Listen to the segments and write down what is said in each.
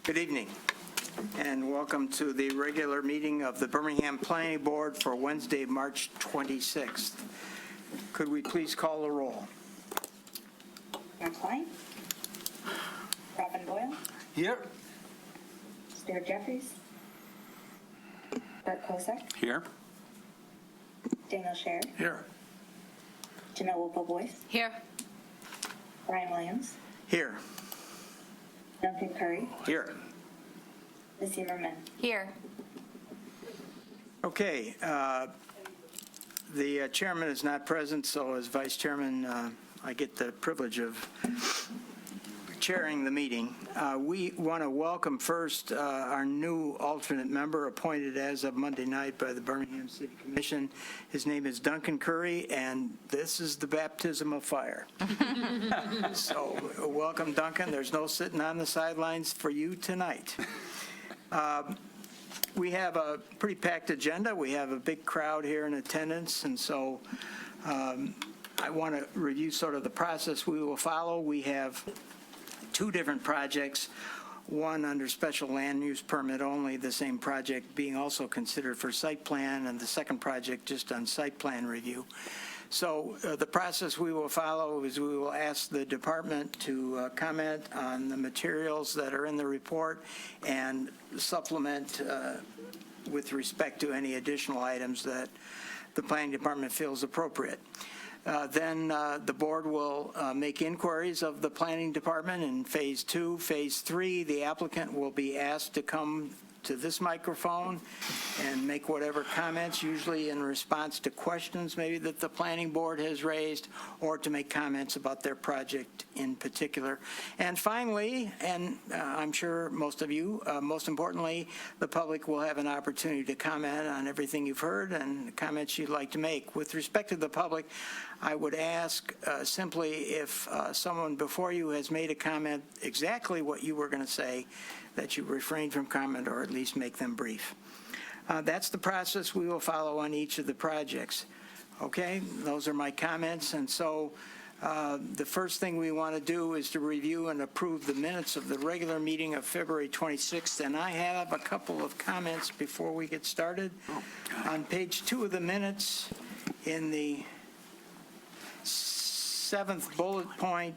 Good evening, and welcome to the regular meeting of the Birmingham Planning Board for Wednesday, March 26th. Could we please call the roll? John Klein. Robin Boyle. Here. Stuart Jeffries. Bert Kosek. Here. Daniel Sher. Here. Janelle Whipple-Boyce. Here. Brian Williams. Here. Duncan Curry. Here. Ms. Zimmerman. Here. Okay, the chairman is not present, so as vice chairman, I get the privilege of chairing the meeting. We want to welcome first our new alternate member appointed as of Monday night by the Birmingham City Commission. His name is Duncan Curry, and this is the baptism of fire. So welcome, Duncan. There's no sitting on the sidelines for you tonight. We have a pretty packed agenda. We have a big crowd here in attendance, and so I want to review sort of the process we will follow. We have two different projects, one under special land use permit only, the same project being also considered for site plan, and the second project just on site plan review. So the process we will follow is we will ask the department to comment on the materials that are in the report and supplement with respect to any additional items that the planning department feels appropriate. Then the board will make inquiries of the planning department in phase 2. Phase 3, the applicant will be asked to come to this microphone and make whatever comments, usually in response to questions maybe that the planning board has raised, or to make comments about their project in particular. And finally, and I'm sure most of you, most importantly, the public will have an opportunity to comment on everything you've heard and comments you'd like to make. With respect to the public, I would ask simply if someone before you has made a comment exactly what you were going to say, that you refrain from comment or at least make them brief. That's the process we will follow on each of the projects. Okay, those are my comments. And so the first thing we want to do is to review and approve the minutes of the regular meeting of February 26th. And I have a couple of comments before we get started. On page 2 of the minutes, in the 7th bullet point,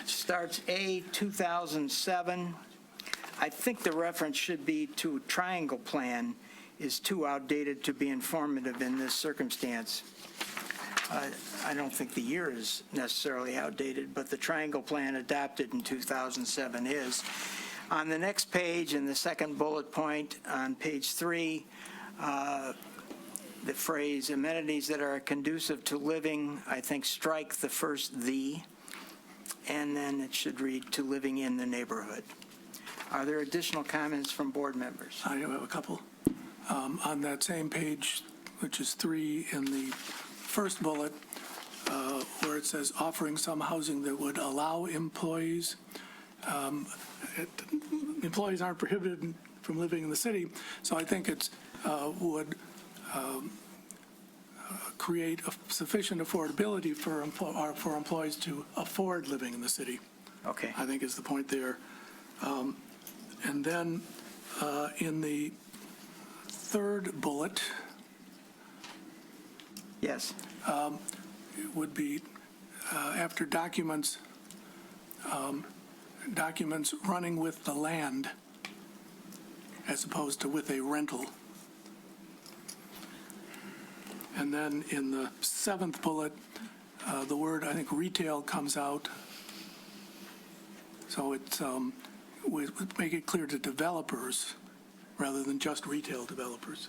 starts A 2007. I think the reference should be to triangle plan is too outdated to be informative in this circumstance. I don't think the year is necessarily outdated, but the triangle plan adopted in 2007 is. On the next page, in the second bullet point on page 3, the phrase amenities that are conducive to living, I think strike the first "the," and then it should read to living in the neighborhood. Are there additional comments from board members? I do have a couple. On that same page, which is 3, in the first bullet, where it says offering some housing that would allow employees, employees aren't prohibited from living in the city, so I think it would create a sufficient affordability for employees to afford living in the city. Okay. I think is the point there. And then in the third bullet, Yes. it would be after documents, documents running with the land as opposed to with a rental. And then in the 7th bullet, the word, I think, retail comes out. So it's, we make it clear to developers rather than just retail developers.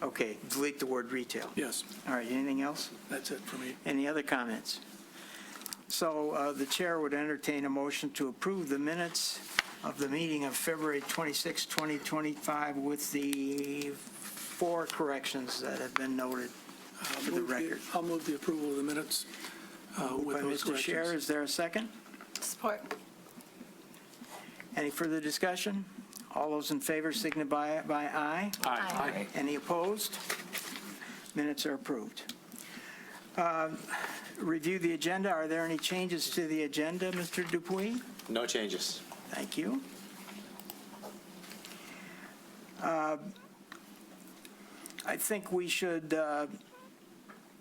Okay, delete the word retail. Yes, All right, anything else? that's it for me. Any other comments? So the chair would entertain a motion to approve the minutes of the meeting of February 26, 2025 with the 4 corrections that have been noted for the record. I'll move the approval of the minutes with By those Mr. Scher, corrections. is there a second? Support. Any further discussion? All those in favor signify by aye. Aye. Any opposed? Minutes are approved. Review the agenda. Are there any changes to the agenda, Mr. Dupuy? No changes. Thank you. I think we should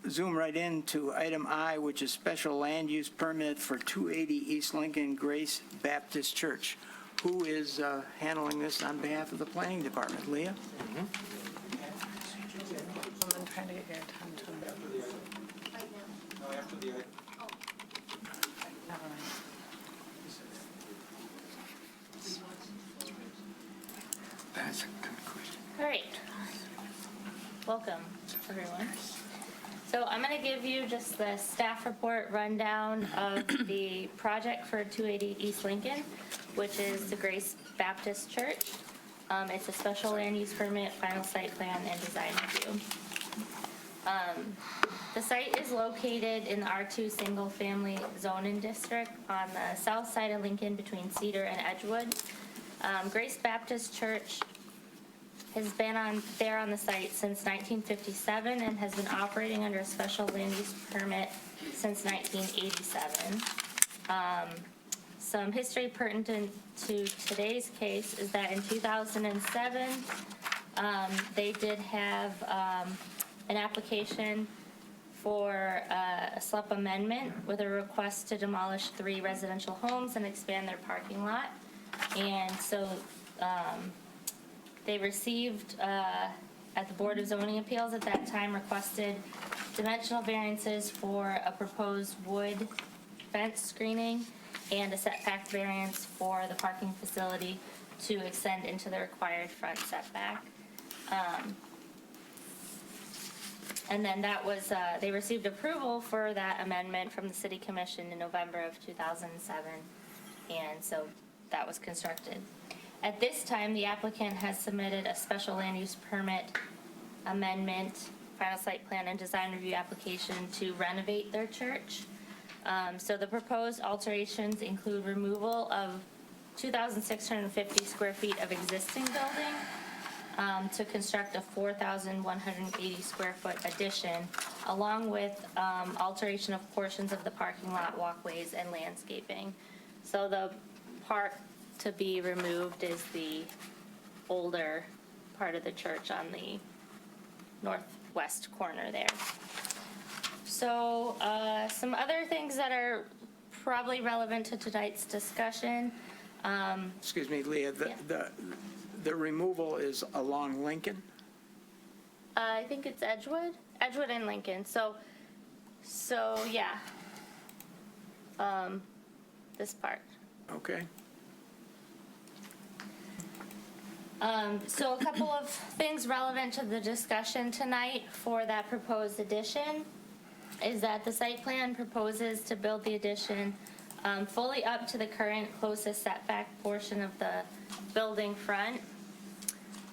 zoom right into item I, which is special land use permit for 280 East Lincoln Grace Baptist Church. Who is handling this on behalf of the planning department? Leah? I'm trying to get your attention. Never mind. That's a good question. All right. Welcome, everyone. So I'm going to give you just the staff report rundown of the project for 280 East Lincoln, which is the Grace Baptist Church. It's a special land use permit, final site plan, and design review. The site is located in the R2 Single Family Zoning District on the south side of Lincoln between Cedar and Edgewood. Grace Baptist Church has been there on the site since 1957 and has been operating under a special land use permit since 1987. Some history pertinent to today's case is that in 2007, they did have an application for a SLUP amendment with a request to demolish 3 residential homes and expand their parking lot. And so they received, at the Board of Zoning Appeals at that time, requested dimensional variances for a proposed wood fence screening and a setback variance for the parking facility to extend into the required front setback. And then that was, they received approval for that amendment from the City Commission in November of 2007, and so that was constructed. At this time, the applicant has submitted a special land use permit amendment, final site plan and design review application to renovate their church. So the proposed alterations include removal of 2,650 square feet of existing building to construct a 4,180 square foot addition, along with alteration of portions of the parking lot, walkways, and landscaping. So the part to be removed is the older part of the church on the northwest corner there. So some other things that are probably relevant to tonight's discussion. Excuse me, Leah, the removal is along Lincoln? I think it's Edgewood and Lincoln. So yeah. This part. Okay. So a couple of things relevant to the discussion tonight for that proposed addition is that the site plan proposes to build the addition fully up to the current closest setback portion of the building front.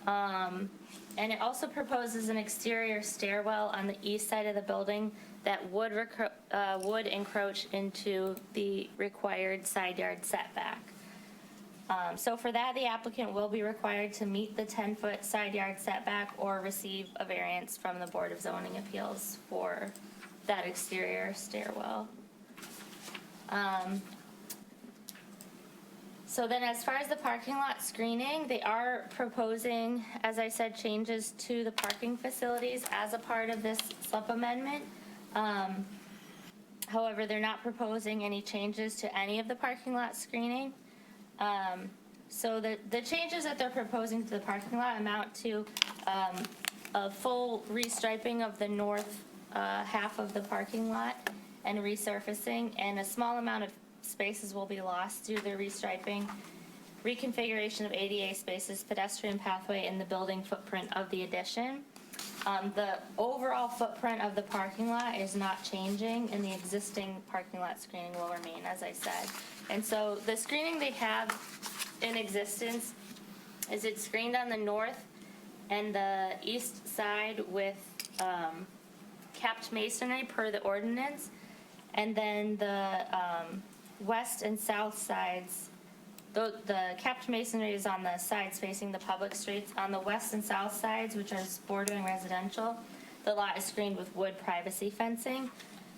And it also proposes an exterior stairwell on the east side of the building that would encroach into the required side yard setback. So for that, the applicant will be required to meet the 10-foot side yard setback or receive a variance from the Board of Zoning Appeals for that exterior stairwell. So then as far as the parking lot screening, they are proposing, as I said, changes to the parking facilities as a part of this SLUP amendment. However, they're not proposing any changes to any of the parking lot screening. So the changes that they're proposing to the parking lot amount to a full restriping of the north half of the parking lot and resurfacing, and a small amount of spaces will be lost due to the restriping, reconfiguration of ADA spaces, pedestrian pathway, and the building footprint of the addition. The overall footprint of the parking lot is not changing, and the existing parking lot screening will remain, as I said. And so the screening they have in existence is it's screened on the north and the east side with capped masonry per the ordinance, and then the west and south sides, the capped masonry is on the sides facing the public streets. On the west and south sides, which are bordering residential, the lot is screened with wood privacy fencing,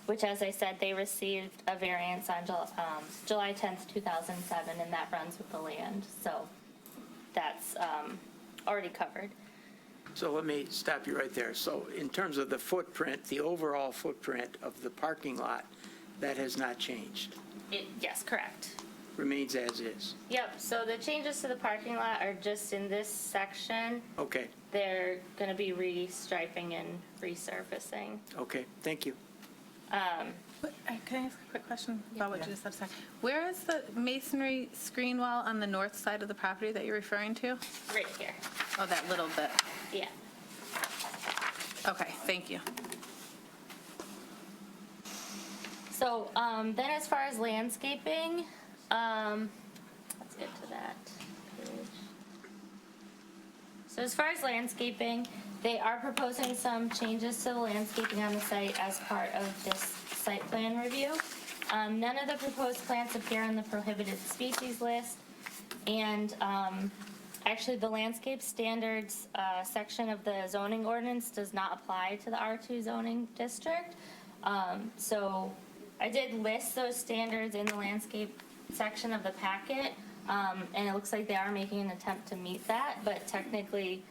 which, as I said, they received a variance on July 10th, 2007, and that runs with the land. So that's already covered. So let me stop you right there. So in terms of the footprint, the overall footprint of the parking lot, that has not changed, Yes, correct. remains as is. Yep, so the changes to the parking lot are just in this section. Okay, They're going to be restriping and resurfacing. okay, thank you. Can I ask a quick question about what you just said? Sorry. Where is the masonry screen wall on the north side of the property that you're referring to? Right here. Oh, that little bit. Yeah. Okay, thank you. So then as far as landscaping, let's get to that page. So as far as landscaping, they are proposing some changes to the landscaping on the site as part of this site plan review. None of the proposed plants appear on the prohibited species list. And actually, the landscape standards section of the zoning ordinance does not apply to the R2 zoning district. So I did list those standards in the landscape section of the packet, and it looks like they are making an attempt to meet that, but technically,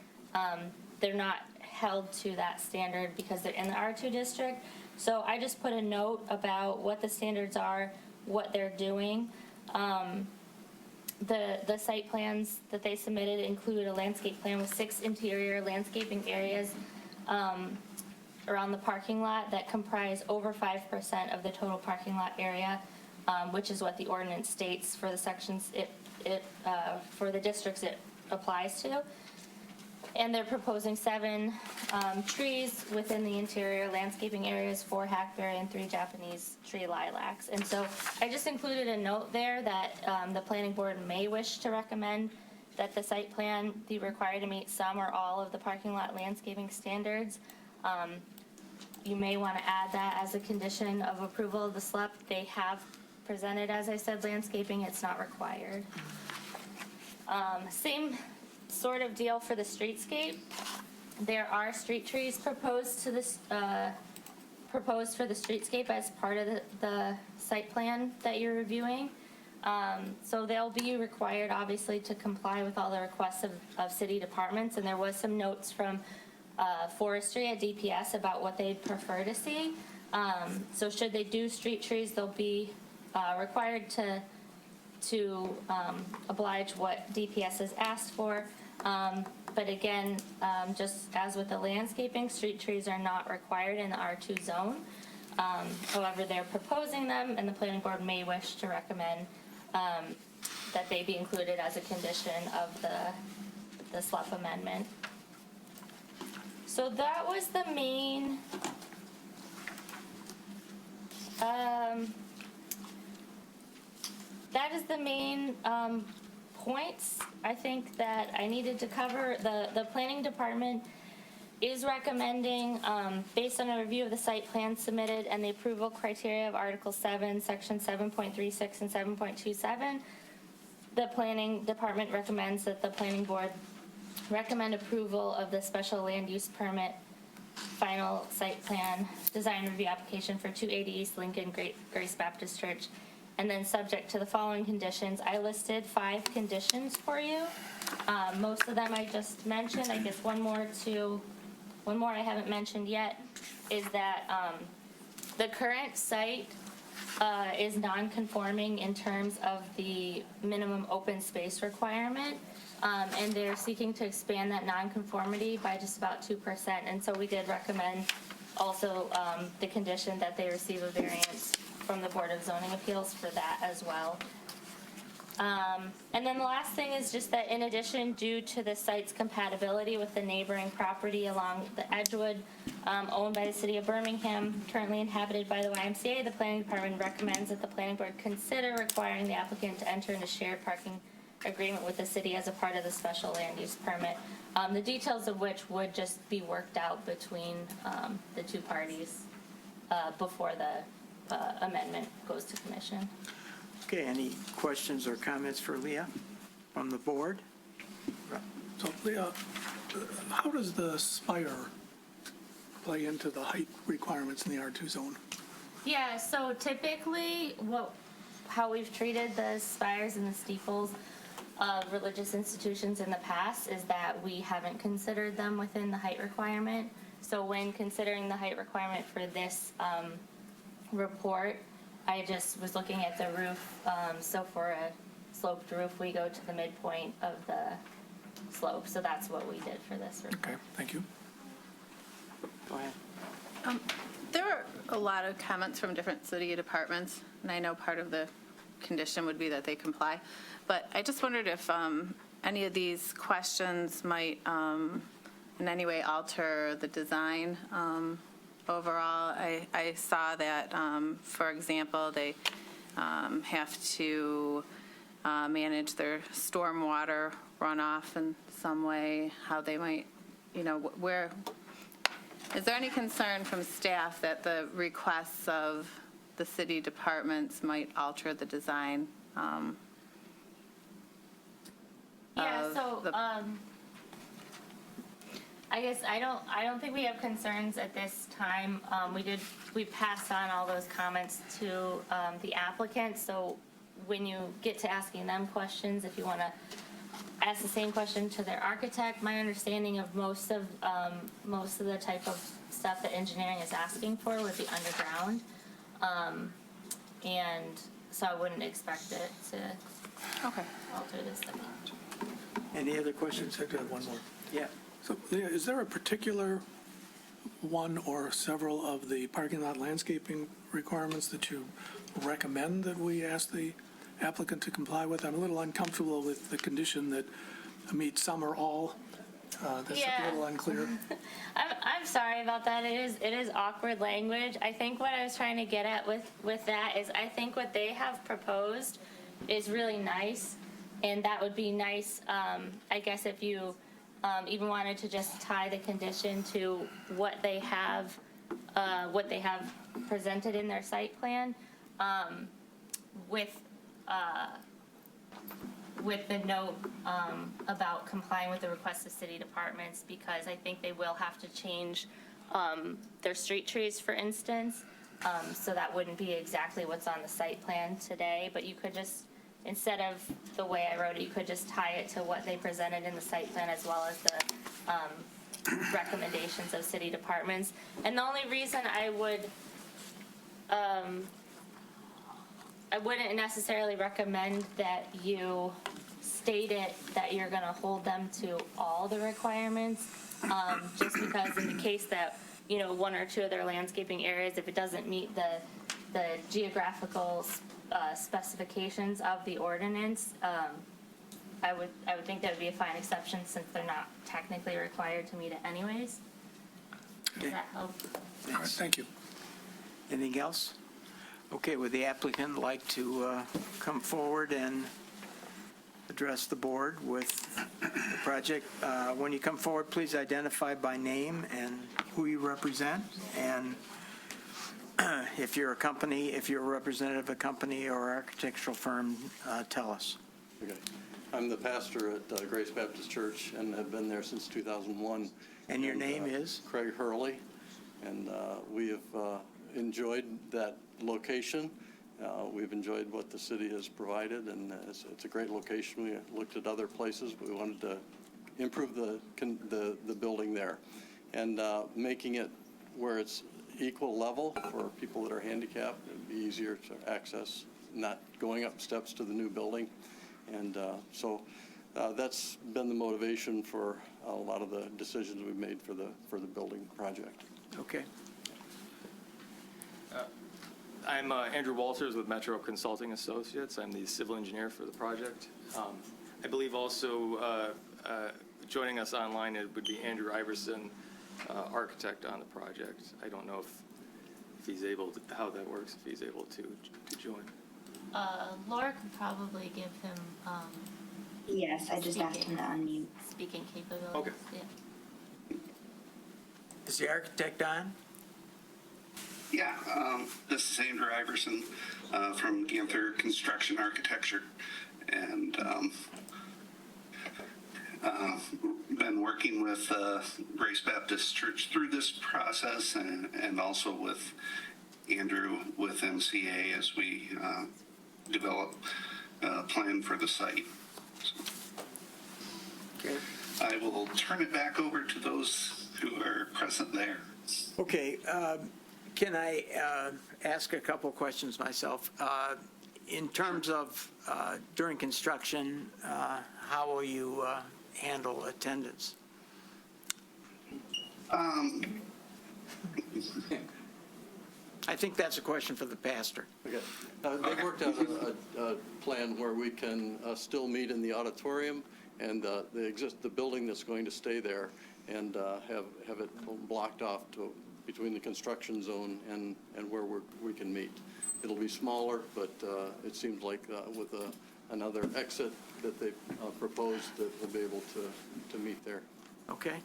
they're not held to that standard because they're in the R2 district. So I just put a note about what the standards are, what they're doing. The site plans that they submitted include a landscape plan with 6 interior landscaping areas around the parking lot that comprise over 5% of the total parking lot area, which is what the ordinance states for the sections for the districts it applies to. And they're proposing 7 trees within the interior landscaping areas, 4 hackberry and 3 Japanese tree lilacs. And so I just included a note there that the planning board may wish to recommend that the site plan be required to meet some or all of the parking lot landscaping standards. You may want to add that as a condition of approval of the SLUP. They have presented, as I said, landscaping. It's not required. Same sort of deal for the streetscape. There are street trees proposed to this, proposed for the streetscape as part of the site plan that you're reviewing. So they'll be required, obviously, to comply with all the requests of city departments. And there was some notes from forestry at DPS about what they'd prefer to see. So should they do street trees, they'll be required to oblige what DPS has asked for. But again, just as with the landscaping, street trees are not required in the R2 zone. However, they're proposing them, and the planning board may wish to recommend that they be included as a condition of the SLUP amendment. So that was the main that is the main points I think that I needed to cover. The planning department is recommending, based on a review of the site plan submitted and the approval criteria of Article 7, Section 7.36 and 7.27, the planning department recommends that the planning board recommend approval of the special land use permit final site plan design review application for 280 East Lincoln Grace Baptist Church. And then subject to the following conditions. I listed 5 conditions for you. Most of them I just mentioned. I guess one more I haven't mentioned yet is that the current site is non-conforming in terms of the minimum open space requirement. And they're seeking to expand that non-conformity by just about 2%. And so we did recommend also the condition that they receive a variance from the Board of Zoning Appeals for that as well. And then the last thing is just that in addition, due to the site's compatibility with the neighboring property along the Edgewood, owned by the city of Birmingham, currently inhabited by the YMCA, the planning department recommends that the planning board consider requiring the applicant to enter into shared parking agreement with the city as a part of the special land use permit, the details of which would just be worked out between the 2 parties before the amendment goes to commission. Okay, any questions or comments for Leah from the board? So, Leah, how does the spire play into the height requirements in the R2 zone? Yeah, so typically how we've treated the spires and the steeples, of religious institutions in the past is that we haven't considered them within the height requirement. So when considering the height requirement for this report, I just was looking at the roof. So for a sloped roof, we go to the midpoint of the slope. So that's what we did for this report. Okay, thank you. Go ahead. There are a lot of comments from different city departments, and I know part of the condition would be that they comply. But I just wondered if any of these questions might in any way alter the design overall. I saw that, for example, they have to manage their stormwater runoff in some way, how they might, where, is there any concern from staff that the requests of the city departments might alter the design? Yeah, of so, the- I guess I don't think we have concerns at this time. We passed on all those comments to the applicant, so when you get to asking them questions, if you want to ask the same question to their architect, my understanding of most of the type of stuff that engineering is asking for would be underground. And so I wouldn't expect it to Okay. alter this. Any other questions? I do have one more. Yeah. So, Leah, is there a particular one or several of the parking lot landscaping requirements that you recommend that we ask the applicant to comply with? I'm a little uncomfortable with the condition that meet some or all. That's Yeah. a little unclear. I'm sorry about that. It is awkward language. I think what I was trying to get at with that is I think what they have proposed is really nice, and that would be nice, I guess, if you even wanted to just tie the condition to what they have presented in their site plan, with the note about complying with the requests of city departments, because I think they will have to change their street trees, for instance. So that wouldn't be exactly what's on the site plan today, but you could just, instead of the way I wrote it, you could just tie it to what they presented in the site plan as well as the recommendations of city departments. And the only reason I wouldn't necessarily recommend that you state it that you're going to hold them to all the requirements, just because in the case that, one or two of their landscaping areas, if it doesn't meet the geographical specifications of the ordinance, I would think that would be a fine exception since they're not technically required to meet it anyways. Does that help? All right, thank you. Anything else? Okay, would the applicant like to come forward and address the board with the project? When you come forward, please identify by name and who you represent. And if you're a company, if you're a representative of a company or architectural firm, tell us. Okay. I'm the pastor at Grace Baptist Church and have been there since 2001. And your name is? Craig Hurley. And we have enjoyed that location. We've enjoyed what the city has provided, and it's a great location. We looked at other places, but we wanted to improve the building there. And making it where it's equal level for people that are handicapped, it'd be easier to access, not going up steps to the new building. And so that's been the motivation for a lot of the decisions we've made for the building project. Okay. I'm Andrew Walters with Metro Consulting Associates. I'm the civil engineer for the project. I believe also joining us online it would be Andrew Iverson, architect on the project. I don't know if he's able to, how that works, if he's able to join. Laura could probably give him Yes, I just asked him to unmute. speaking capabilities. Okay. Yeah. Is the architect on? Yeah, this is Andrew Iverson from Ganther Construction Architecture, and been working with Grace Baptist Church through this process, and also with Andrew with MCA as we develop a plan for the site. So. Okay. I will turn it back over to those who are present there. Okay, can I ask a couple questions myself? In terms of during construction, how will you handle attendance? I think that's a question for the pastor. Okay. They worked out a plan where we can still meet in the auditorium and the building that's going to stay there and have it blocked off between the construction zone and where we can meet. It'll be smaller, but it seems like with another exit that they proposed that we'll be able to meet there. Okay,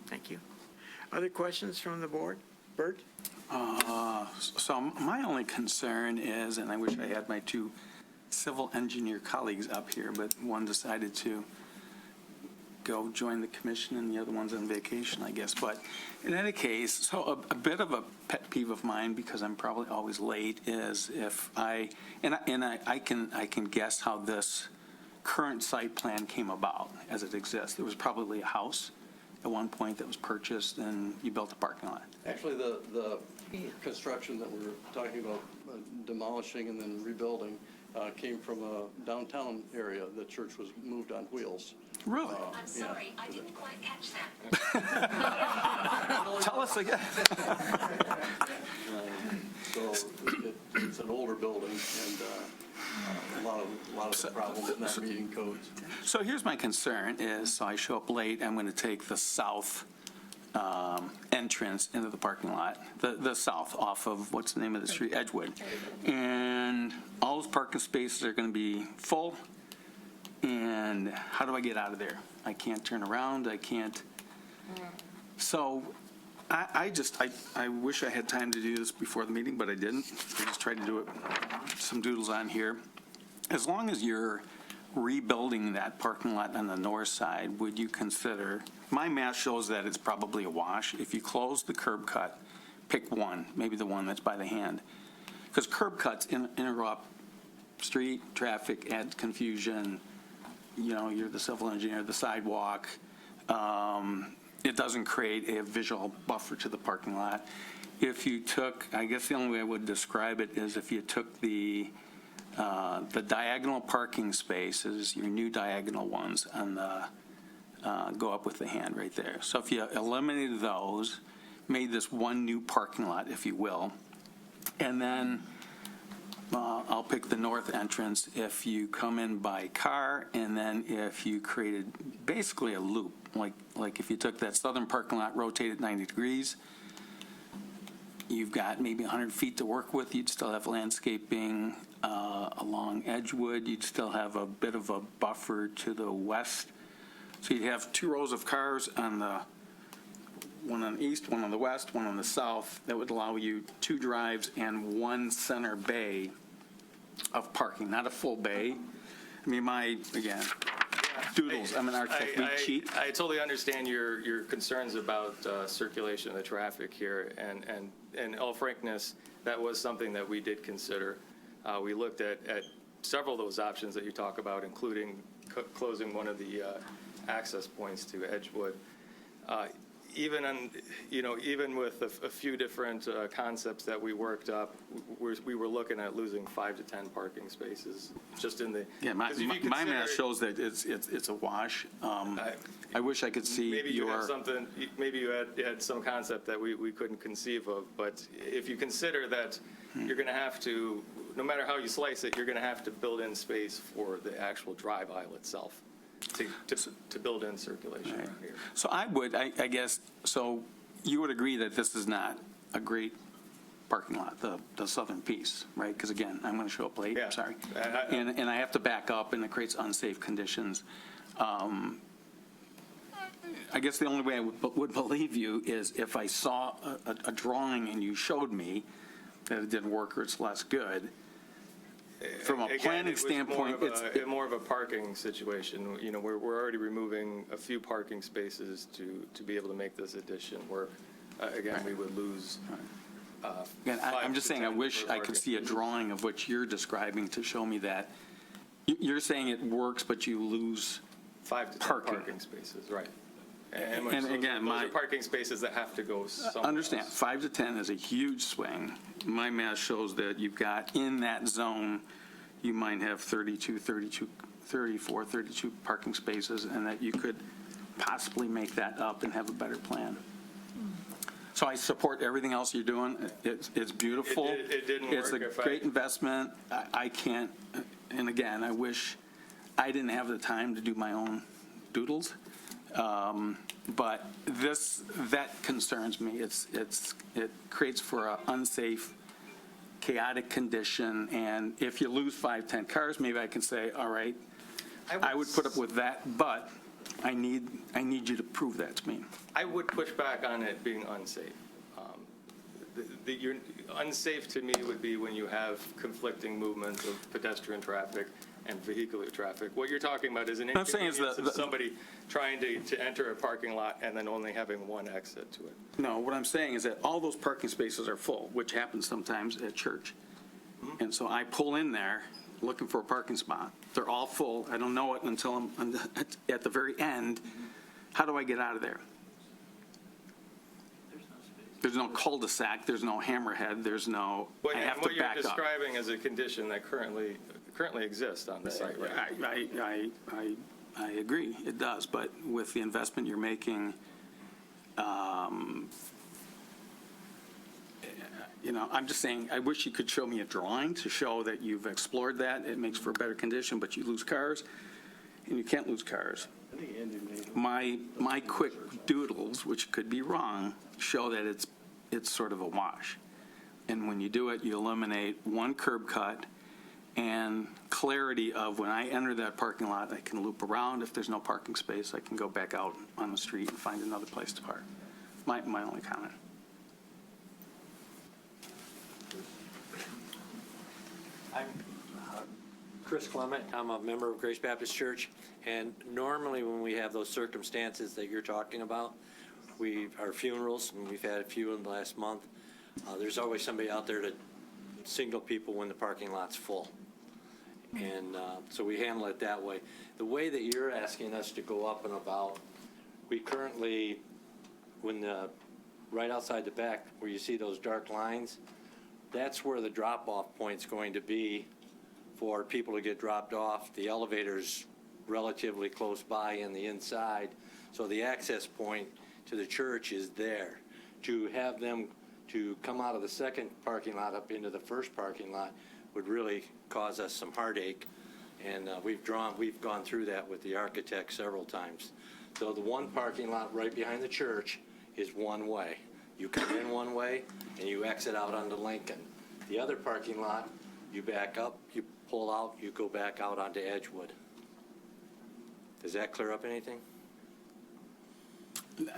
thank you. Other questions from the board? Bert? So my only concern is, and I wish I had my two civil engineer colleagues up here, but one decided to go join the commission and the other one's on vacation, I guess. But in any case, so a bit of a pet peeve of mine, because I'm probably always late, is if I can guess how this current site plan came about as it exists. There was probably a house at one point that was purchased and you built a parking lot. Actually, the construction that we're talking about demolishing and then rebuilding came from a downtown area. The church was moved on wheels. Really? I'm sorry, I didn't quite catch that. Tell us again. So it's an older building and a lot of the problems not meeting codes. So here's my concern is, so I show up late, I'm going to take the south entrance into the parking lot, the south off of, what's the name of the street, Edgewood. And all those parking spaces are going to be full. And how do I get out of there? I can't turn around, I can't. So I wish I had time to do this before the meeting, but I didn't. I just tried to do it, some doodles on here. As long as you're rebuilding that parking lot on the north side, would you consider, my math shows that it's probably a wash. If you close the curb cut, pick one, maybe the one that's by the hand. Because curb cuts interrupt street traffic, add confusion. You know, you're the civil engineer, the sidewalk. It doesn't create a visual buffer to the parking lot. If you took, I guess the only way I would describe it is if you took the diagonal parking spaces, your new diagonal ones, and go up with the hand right there. So if you eliminated those, made this one new parking lot, if you will, and then I'll pick the north entrance if you come in by car, and then if you created basically a loop, like if you took that southern parking lot, rotated 90 degrees, you've got maybe 100 feet to work with. You'd still have landscaping along Edgewood. You'd still have a bit of a buffer to the west. So you'd have two rows of cars on the one on the east, one on the west, one on the south. That would allow you two drives and one center bay of parking, not a full bay. I mean, again, doodles, I'm an architect, we cheat. I totally understand your concerns about circulation of the traffic here, and in all frankness, that was something that we did consider. We looked at several of those options that you talk about, including closing one of the access points to Edgewood. Even with a few different concepts that we worked up, we were looking at losing 5 to 10 parking spaces just in the. Yeah, my math shows that it's a wash. I wish I could see maybe you your. had something. Maybe you had some concept that we couldn't conceive of. But if you consider that you're going to have to, no matter how you slice it, you're going to have to build in space for the actual drive aisle itself. To build in circulation around here. So I guess, so you would agree that this is not a great parking lot, the southern piece, right? Because again, I'm going to show up late, Yeah. sorry. And I have to back up and it creates unsafe conditions. I guess the only way I would believe you is if I saw a drawing and you showed me that it didn't work or it's less good. From a Again, planning it was standpoint, more of a parking situation. You know, we're already removing a few parking spaces to be able to make this addition work. Again, we would lose. Again, I'm just saying, I wish I could see a parking. drawing of what you're describing to show me that. You're saying it works, but you lose 5 to 10 Parking. parking spaces, right. And again, those are parking spaces that have to go somewhere Understand, else. 5 to 10 is a huge swing. My math shows that you've got, in that zone, you might have 34, 32 parking spaces, and that you could possibly make that up and have a better plan. So I support everything else you're doing. It's beautiful. It didn't It's a work if I- great investment. I can't, and again, I wish I didn't have the time to do my own doodles. But that concerns me. It creates for an unsafe, chaotic condition, and if you lose 5, 10 cars, maybe I can say, all right, I would put up with that, but I need you to prove that to me. I would push back on it being unsafe. Unsafe to me would be when you have conflicting movements of pedestrian traffic and vehicular traffic. What you're talking about is an I'm saying is inconvenience the- of somebody trying to enter a parking lot and then only having one exit to it. No, what I'm saying is that all those parking spaces are full, which happens sometimes at church. And so I pull in there looking for a parking spot. They're all full. I don't know it until I'm at the very end. How do I get out of there? There's no cul-de-sac, there's no hammerhead, there's no, I have to What you're back up. describing is a condition that currently exists on the site, right? I agree, it does, but with the investment you're making, I'm just saying, I wish you could show me a drawing to show that you've explored that. It makes for a better condition, but you lose cars, and you can't lose cars. My quick doodles, which could be wrong, show that it's sort of a wash. And when you do it, you eliminate one curb cut and clarity of when I enter that parking lot, I can loop around. If there's no parking space, I can go back out on the street and find another place to park. My only comment. I'm Chris Clement. I'm a member of Grace Baptist Church, and normally when we have those circumstances that you're talking about, our funerals, and we've had a few in the last month, there's always somebody out there to signal people when the parking lot's full. And so we handle it that way. The way that you're asking us to go up and about, we currently, right outside the back where you see those dark lines, that's where the drop-off point's going to be for people to get dropped off. The elevator's relatively close by in the inside, so the access point to the church is there. To have them to come out of the second parking lot up into the first parking lot would really cause us some heartache, and we've gone through that with the architect several times. So the one parking lot right behind the church is one way. You come in one way, and you exit out onto Lincoln. The other parking lot, you back up, you pull out, you go back out onto Edgewood. Does that clear up anything?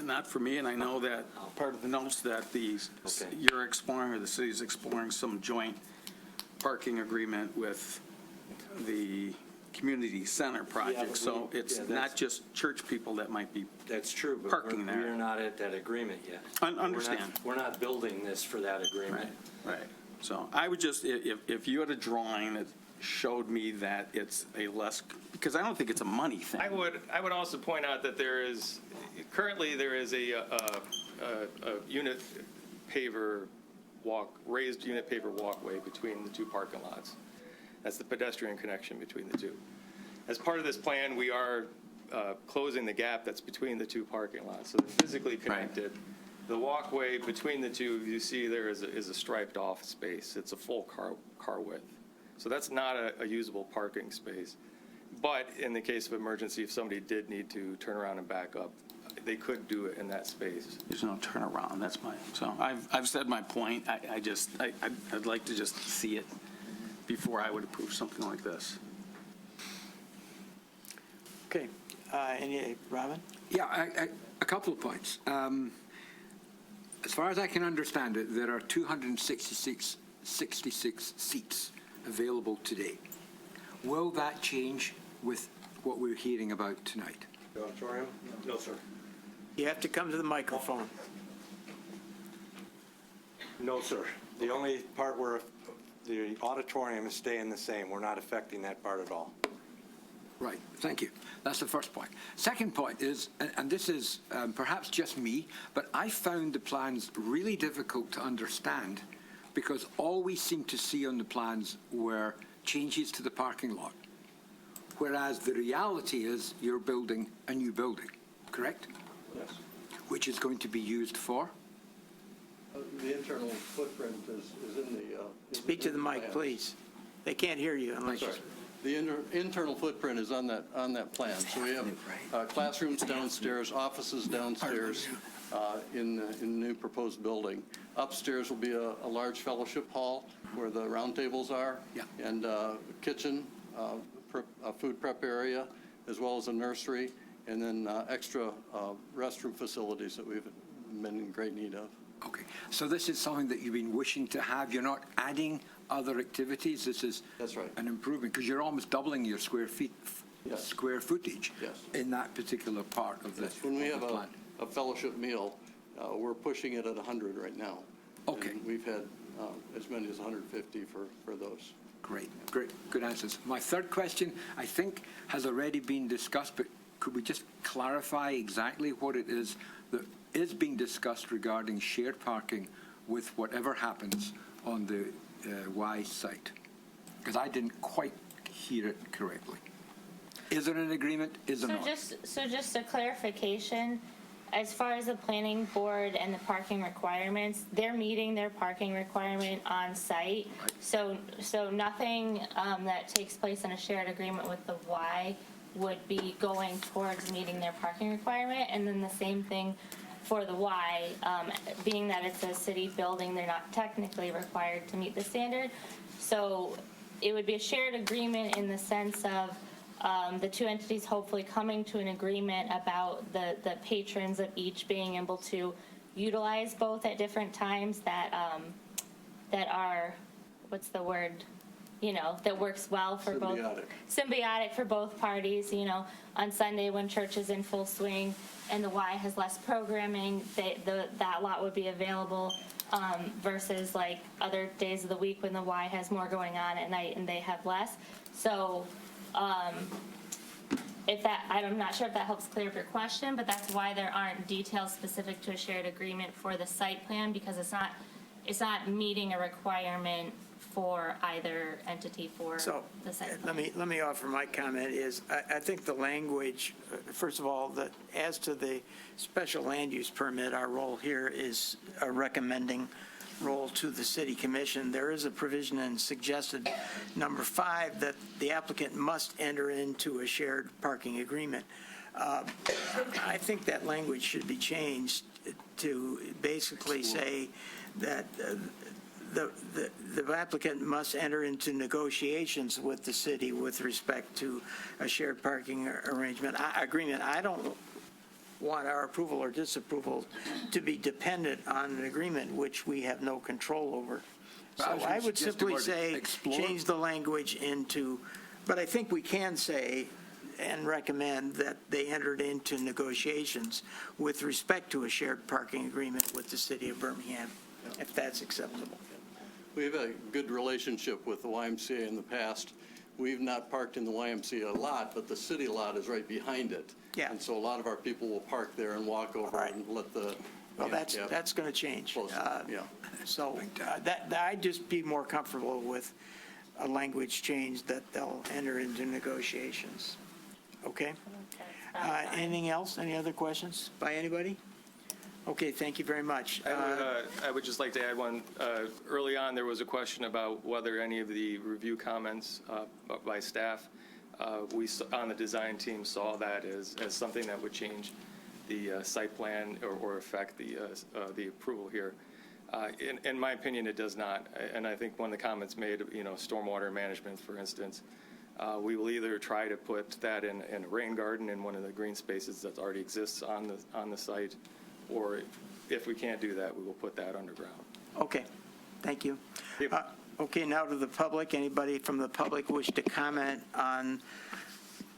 Not for me, and I know that part of the notes that Okay. you're exploring, or the city's exploring, some joint parking agreement with the community center but project. So it's yeah, not that's- just church people that might be, That's true, but Parking there. we're not at that agreement yet. Understand. We're not building this for that agreement. right. So I would just, if you had a drawing that showed me that it's a less, because I don't think it's a money thing. I would also point out that currently there is a unit paver raised unit paver walkway between the two parking lots. That's the pedestrian connection between the two. As part of this plan, we are closing the gap that's between the two parking lots, so they're physically connected. The walkway between the two, you see there is a striped off space. It's a full car width. So that's not a usable parking space. But in the case of emergency, if somebody did need to turn around and back up, they could do it in that space. There's no turnaround, that's so I've said my point. I'd like to just see it before I would approve something like this. Okay, Robin? Yeah, a couple of points. As far as I can understand it, there are 266 seats available today. Will that change with what we're hearing about tonight? The auditorium? No, sir. You have to come to the microphone. No, sir. The only part where the auditorium is staying the same, we're not affecting that part at all. Right, thank you. That's the first point. Second point is, and this is perhaps just me, but I found the plans really difficult to understand because all we seem to see on the plans were changes to the parking lot, whereas the reality is you're building a new building, correct? Yes. Which is going to be used for? The internal footprint is in the. Speak to the mic, please. They can't hear you unless you... Sorry. The internal footprint is on that plan. So we have classrooms downstairs, offices downstairs in the new proposed building. Upstairs will be a large fellowship hall where the round tables are. Yeah. And kitchen, a food prep area, as well as a nursery, and then extra restroom facilities that we've been in great need of. Okay, so this is something that you've been wishing to have. You're not adding other activities. This is That's right. an improvement because you're almost doubling your Yes. square footage Yes. in that particular part of the Yes, when we have plan. a fellowship meal, we're pushing it at 100 right now. Okay. And we've had as many as 150 for those. Great, good answers. My third question, I think, has already been discussed, but could we just clarify exactly what it is that is being discussed regarding shared parking with whatever happens on the Y site? Because I didn't quite hear it correctly. Is there an agreement? Is there not? So just a clarification, as far as the planning board and the parking requirements, they're meeting their parking requirement on site. So nothing that takes place in a shared agreement with the Y would be going towards meeting their parking requirement. And then the same thing for the Y, being that it's a city building, they're not technically required to meet the standard. So it would be a shared agreement in the sense of the two entities hopefully coming to an agreement about the patrons of each being able to utilize both at different times that are, what's the word, that works well for both. Symbiotic for both parties, on Sunday when church is in full swing and the Y has less programming, that lot would be available versus like other days of the week when the Y has more going on at night and they have less. So I'm not sure if that helps clear up your question, but that's why there aren't details specific to a shared agreement for the site plan, because it's not meeting a requirement for either entity for So the site plan. let me offer my comment is I think the language, first of all, that as to the special land use permit, our role here is a recommending role to the city commission. There is a provision in suggested number 5 that the applicant must enter into a shared parking agreement. I think that language should be changed to basically say that the applicant must enter into negotiations with the city with respect to a shared parking agreement. I don't want our approval or disapproval to be dependent on an agreement which we have no control over. So I would simply say, change the language into, but I think we can say and recommend that they entered into negotiations with respect to a shared parking agreement with the city of Birmingham, if that's acceptable. We've had a good relationship with the YMCA in the past. We've not parked in the YMCA a lot, but the city lot is right behind it. Yeah. And so a lot of our people will park there and walk over Right. and let the. Well, that's going to change. Close, yeah. So I'd just be more comfortable with a language change that they'll enter into negotiations. Okay? Anything else? Any other questions by anybody? Okay, thank you very much. I would just like to add one. Early on, there was a question about whether any of the review comments by staff, we on the design team saw that as something that would change the site plan or affect the approval here. In my opinion, it does not. And I think one of the comments made, stormwater management, for instance, we will either try to put that in a rain garden in one of the green spaces that already exists on the site, or if we can't do that, we will put that underground. Okay, thank you. Okay, now to the public. Anybody from the public wish to comment on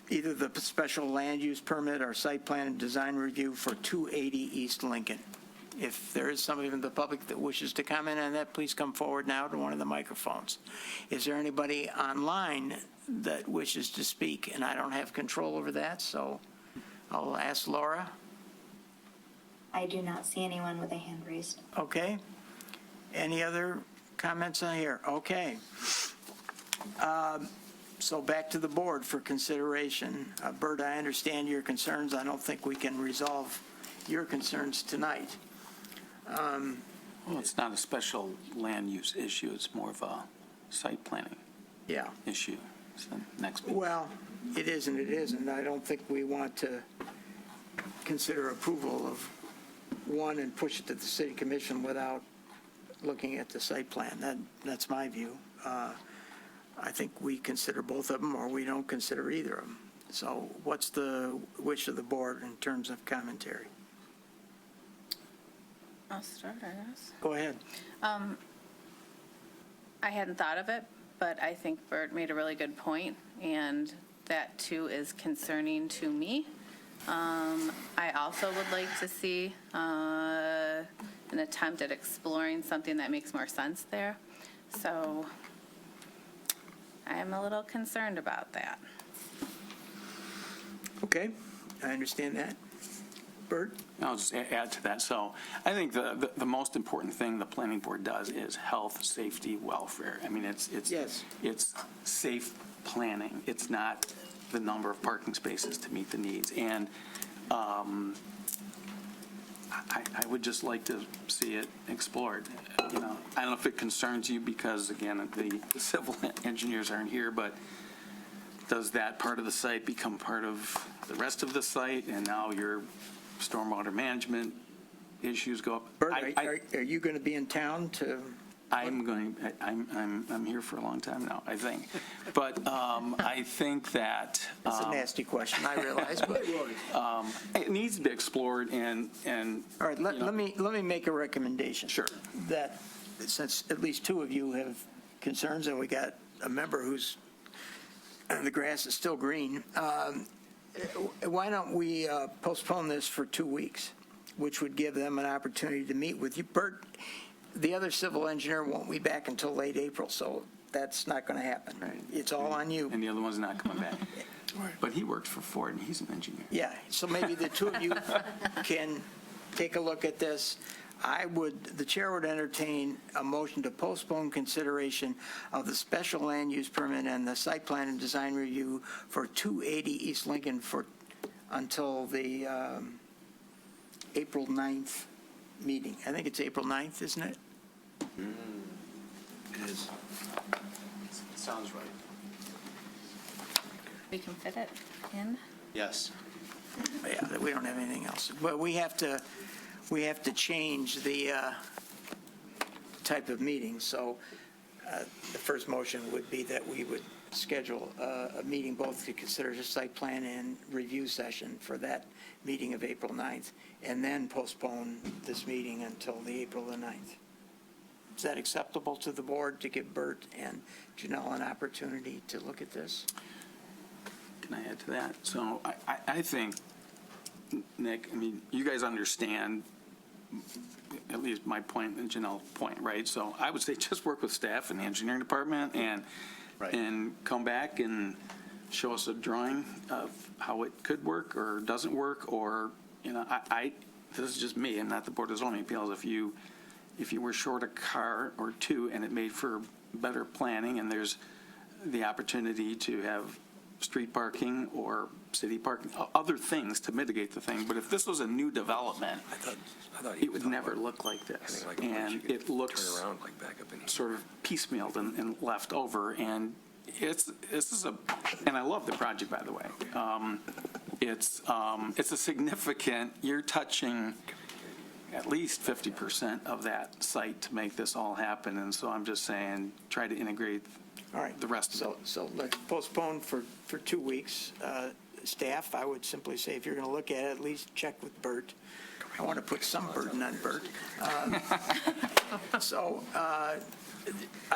either the special land use permit or site plan and design review for 280 East Lincoln? If there is somebody in the public that wishes to comment on that, please come forward now to one of the microphones. Is there anybody online that wishes to speak? And I don't have control over that, so I'll ask Laura. I do not see anyone with a hand raised. Okay. Any other comments on here? Okay. So back to the board for consideration. Bert, I understand your concerns. I don't think we can resolve your concerns tonight. Well, it's not a special land use issue, it's more of a site planning Yeah. issue. It's the next meeting. Well, it is and it isn't. I don't think we want to consider approval of one and push it to the city commission without looking at the site plan. That's my view. I think we consider both of them, or we don't consider either of them. So what's the wish of the board in terms of commentary? I'll start, I guess. Go ahead. I hadn't thought of it, but I think Bert made a really good point, and that too is concerning to me. I also would like to see an attempt at exploring something that makes more sense there. So I'm a little concerned about that. Okay, I understand that. Bert? I'll just add to that. So I think the most important thing the planning board does is health, safety, welfare. I mean, it's Yes. it's safe planning. It's not the number of parking spaces to meet the needs. And I would just like to see it explored. You know, I don't know if it concerns you because, again, the civil engineers aren't here, but does that part of the site become part of the rest of the site, and now your stormwater management issues go up? Bert, are you going to be in town to? I'm here for a long time now, I think. But I think that That's a nasty question, I realize, but. it needs to be explored and All right, let me make a recommendation. Sure. That, since at least two of you have concerns, and we got a member who's, the grass is still green, why don't we postpone this for 2 weeks, which would give them an opportunity to meet with you. Bert, the other civil engineer won't be back until late April, so that's not going to happen. Right. It's all on you. and the other one's not coming back. Right. But he works for Ford, and he's an engineer. Yeah, so maybe the two of you can take a look at this. The chair would entertain a motion to postpone consideration of the special land use permit and the site plan and design review for 280 East Lincoln until the April 9th meeting. I think it's April 9th, isn't it? It is. Sounds right. We can fit it in. Yes. Yeah, we don't have anything else. But we have to change the type of meeting. So the first motion would be that we would schedule a meeting both to consider the site plan and review session for that meeting of April 9th, and then postpone this meeting until the April the 9th. Is that acceptable to the board, to give Bert and Janelle an opportunity to look at this? Can I add to that? So I think, Nick, I mean, you guys understand at least my point and Janelle's point, right? So I would say just work with staff in the engineering department and come back and show us a drawing of how it could work or doesn't work, or, you know, this is just me and not the Board of Zoning Appeals. If you were short a car or two and it made for better planning and there's the opportunity to have street parking or city parking, other things to mitigate the thing. But if this was a new development, it would never look like this. And it looks sort of piecemealed and left over. And and I love the project, by the way. It's a significant, you're touching at least 50% of that site to make this all happen. And so I'm just saying, try to integrate All right. the rest of it. So let's postpone for 2 weeks. Staff, I would simply say, if you're going to look at it, at least check with Bert. I want to put some burden on Bert. So I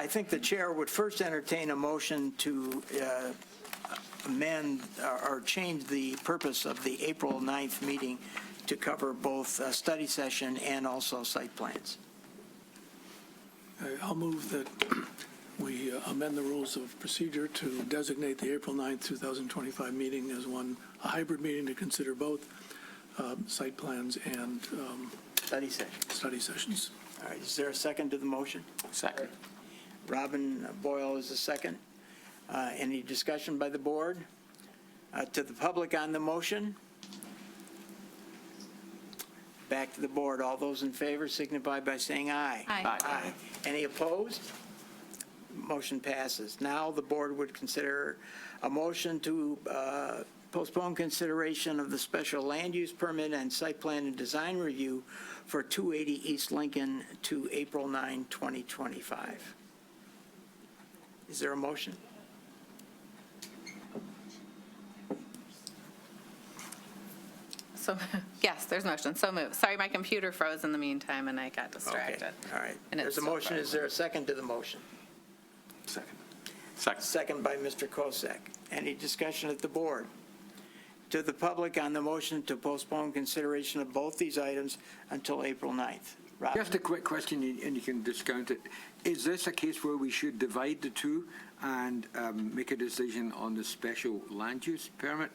think the chair would first entertain a motion to amend or change the purpose of the April 9th meeting to cover both study session and also site plans. I'll move that we amend the rules of procedure to designate the April 9th, 2025 meeting as a hybrid meeting to consider both site plans and Study session. study sessions. All right, is there a second to the motion? Second. Robin Boyle is the second. Any discussion by the board? To the public on the motion? Back to the board. All those in favor signify by saying aye. Aye. Any opposed? Motion passes. Now the board would consider a motion to postpone consideration of the special land use permit and site plan and design review for 280 East Lincoln to April 9, 2025. Is there a motion? So, yes, there's motion. So moved. Sorry, my computer froze in the meantime, and I got distracted. Okay, all right. And it's There's a still motion. Is frozen. there a second to the motion? Second. Second. Second by Mr. Kosak. Any discussion at the board? To the public on the motion to postpone consideration of both these items until April 9th. Robin? Just a quick question, and you can discount it. Is this a case where we should divide the two and make a decision on the special land use permit?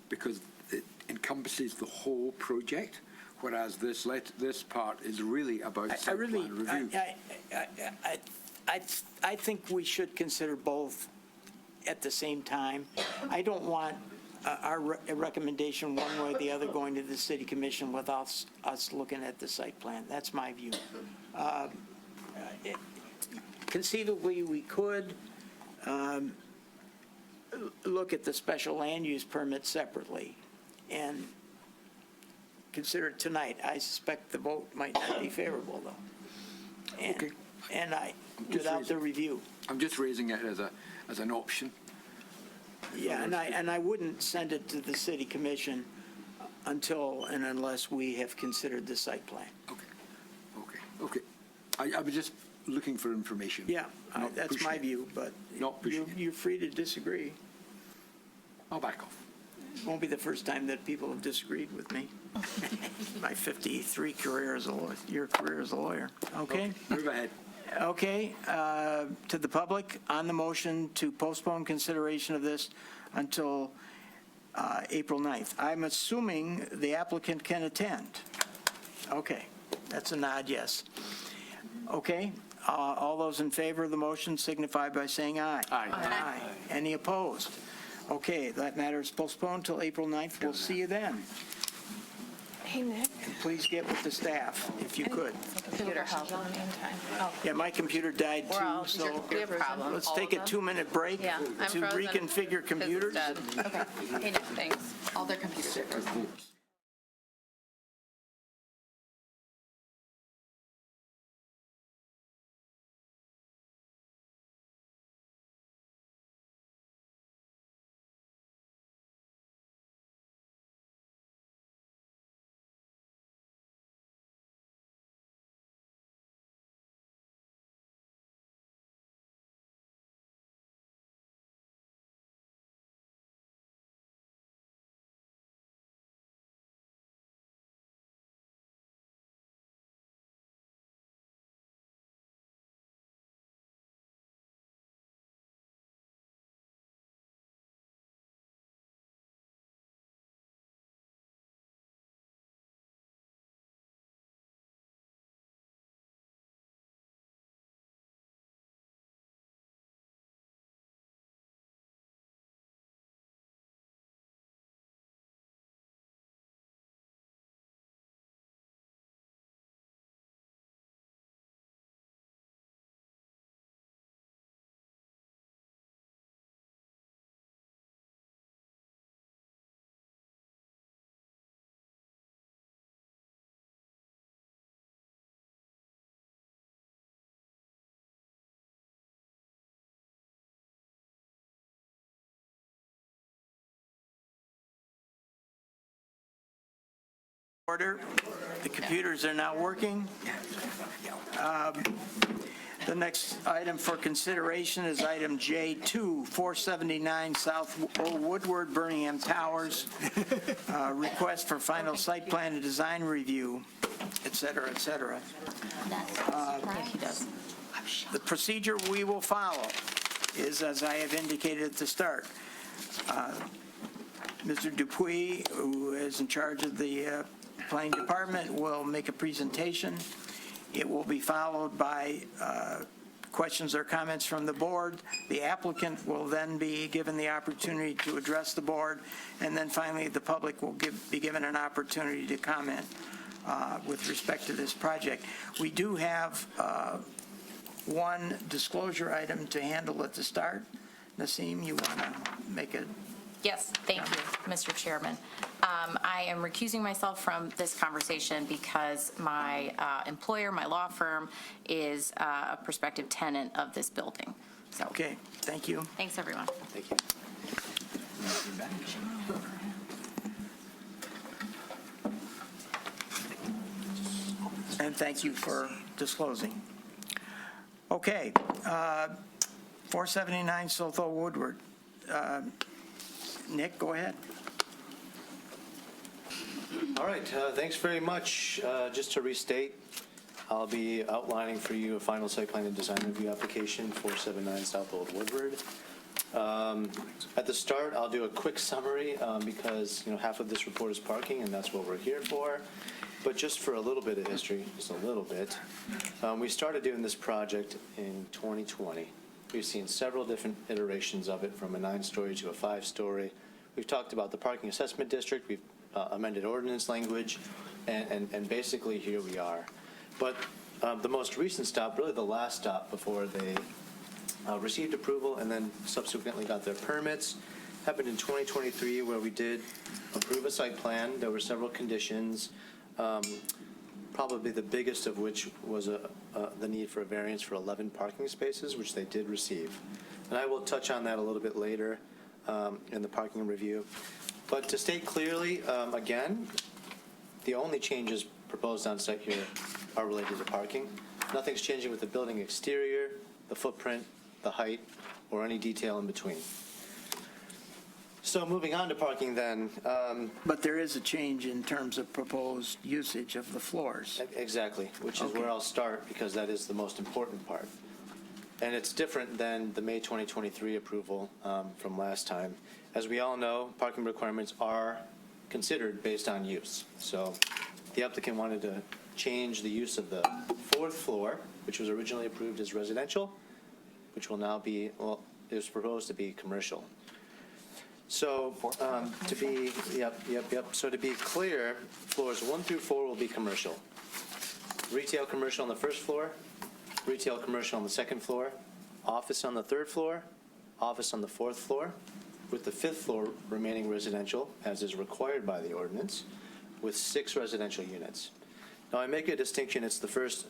Because it encompasses the whole project, whereas this part is really about I site really, plan review. I think we should consider both at the same time. I don't want our recommendation one way or the other going to the city commission without us looking at the site plan. That's my view. Conceivably, we could look at the special land use permit separately and consider it tonight. I suspect the vote might not be favorable, though. And- Okay. And just without the raising- review. I'm just raising it as an option. Yeah, and I wouldn't send it to the city commission until and unless we have considered the site plan. Okay. I was just looking for information. Yeah, Not that's pushing my it. view, but Not pushing it. you're free to disagree. I'll back off. It won't be the first time that people have disagreed with me. My 53 career as a lawyer, your career as a lawyer. Okay? Move ahead. Okay, to the public, on the motion to postpone consideration of this until April 9th. I'm assuming the applicant can attend. Okay, that's a nod, yes. Okay, all those in favor of the motion signify by saying aye. Aye. Any opposed? Okay, that matter is postponed till April 9th. We'll see you then. Hey, Nick. And please get with the staff, if you could. Computer help in the meantime. Oh, Yeah, my computer died we're all, too, so we have problems. let's All take of a them? 2-minute break Yeah, I'm to frozen. reconfigure His is computers. dead. Okay. Hey, Nick, thanks. All their computers are frozen. Order. The computers are now working. The next item for consideration is item J2, 479 South Old Woodward, Birmingham Towers. Request for final site plan and design review, et cetera, et cetera. The procedure we will follow is, as I have indicated at the start, Mr. Dupuy, who is in charge of the planning department, will make a presentation. It will be followed by questions or comments from the board. The applicant will then be given the opportunity to address the board, and then finally the public will be given an opportunity to comment with respect to this project. We do have one disclosure item to handle at the start. Nasim, you want to make a... Yes, thank you, Mr. Chairman. I am recusing myself from this conversation because my employer, my law firm, is a prospective tenant of this building. So, Okay, thank you. thanks, everyone. Thank you. And thank you for disclosing. Okay, 479 South Old Woodward. Nick, go ahead. All right, thanks very much. Just to restate, I'll be outlining for you a final site plan and design review application for 479 South Old Woodward. At the start, I'll do a quick summary because half of this report is parking, and that's what we're here for. But just for a little bit of history, just a little bit, we started doing this project in 2020. We've seen several different iterations of it, from a 9-story to a 5-story. We've talked about the parking assessment district. We've amended ordinance language, and basically here we are. But the most recent stop, really the last stop before they received approval and then subsequently got their permits, happened in 2023, where we did approve a site plan. There were several conditions, probably the biggest of which was the need for a variance for 11 parking spaces, which they did receive. And I will touch on that a little bit later in the parking review. But to state clearly, again, the only changes proposed on site here are related to parking. Nothing's changing with the building exterior, the footprint, the height, or any detail in between. So moving on to parking then. But there is a change in terms of proposed usage of the floors. Exactly, which is where I'll start, because that is the most important part. And it's different than the May 2023 approval from last time. As we all know, parking requirements are considered based on use. So the applicant wanted to change the use of the 4th floor, which was originally approved as residential, which will now be, well, it was proposed to be commercial. So to be, So to be clear, floors 1 through 4 will be commercial. Retail commercial on the 1st floor, retail commercial on the 2nd floor, office on the 3rd floor, office on the 4th floor, with the 5th floor remaining residential, as is required by the ordinance, with 6 residential units. Now, I make a distinction. It's the first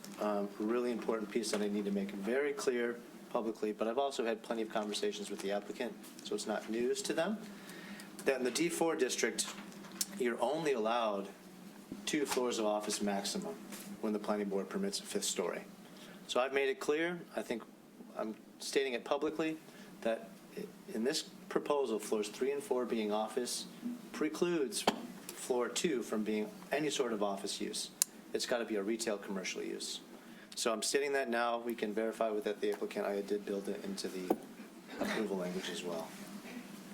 really important piece that I need to make very clear publicly, but I've also had plenty of conversations with the applicant, so it's not news to them, that in the D4 district, you're only allowed 2 floors of office maximum when the planning board permits a 5th story. So I've made it clear, I think I'm stating it publicly, that in this proposal, floors 3 and 4 being office precludes floor 2 from being any sort of office use. It's got to be a retail commercial use. So I'm stating that now. We can verify with that the applicant, I did build it into the approval language as well.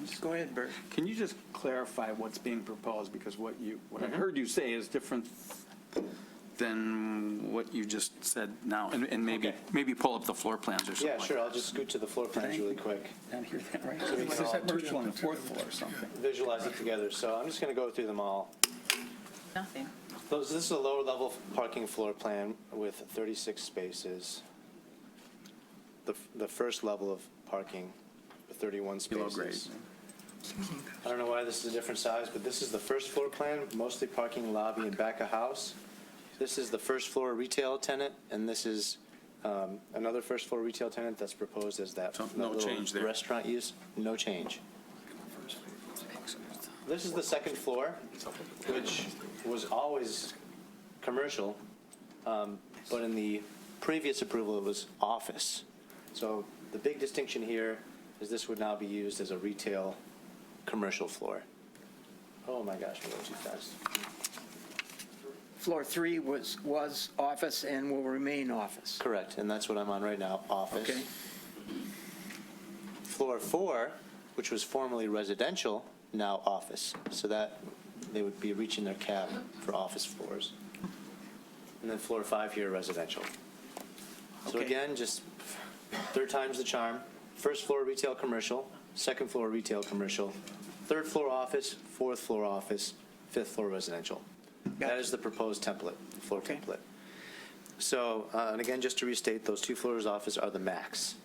Just go ahead, Bert. Can you just clarify what's being proposed? Because what I heard you say is different than what you just said now. And maybe pull up the floor plans or something. Yeah, sure. I'll just scoot to the floor plans really quick. Did I hear that right? So we can all Commercial on the 4th floor or something. visualize it together. So I'm just going to go through them all. Nothing. So this is a lower level parking floor plan with 36 spaces. The first level of parking with 31 Below spaces. grade. I don't know why this is a different size, but this is the first floor plan, mostly parking, lobby, and back of house. This is the first floor retail tenant, and this is another first floor retail tenant that's proposed as that So no little change there. restaurant use. No change. This is the second floor, which was always commercial, but in the previous approval, it was office. So the big distinction here is this would now be used as a retail commercial floor. Oh my gosh, we're going too fast. Floor 3 was office and will remain office. Correct, and that's what I'm on right now, office. Okay. Floor 4, which was formerly residential, now office. So that they would be reaching their cap for office floors. And then floor 5 here, residential. So Okay. again, just third time's the charm. First floor retail commercial, second floor retail commercial, third floor office, fourth floor office, fifth floor residential. That is the proposed template, floor Okay. template. So, and again, just to restate, those 2 floors office are the max.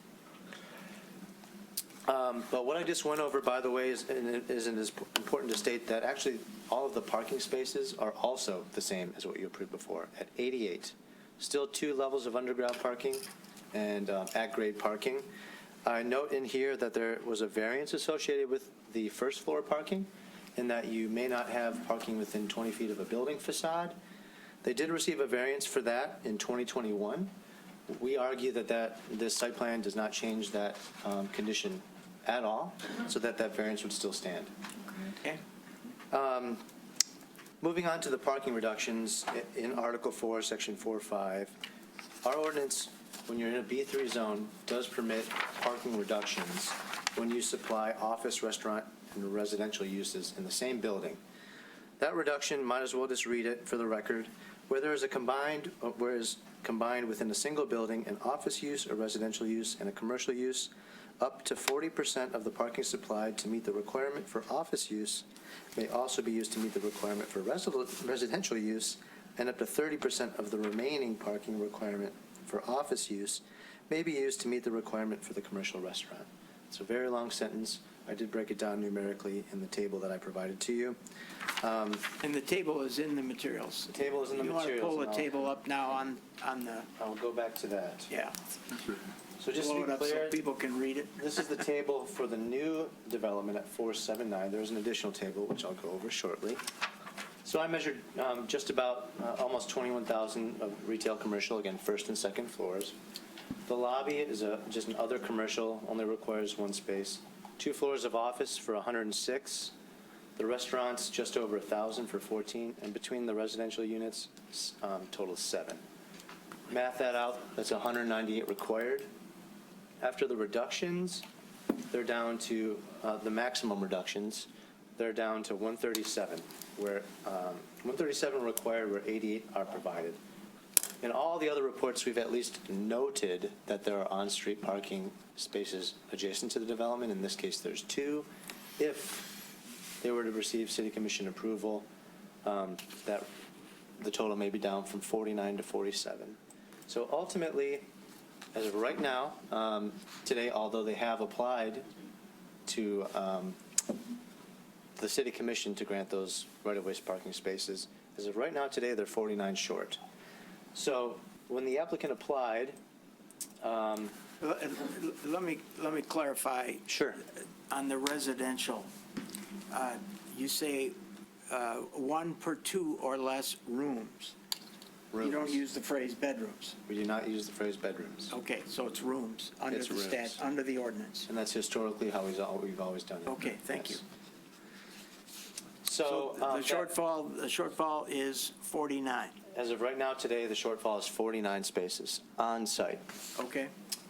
But what I just went over, by the way, is important to state that actually all of the parking spaces are also the same as what you approved before, at 88. Still 2 levels of underground parking and at-grade parking. I note in here that there was a variance associated with the first floor parking, in that you may not have parking within 20 feet of a building facade. They did receive a variance for that in 2021. We argue that this site plan does not change that condition at all, so that variance would still stand. Okay. Moving on to the parking reductions in Article 4, Section 4.5, our ordinance, when you're in a B3 zone, does permit parking reductions when you supply office, restaurant, and residential uses in the same building. That reduction, might as well just read it for the record, where there is combined within a single building an office use, a residential use, and a commercial use, up to 40% of the parking supplied to meet the requirement for office use may also be used to meet the requirement for residential use, and up to 30% of the remaining parking requirement for office use may be used to meet the requirement for the commercial restaurant. It's a very long sentence. I did break it down numerically in the table that I provided to you. And the table is in the materials. The table is in the materials. You want to pull and the table up now on the, I'll go back to that. yeah. So just to Blow be it up clear, so people can read it. this is the table for the new development at 479. There's an additional table, which I'll go over shortly. So I measured just about almost 21,000 of retail commercial, again, first and second floors. The lobby is just an other commercial, only requires 1 space. 2 floors of office for 106. The restaurants, just over 1,000 for 14. And between the residential units, total 7. Math that out, that's 198 required. After the reductions, they're down to the maximum reductions. They're down to 137, where 137 required, where 88 are provided. In all the other reports, we've at least noted that there are on-street parking spaces adjacent to the development. In this case, there's 2. If they were to receive city commission approval, that the total may be down from 49 to 47. So ultimately, as of right now, today, although they have applied to the city commission to grant those right-of-way parking spaces, as of right now today, they're 49 short. So when the applicant applied, Let me clarify. Sure. On the residential, you say 1 per 2 or less rooms. You don't use the phrase bedrooms. We do not use the phrase bedrooms. Okay, so it's rooms under It's the rooms. under the ordinance. And that's historically how we've always done it. Okay, thank you. Yes. So The shortfall is 49. as of right now today, the shortfall is 49 spaces on site. Okay?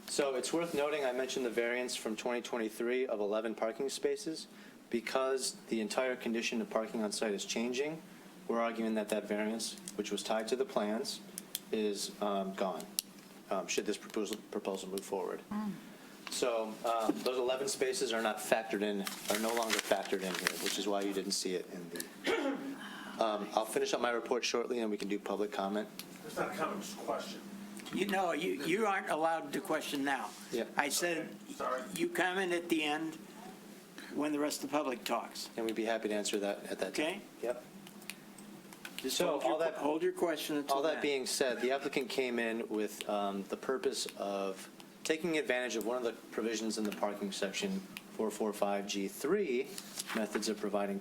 So it's worth noting, I mentioned the variance from 2023 of 11 parking spaces. Because the entire condition of parking on site is changing, we're arguing that variance, which was tied to the plans, is gone, should this proposal move forward. So those 11 spaces are not factored in, are no longer factored in here, which is why you didn't see it in the... I'll finish up my report shortly, and we can do public comment. It's not a comment, it's a question. You aren't allowed to question now. Yep. I said, you comment at the end when the rest of the public talks. And we'd be happy to answer that at that time. Okay? Yep. Just So hold your question until All then. that being said, the applicant came in with the purpose of taking advantage of one of the provisions in the parking section 445G3, methods of providing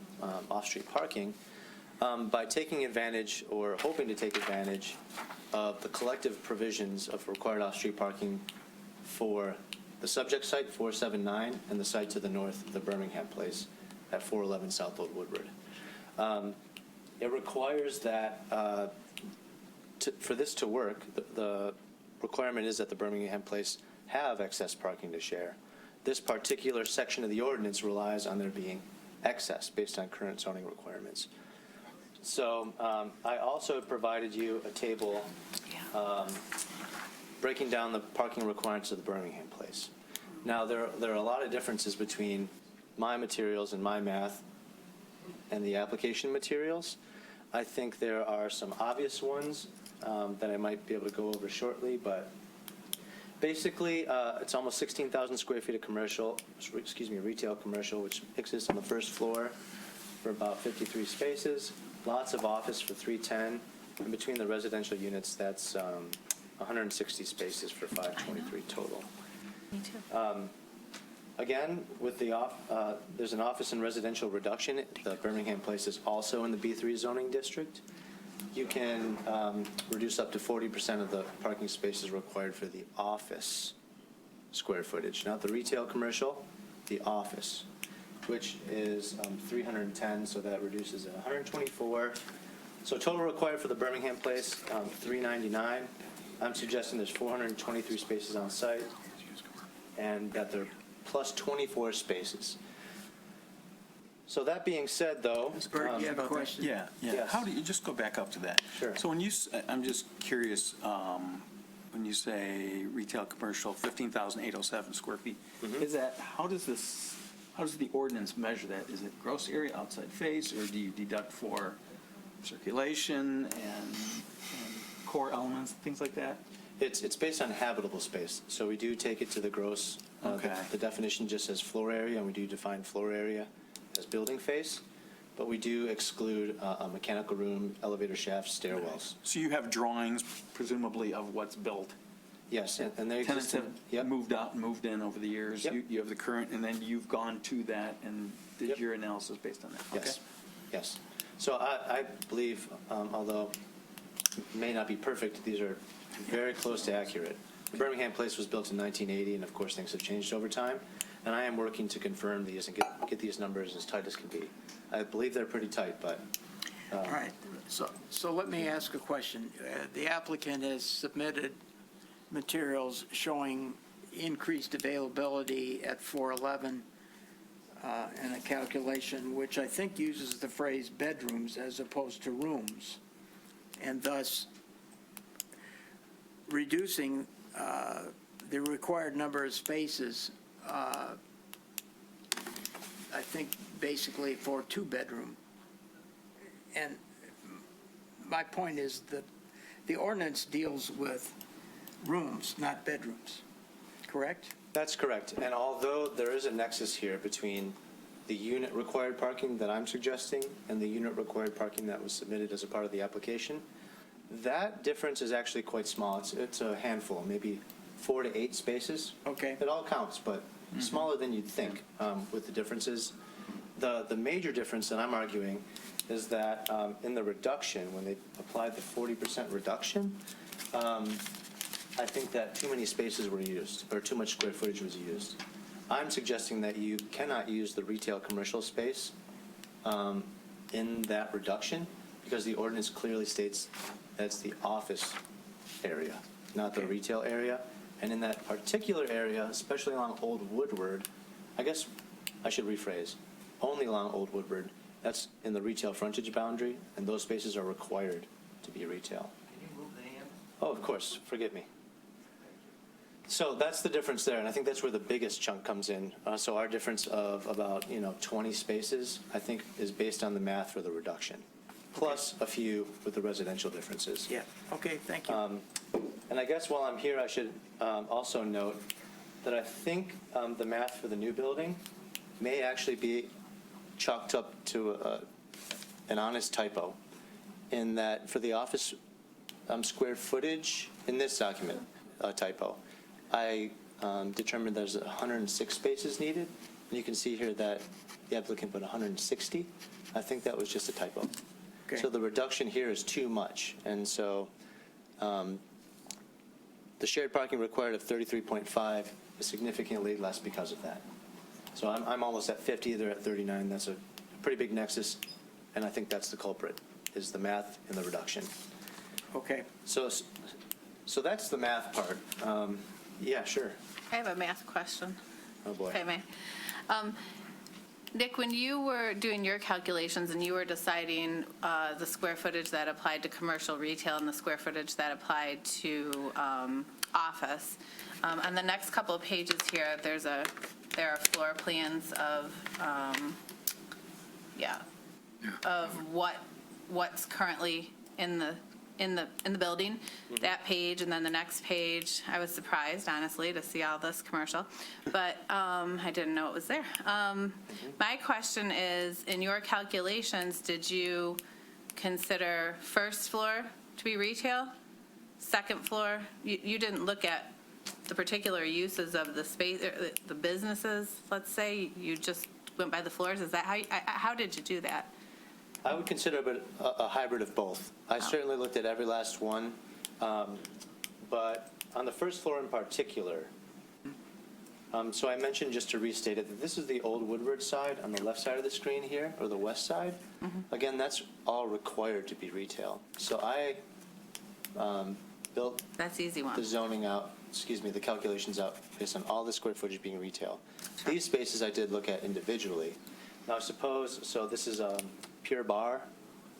off-street parking, by taking advantage or hoping to take advantage of the collective provisions of required off-street parking for the subject site, 479, and the site to the north, the Birmingham Place at 411 South Old Woodward. It requires that, for this to work, the requirement is that the Birmingham Place have excess parking to share. This particular section of the ordinance relies on there being excess based on current zoning requirements. So I also provided you a table breaking down the parking requirements of the Birmingham Place. Now, there are a lot of differences between my materials and my math and the application materials. I think there are some obvious ones that I might be able to go over shortly, but basically, it's almost 16,000 square feet of retail commercial, which exists on the first floor for about 53 spaces. Lots of office for 310, and between the residential units, that's 160 spaces for 523 total. Me too. Again, with there's an office and residential reduction. The Birmingham Place is also in the B3 zoning district. You can reduce up to 40% of the parking spaces required for the office square footage, not the retail commercial, the office, which is 310, so that reduces it 124. So total required for the Birmingham Place, 399. I'm suggesting there's 423 spaces on site, and that they're plus 24 spaces. So that being said, though, Ms. Burke, you have a question? Yeah. Yes. How do you, just go back up to that. Sure. So when I'm just curious, when you say retail commercial, 15,807 square feet, is that, how does the ordinance measure that? Is it gross area, outside face, or do you deduct for circulation and core elements, things like that? it's based on habitable space. So we do take it to the gross. Okay. The definition just says floor area, and we do define floor area as building face, but we do exclude a mechanical room, elevator shafts, stairwells. So you have drawings presumably of what's built? Yes, and they Tenants exist. have moved out and moved in over the years? Yep. You have the current, and then you've gone to that and did Yep. your analysis based on that? Yes, yes. So I believe, although it may not be perfect, these are very close to accurate. The Birmingham Place was built in 1980, and of course, things have changed over time. And I am working to confirm these and get these numbers as tight as can be. I believe they're pretty tight, but. All right, so let me ask a question. The applicant has submitted materials showing increased availability at 411 and a calculation which I think uses the phrase bedrooms as opposed to rooms, and thus reducing the required number of spaces, I think basically for two-bedroom. And my point is that the ordinance deals with rooms, not bedrooms, correct? That's correct. And although there is a nexus here between the unit required parking that I'm suggesting and the unit required parking that was submitted as a part of the application, that difference is actually quite small. It's a handful, maybe 4 to 8 spaces. Okay. It all counts, but smaller than you'd think with the differences. The major difference that I'm arguing is that in the reduction, when they applied the 40% reduction, I think that too many spaces were used, or too much square footage was used. I'm suggesting that you cannot use the retail commercial space in that reduction, because the ordinance clearly states that's the office area, not the retail area. And in that particular area, especially along Old Woodward, I guess I should rephrase, only along Old Woodward, that's in the retail frontage boundary, and those spaces are required to be retail. Can you move the hand? Oh, of course, forgive me. So that's the difference there, and I think that's where the biggest chunk comes in. So our difference of about 20 spaces, I think, is based on the math for the reduction, plus a few with the residential differences. Yeah, okay, thank you. And I guess while I'm here, I should also note that I think the math for the new building may actually be chalked up to an honest typo, in that for the office square footage in this document, typo, I determined there's 106 spaces needed, and you can see here that the applicant put 160. I think that was just a typo. Okay. So the reduction here is too much, and so The shared parking required of 33.5 is significantly less because of that. So I'm almost at 50, they're at 39. That's a pretty big nexus, and I think that's the culprit, is the math and the reduction. Okay. So that's the math part. Yeah, sure. I have a math question. Oh, boy. If I may. Nick, when you were doing your calculations and you were deciding the square footage that applied to commercial retail and the square footage that applied to office, on the next couple of pages here, there are floor plans of, of what's currently in the building, that page, and then the next page. I was surprised, honestly, to see all this commercial, but I didn't know it was there. My question is, in your calculations, did you consider first floor to be retail? Second floor? You didn't look at the particular uses of the space, the businesses, let's say? You just went by the floors? Is that how did you do that? I would consider it a hybrid of both. I certainly looked at every last one, but on the first floor in particular, so I mentioned, just to restate it, that this is the old Woodward side on the left side of the screen here, or the west side. Again, that's all required to be retail. So I built That's easy one. the zoning out, the calculations out based on all the square footage being retail. These spaces I did look at individually. Now suppose, so this is Pure Bar,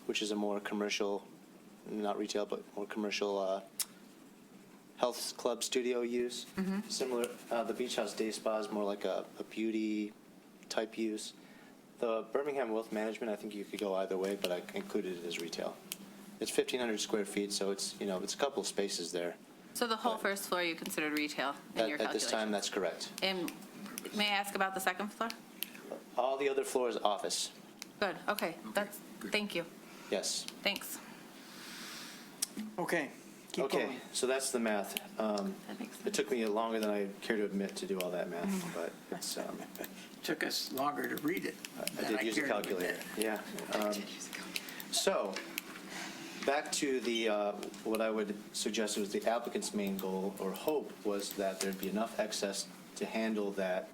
which is a more commercial, not retail, but more commercial health club studio use. Similar, the Beach House Day Spa is more like a beauty type use. The Birmingham Wealth Management, I think you could go either way, but I included it as retail. It's 1,500 square feet, so it's, it's a couple of spaces there. So the whole first floor you considered retail in your calculation? At this time, that's correct. And may I ask about the second floor? All the other floors, office. Good, okay, thank you. Yes. Thanks. Okay, keep Okay, going. so that's the math. That makes sense. It took me longer than I care to admit to do all that math, but it's, Took us longer to read it. I than did use a care to calculator. admit. Yeah. So, back to the, what I would suggest was the applicant's main goal or hope was that there'd be enough excess to handle that,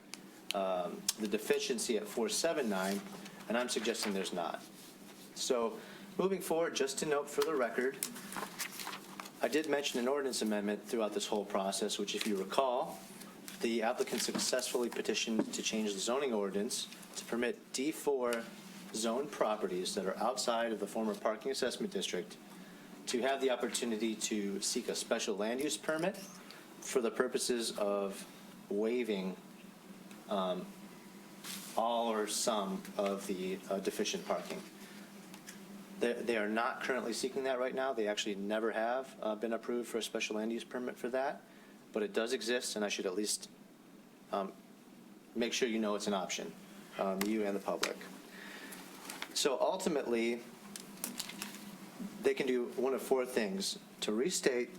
the deficiency at 479, and I'm suggesting there's not. So, moving forward, just to note for the record, I did mention an ordinance amendment throughout this whole process, which, if you recall, the applicant successfully petitioned to change the zoning ordinance to permit D4 zone properties that are outside of the former parking assessment district to have the opportunity to seek a special land use permit for the purposes of waiving all or some of the deficient parking. They are not currently seeking that right now. They actually never have been approved for a special land use permit for that, but it does exist, and I should at least make sure you know it's an option, you and the public. So ultimately, they can do one of four things. To restate,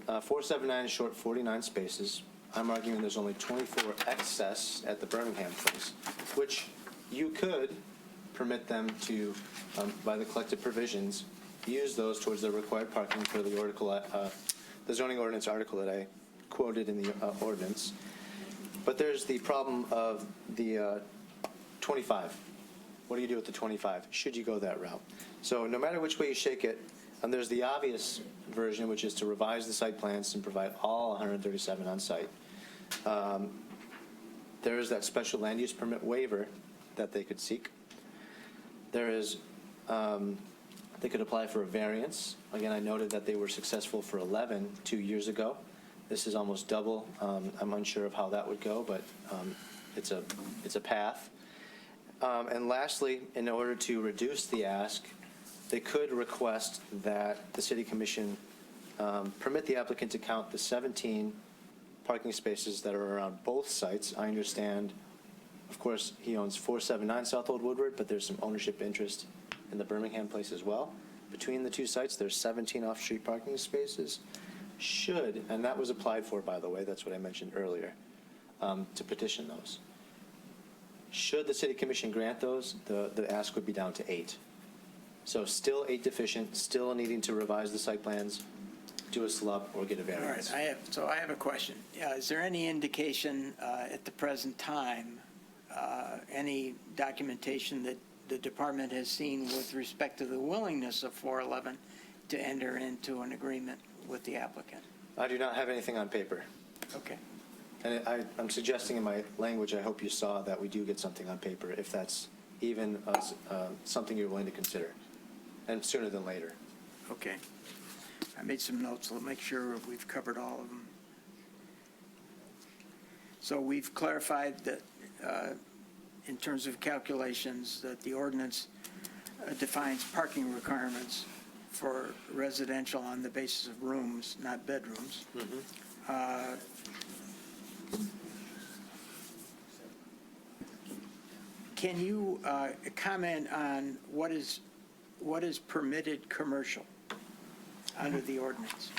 479 is short 49 spaces. I'm arguing there's only 24 excess at the Birmingham place, which you could permit them to, by the collective provisions, use those towards the required parking for the article, the zoning ordinance article that I quoted in the ordinance. But there's the problem of the 25. What do you do with the 25? Should you go that route? So no matter which way you shake it, and there's the obvious version, which is to revise the site plans and provide all 137 on site. There is that special land use permit waiver that they could seek. There is, they could apply for a variance. Again, I noted that they were successful for 11 2 years ago. This is almost double. I'm unsure of how that would go, but it's a path. And lastly, in order to reduce the ask, they could request that the City Commission permit the applicant to count the 17 parking spaces that are around both sites. I understand, of course, he owns 479 South Old Woodward, but there's some ownership interest in the Birmingham place as well. Between the two sites, there's 17 off-street parking spaces. Should, and that was applied for, by the way, that's what I mentioned earlier, to petition those. Should the City Commission grant those, the ask would be down to 8. So still 8 deficient, still needing to revise the site plans, do a SLUP, or get a All variance. right, I have a question. Is there any indication at the present time, any documentation that the department has seen with respect to the willingness of 411 to enter into an agreement with the applicant? I do not have anything on paper. Okay. And I'm suggesting in my language, I hope you saw that we do get something on paper, if that's even something you're willing to consider, and sooner than later. Okay. I made some notes. Let's make sure we've covered all of them. So we've clarified that in terms of calculations, that the ordinance defines parking requirements for residential on the basis of rooms, not bedrooms. Can you comment on what is permitted commercial under the ordinance?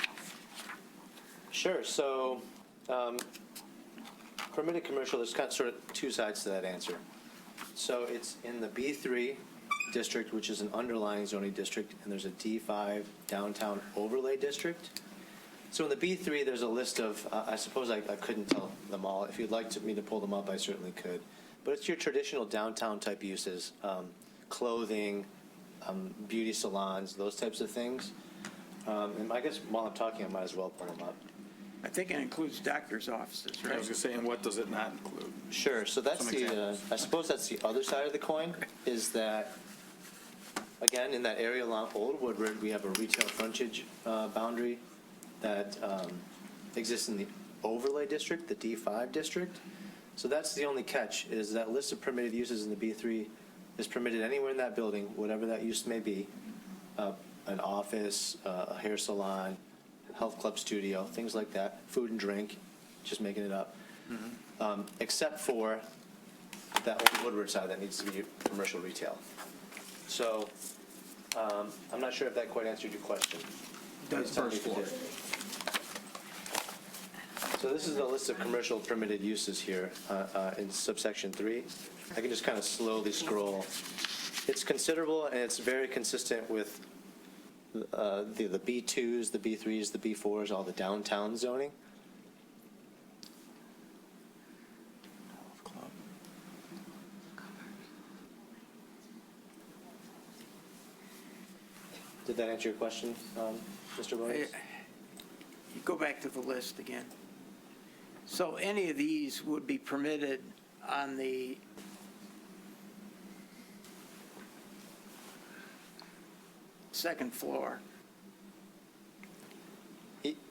Sure. So permitted commercial, there's kind of sort of two sides to that answer. So it's in the B3 district, which is an underlying zoning district, and there's a D5 downtown overlay district. So in the B3, there's a list of, I suppose I couldn't tell them all. If you'd like me to pull them up, I certainly could. But it's your traditional downtown type uses, clothing, beauty salons, those types of things. And I guess while I'm talking, I might as well pull them up. I think it includes doctor's offices, right? I was just saying, what does it not include? Sure. So that's Some the, examples. I suppose that's the other side of the coin, is that, again, in that area along Old Woodward, we have a retail frontage boundary that exists in the overlay district, the D5 district. So that's the only catch, is that list of permitted uses in the B3 is permitted anywhere in that building, whatever that use may be, an office, a hair salon, health club studio, things like that, food and drink, just making it up, except for that Old Woodward side that needs to be commercial retail. So I'm not sure if that quite answered your question. Does Tell me first if it floor. did. So this is the list of commercial permitted uses here in subsection 3. I can just kind of slowly scroll. It's considerable, and it's very consistent with the B2s, the B3s, the B4s, all the downtown zoning. Did that answer your question, Mr. Williams? You go back to the list again. So any of these would be permitted on the second floor?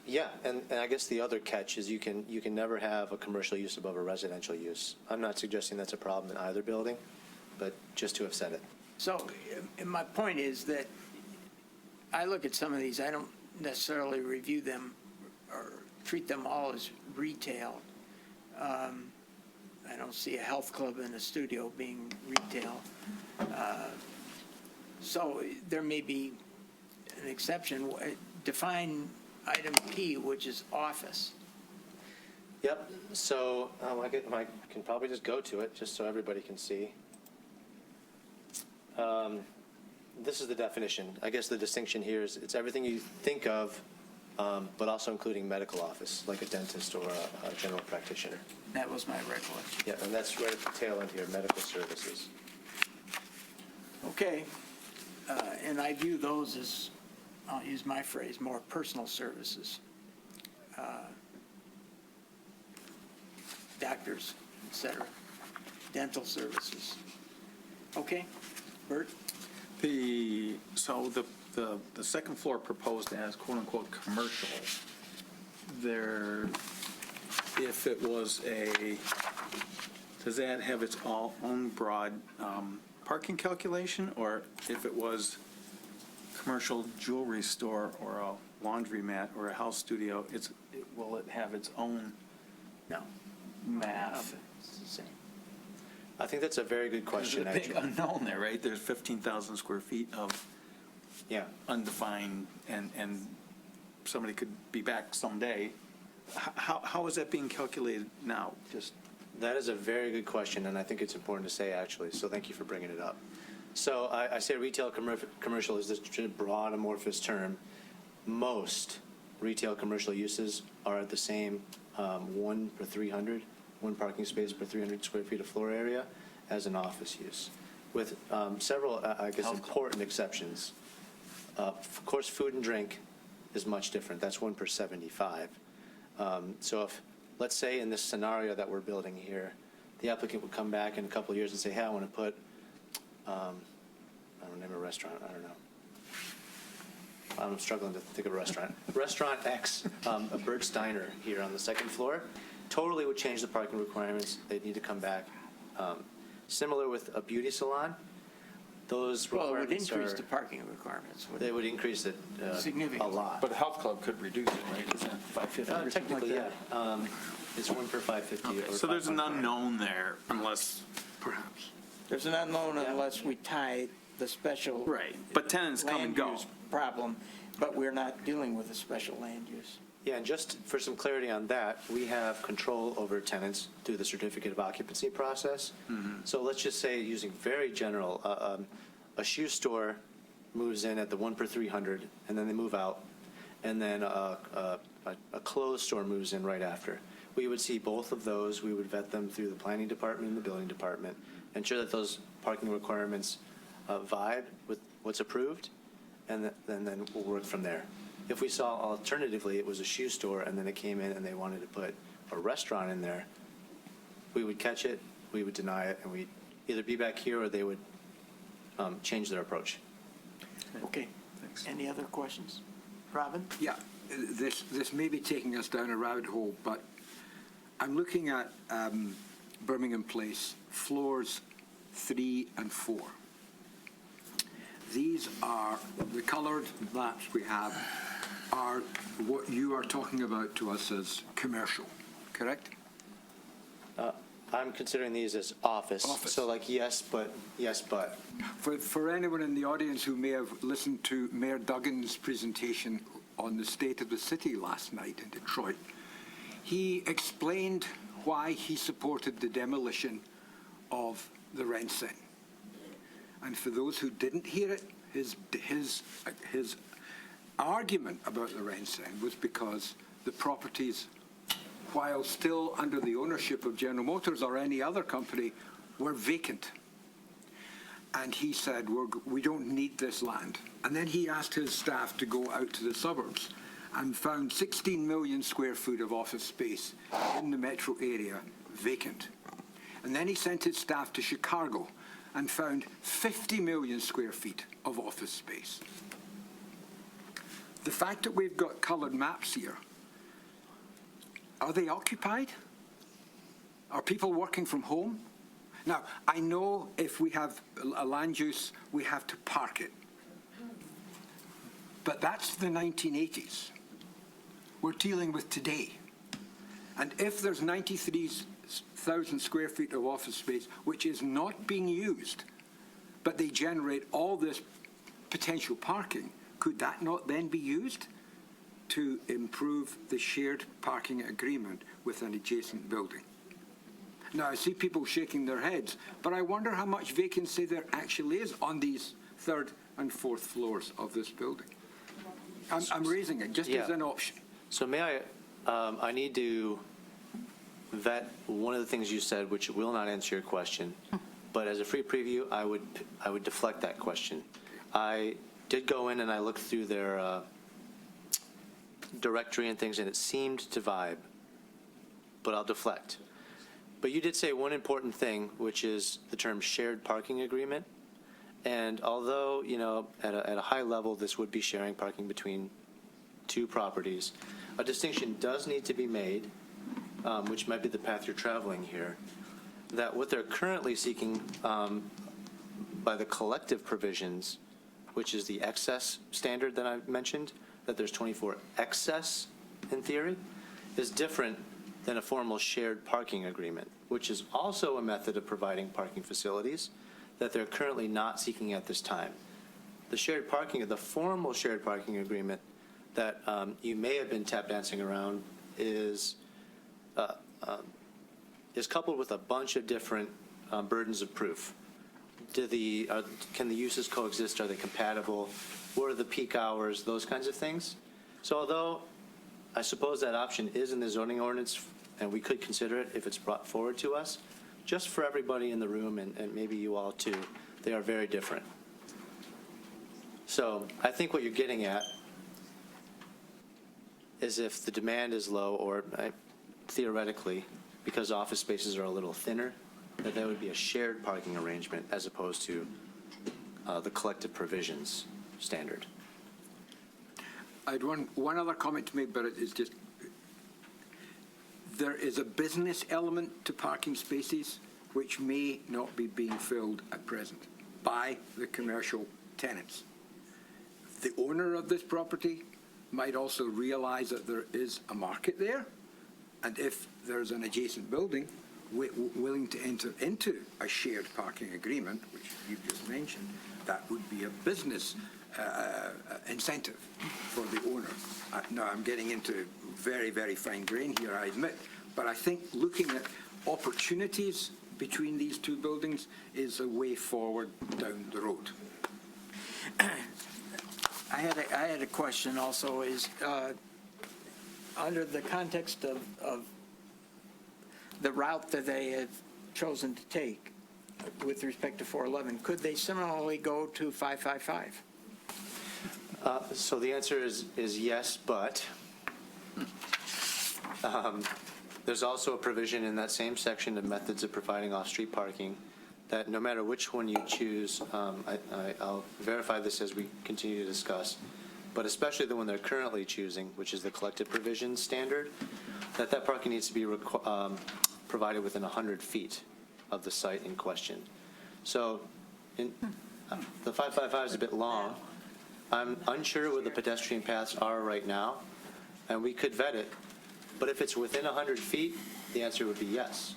Yeah, and I guess the other catch is you can never have a commercial use above a residential use. I'm not suggesting that's a problem in either building, but just to have said it. So my point is that I look at some of these, I don't necessarily review them or treat them all as retail. I don't see a health club and a studio being retail. So there may be an exception. Define item P, which is office. Yep, so I can probably just go to it, just so everybody can see. This is the definition. I guess the distinction here is it's everything you think of, but also including medical office, like a dentist or a general practitioner. That was my recollection. Yeah, and that's right at the tail end here, medical services. Okay. And I view those as, I'll use my phrase, more personal services. Doctors, et cetera, dental services. Okay, Bert? So the second floor proposed as quote-unquote commercial, there, if it was does that have its own broad parking calculation? Or if it was commercial jewelry store or a laundromat or a house studio, will it have its own No. math? It's the same. I think that's a very good question, There's a big actually. unknown there, right? There's 15,000 square feet of Yeah. undefined, and somebody could be back someday. How is that being calculated now? Just That is a very good question, and I think it's important to say, actually, so thank you for bringing it up. So I say retail commercial is this broad amorphous term. Most retail commercial uses are at the same 1 parking space per 300 square feet of floor area as an office use, with several, I guess, important exceptions. Of course, food and drink is much different. That's 1 per 75. So if, let's say in this scenario that we're building here, the applicant would come back in a couple of years and say, hey, I want to put, I don't name a restaurant, I don't know. I'm struggling to think of a restaurant. Restaurant X, a Bert's Diner here on the second floor, totally would change the parking requirements. They'd need to come back. Similar with a beauty salon, those Well, it would requirements increase are, the parking requirements. they would increase it a Significantly. lot. But a health club could reduce it, right? Is that 550 or something like Technically, that? yeah. It's 1 per 550. or So there's an 500. unknown there unless, perhaps. There's an unknown unless we tie the special. Right, but tenants come and go. land use problem, but we're not dealing with a special land use. Yeah, and just for some clarity on that, we have control over tenants through the certificate of occupancy process. So let's just say, using very general, a shoe store moves in at the 1 per 300, and then they move out, and then a clothes store moves in right after. We would see both of those. We would vet them through the planning department and the building department, ensure that those parking requirements vibe with what's approved, and then we'll work from there. If we saw alternatively it was a shoe store and then it came in and they wanted to put a restaurant in there, we would catch it, we would deny it, and we'd either be back here or they would change their approach. Okay. Any other questions? Robin? Yeah, this may be taking us down a rabbit hole, but I'm looking at Birmingham Place, floors 3 and 4. These are, the colored maps we have are what you are talking about to us as commercial, correct? I'm considering these as office. Office. So like yes, but. For anyone in the audience who may have listened to Mayor Duggan's presentation on the state of the city last night in Detroit, he explained why he supported the demolition of the Rent-Sen. And for those who didn't hear it, his argument about the Rent-Sen was because the properties, while still under the ownership of General Motors or any other company, were vacant. And he said, we don't need this land. And then he asked his staff to go out to the suburbs and found 16 million square feet of office space in the metro area vacant. And then he sent his staff to Chicago and found 50 million square feet of office space. The fact that we've got colored maps here, are they occupied? Are people working from home? Now, I know if we have a land use, we have to park it. But that's the 1980s. We're dealing with today. And if there's 93,000 square feet of office space, which is not being used, but they generate all this potential parking, could that not then be used to improve the shared parking agreement with an adjacent building? Now, I see people shaking their heads, but I wonder how much vacancy there actually is on these third and fourth floors of this building. I'm raising it just as an option. So may I need to vet one of the things you said, which will not answer your question, but as a free preview, I would deflect that question. I did go in and I looked through their directory and things, and it seemed to vibe, but I'll deflect. But you did say one important thing, which is the term shared parking agreement. And although, you know, at a high level, this would be sharing parking between two properties, a distinction does need to be made, which might be the path you're traveling here, that what they're currently seeking by the collective provisions, which is the excess standard that I mentioned, that there's 24 excess in theory, is different than a formal shared parking agreement, which is also a method of providing parking facilities that they're currently not seeking at this time. The shared parking, the formal shared parking agreement that you may have been tap dancing around is coupled with a bunch of different burdens of proof. can the uses coexist? Are they compatible? What are the peak hours? Those kinds of things. So although I suppose that option is in the zoning ordinance, and we could consider it if it's brought forward to us, just for everybody in the room, and maybe you all too, they are very different. So I think what you're getting at is if the demand is low, or theoretically, because office spaces are a little thinner, that there would be a shared parking arrangement as opposed to the collective provisions standard. I had one other comment to make, but it is just, there is a business element to parking spaces which may not be being filled at present by the commercial tenants. The owner of this property might also realize that there is a market there, and if there's an adjacent building willing to enter into a shared parking agreement, which you've just mentioned, that would be a business incentive for the owner. Now, I'm getting into very, very fine grain here, I admit, but I think looking at opportunities between these two buildings is a way forward down the road. I had a question also, is under the context of the route that they have chosen to take with respect to 411, could they similarly go to 555? So the answer is yes, but there's also a provision in that same section of methods of providing off-street parking that no matter which one you choose, I'll verify this as we continue to discuss, but especially the one they're currently choosing, which is the collective provision standard, that parking needs to be provided within 100 feet of the site in question. So the 555 is a bit long. I'm unsure what the pedestrian paths are right now, and we could vet it, but if it's within 100 feet, the answer would be yes.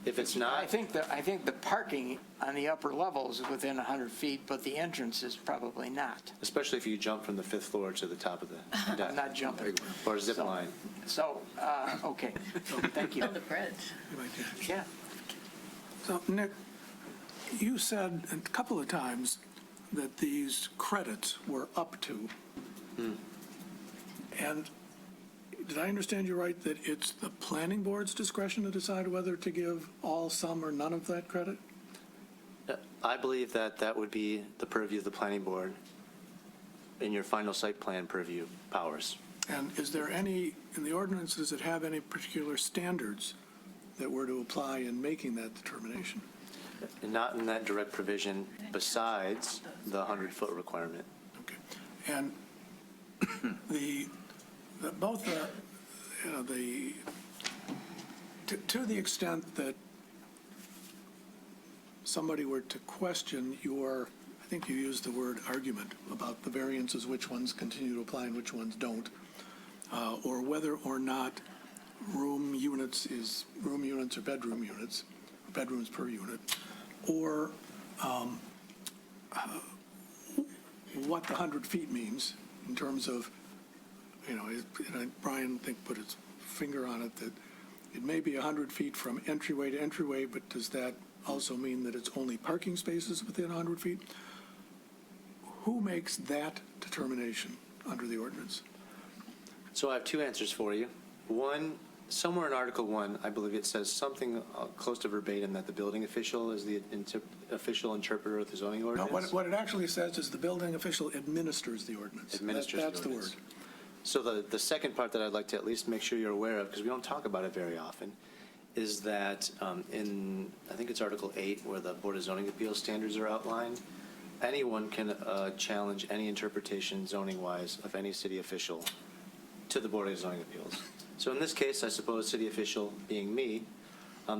If it's not, I think the parking on the upper level is within 100 feet, but the entrance is probably not. especially if you jump from the 5th floor to the top of the deck. I'm not jumping. Or zip So- line. So, okay, thank you. On the bridge. Yeah. So, Nick, you said a couple of times that these credits were up to. And did I understand you right, that it's the planning board's discretion to decide whether to give all, some, or none of that credit? I believe that would be the purview of the planning board in your final site plan purview powers. And is there any, in the ordinance, does it have any particular standards that were to apply in making that determination? And not in that direct provision besides the 100-foot requirement. Okay. And to the extent that somebody were to question your, I think you used the word argument about the variances, which ones continue to apply and which ones don't, or whether or not room units or bedroom units, bedrooms per unit, or what the 100 feet means in terms of, Brian, I think, put his finger on it, that it may be 100 feet from entryway to entryway, but does that also mean that it's only parking spaces within 100 feet? Who makes that determination under the ordinance? So I have two answers for you. One, somewhere in Article 1, I believe it says something close to verbatim that the building official is the official interpreter of the zoning No, ordinance. what it actually says is the building official administers the ordinance. Administers That's the ordinance. word. So the second part that I'd like to at least make sure you're aware of, because we don't talk about it very often, is that in, I think it's Article 8, where the Board of Zoning Appeals standards are outlined, anyone can challenge any interpretation zoning-wise of any city official to the Board of Zoning Appeals. So in this case, I suppose city official being me,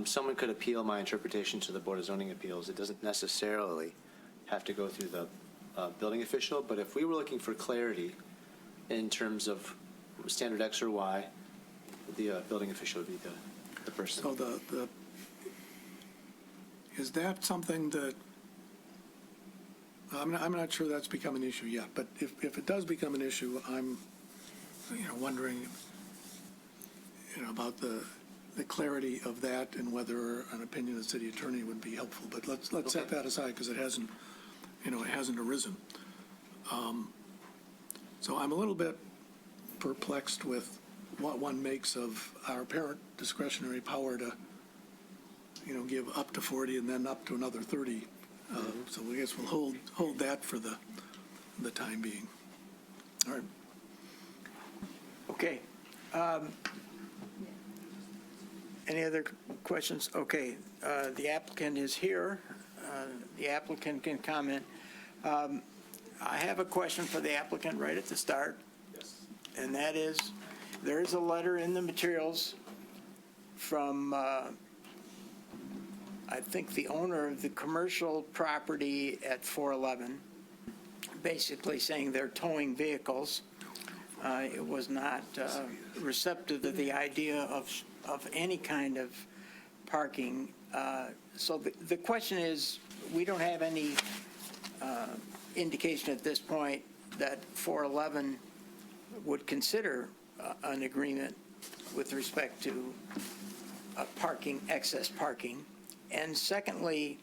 someone could appeal my interpretation to the Board of Zoning Appeals. It doesn't necessarily have to go through the building official, but if we were looking for clarity in terms of standard X or Y, the building official would be the person. So is that something that, I'm not sure that's become an issue yet, but if it does become an issue, I'm, wondering, about the clarity of that and whether an opinion of the city attorney would be helpful. But let's set that aside because it hasn't arisen. So I'm a little bit perplexed with what one makes of our apparent discretionary power to, give up to 40 and then up to another 30. So I guess we'll hold that for the time being. All right. Okay. Any other questions? Okay, the applicant is here. The applicant can comment. I have a question for the applicant right at the start. Yes. And that is, there is a letter in the materials from, I think, the owner of the commercial property at 411, basically saying they're towing vehicles. It was not receptive to the idea of any kind of parking. So the question is, we don't have any indication at this point that 411 would consider an agreement with respect to parking, excess parking. And secondly,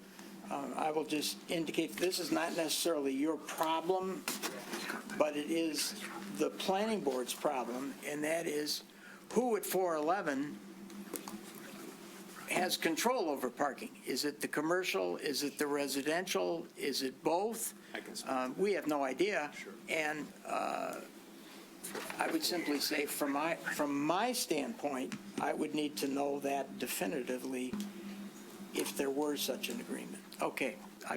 I will just indicate this is not necessarily your problem, but it is the planning board's problem, and that is who at 411 has control over parking? Is it the commercial? Is it the residential? Is it both? We have no idea. Sure. And I would simply say from my standpoint, I would need to know that definitively if there were such an agreement. Okay, I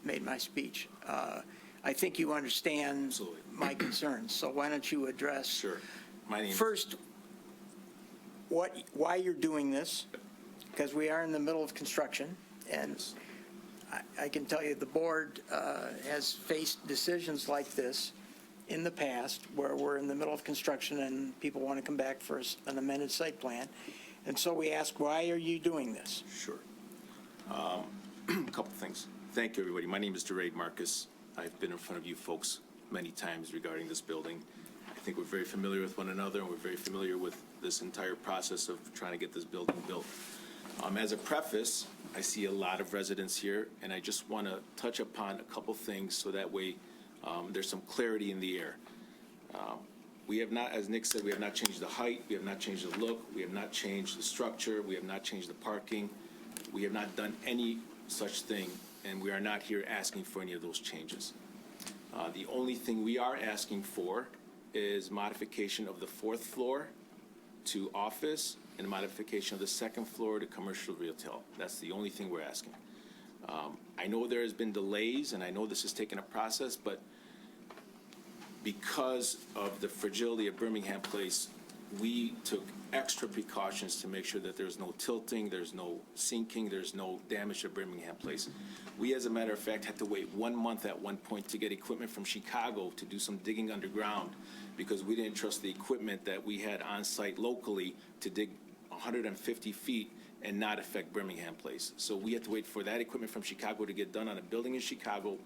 made my speech. I think you understand Absolutely. my concerns, so why don't you address Sure. My name first why you're doing this, because we are in the middle of construction, and I can tell you the board has faced decisions like this in the past where we're in the middle of construction and people want to come back for an amended site plan. And so we ask, why are you doing this? Sure. A couple things. Thank you, everybody. My name is Durade Marcus. I've been in front of you folks many times regarding this building. I think we're very familiar with one another, and we're very familiar with this entire process of trying to get this building built. As a preface, I see a lot of residents here, and I just want to touch upon a couple things so that way there's some clarity in the air. We have not, as Nick said, we have not changed the height, we have not changed the look, we have not changed the structure, we have not changed the parking. We have not done any such thing, and we are not here asking for any of those changes. The only thing we are asking for is modification of the 4th floor to office and modification of the 2nd floor to commercial retail. That's the only thing we're asking. I know there has been delays, and I know this has taken a process, but because of the fragility of Birmingham Place, we took extra precautions to make sure that there's no tilting, there's no sinking, there's no damage to Birmingham Place. We, as a matter of fact, had to wait 1 month at one point to get equipment from Chicago to do some digging underground because we didn't trust the equipment that we had on site locally to dig 150 feet and not affect Birmingham Place. So we had to wait for that equipment from Chicago to get done on a building in Chicago,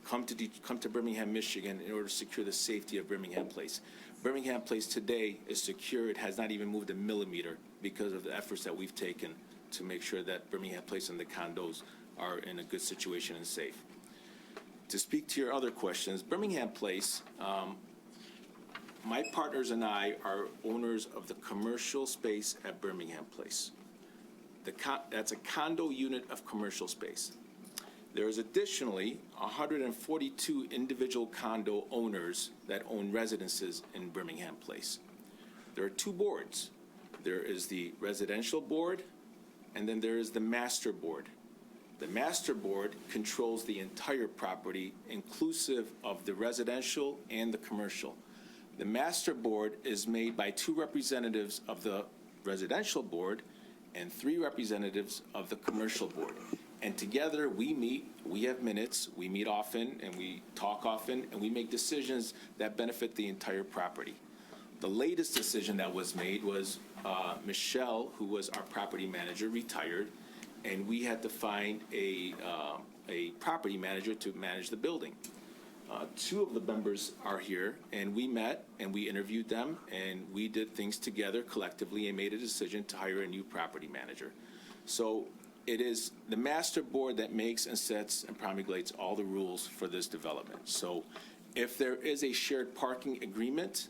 come to Birmingham, Michigan, in order to secure the safety of Birmingham Place. Birmingham Place today is secure. It has not even moved a millimeter because of the efforts that we've taken to make sure that Birmingham Place and the condos are in a good situation and safe. To speak to your other questions, Birmingham Place, my partners and I are owners of the commercial space at Birmingham Place. That's a condo unit of commercial space. There is additionally 142 individual condo owners that own residences in Birmingham Place. There are 2 boards. There is the residential board, and then there is the master board. The master board controls the entire property, inclusive of the residential and the commercial. The master board is made by 2 representatives of the residential board and 3 representatives of the commercial board. And together we meet, we have minutes, we meet often, and we talk often, and we make decisions that benefit the entire property. The latest decision that was made was Michelle, who was our property manager, retired, and we had to find a property manager to manage the building. Two of the members are here, and we met, and we interviewed them, and we did things together collectively and made a decision to hire a new property manager. So it is the master board that makes and sets and promulgates all the rules for this development. So if there is a shared parking agreement,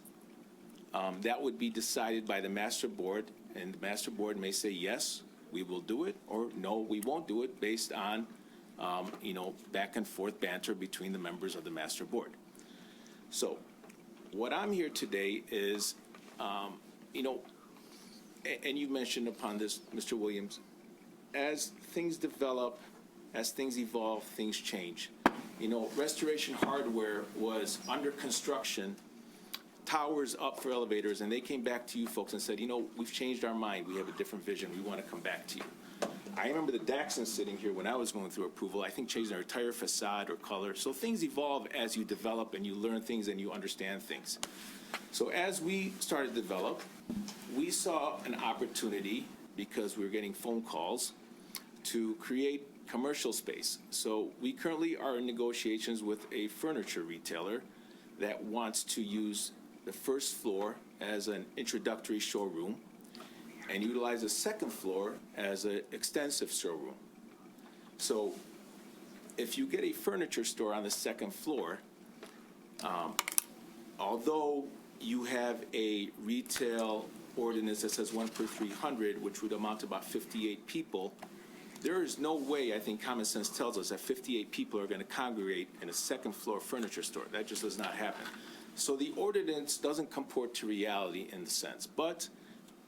that would be decided by the master board, and the master board may say, yes, we will do it, or no, we won't do it, based on back and forth banter between the members of the master board. So what I'm here today is, and you mentioned upon this, Mr. Williams, as things develop, as things evolve, things change. Restoration Hardware was under construction, towers up for elevators, and they came back to you folks and said, we've changed our mind. We have a different vision. We want to come back to you. I remember the Daxons sitting here when I was going through approval, I think changing their entire facade or color. So things evolve as you develop and you learn things and you understand things. So as we started to develop, we saw an opportunity, because we were getting phone calls, to create commercial space. So we currently are in negotiations with a furniture retailer that wants to use the first floor as an introductory showroom and utilize the second floor as an extensive showroom. So if you get a furniture store on the second floor, although you have a retail ordinance that says 1 per 300, which would amount to about 58 people, there is no way, I think common sense tells us, that 58 people are going to congregate in a second floor furniture store. That just does not happen. So the ordinance doesn't comport to reality in the sense, but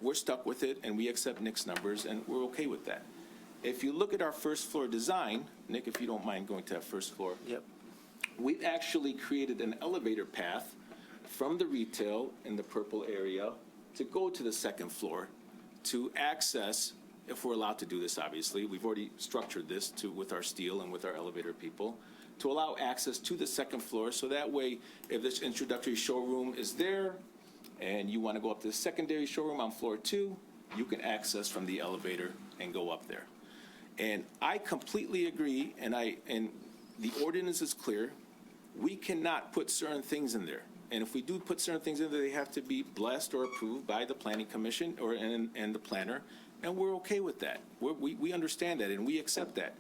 we're stuck with it, and we accept Nick's numbers, and we're okay with that. If you look at our first floor design, Nick, if you don't mind going to that first floor. Yep. We've actually created an elevator path from the retail in the purple area to go to the second floor to access, if we're allowed to do this, obviously. We've already structured this with our steel and with our elevator people, to allow access to the second floor, so that way, if this introductory showroom is there, and you want to go up to the secondary showroom on floor 2, you can access from the elevator and go up there. And I completely agree, and the ordinance is clear. We cannot put certain things in there. And if we do put certain things in there, they have to be blessed or approved by the planning commission and the planner, and we're okay with that. We understand that, and we accept that.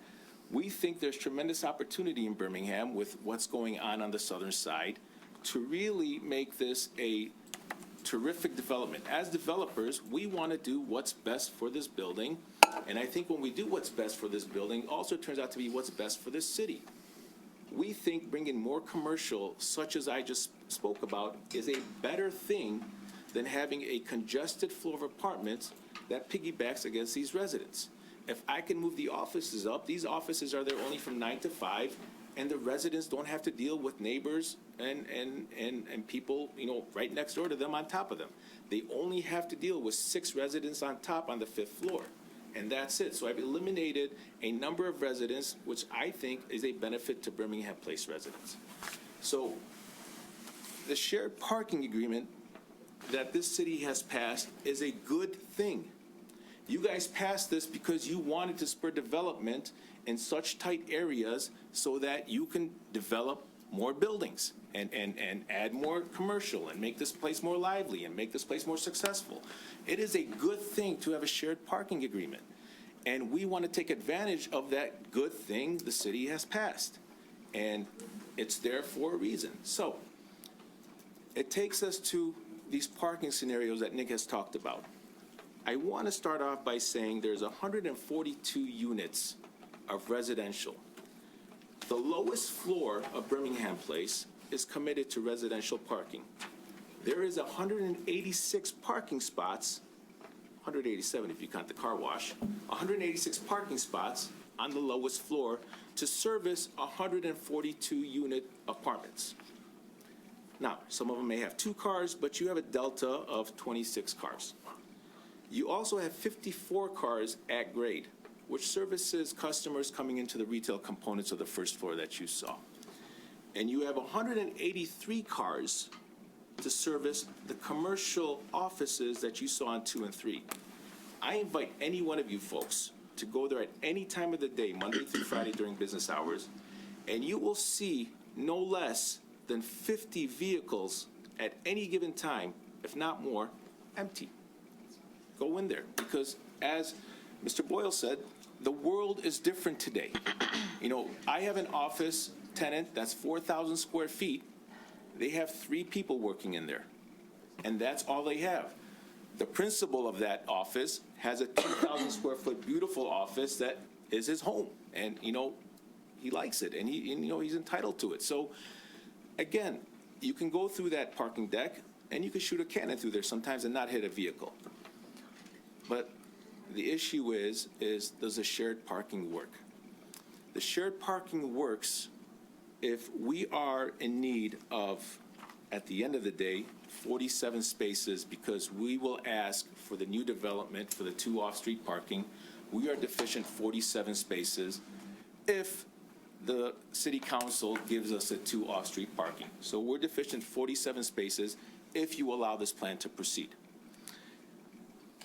We think there's tremendous opportunity in Birmingham with what's going on the southern side to really make this a terrific development. As developers, we want to do what's best for this building, and I think when we do what's best for this building, also turns out to be what's best for this city. We think bringing more commercial, such as I just spoke about, is a better thing than having a congested floor of apartments that piggybacks against these residents. If I can move the offices up, these offices are there only from 9 to 5, and the residents don't have to deal with neighbors and people, right next door to them on top of them. They only have to deal with 6 residents on top on the 5th floor, and that's it. So I've eliminated a number of residents, which I think is a benefit to Birmingham Place residents. So the shared parking agreement that this city has passed is a good thing. You guys passed this because you wanted to spur development in such tight areas so that you can develop more buildings and add more commercial and make this place more lively and make this place more successful. It is a good thing to have a shared parking agreement. And we want to take advantage of that good thing the city has passed. And it's there for a reason. So it takes us to these parking scenarios that Nick has talked about. I want to start off by saying there's 142 units of residential. The lowest floor of Birmingham Place is committed to residential parking. There is 186 parking spots, 187 if you count the car wash, 186 parking spots on the lowest floor to service 142 unit apartments. Now, some of them may have 2 cars, but you have a delta of 26 cars. You also have 54 cars at grade, which services customers coming into the retail components of the first floor that you saw. And you have 183 cars to service the commercial offices that you saw on 2 and 3. I invite any one of you folks to go there at any time of the day, Monday through Friday during business hours, and you will see no less than 50 vehicles at any given time, if not more, empty. Go in there, because as Mr. Boyle said, the world is different today. You know, I have an office tenant that's 4,000 square feet. They have 3 people working in there, and that's all they have. The principal of that office has a 2,000 square foot beautiful office that is his home, and, you know, he likes it, and he's entitled to it. So, again, you can go through that parking deck, and you can shoot a cannon through there sometimes and not hit a vehicle. But the issue is does the shared parking work? The shared parking works if we are in need of, at the end of the day, 47 spaces, because we will ask for the new development for the 2 off-street parking. We are deficient 47 spaces if the city council gives us a 2 off-street parking. So we're deficient 47 spaces if you allow this plan to proceed.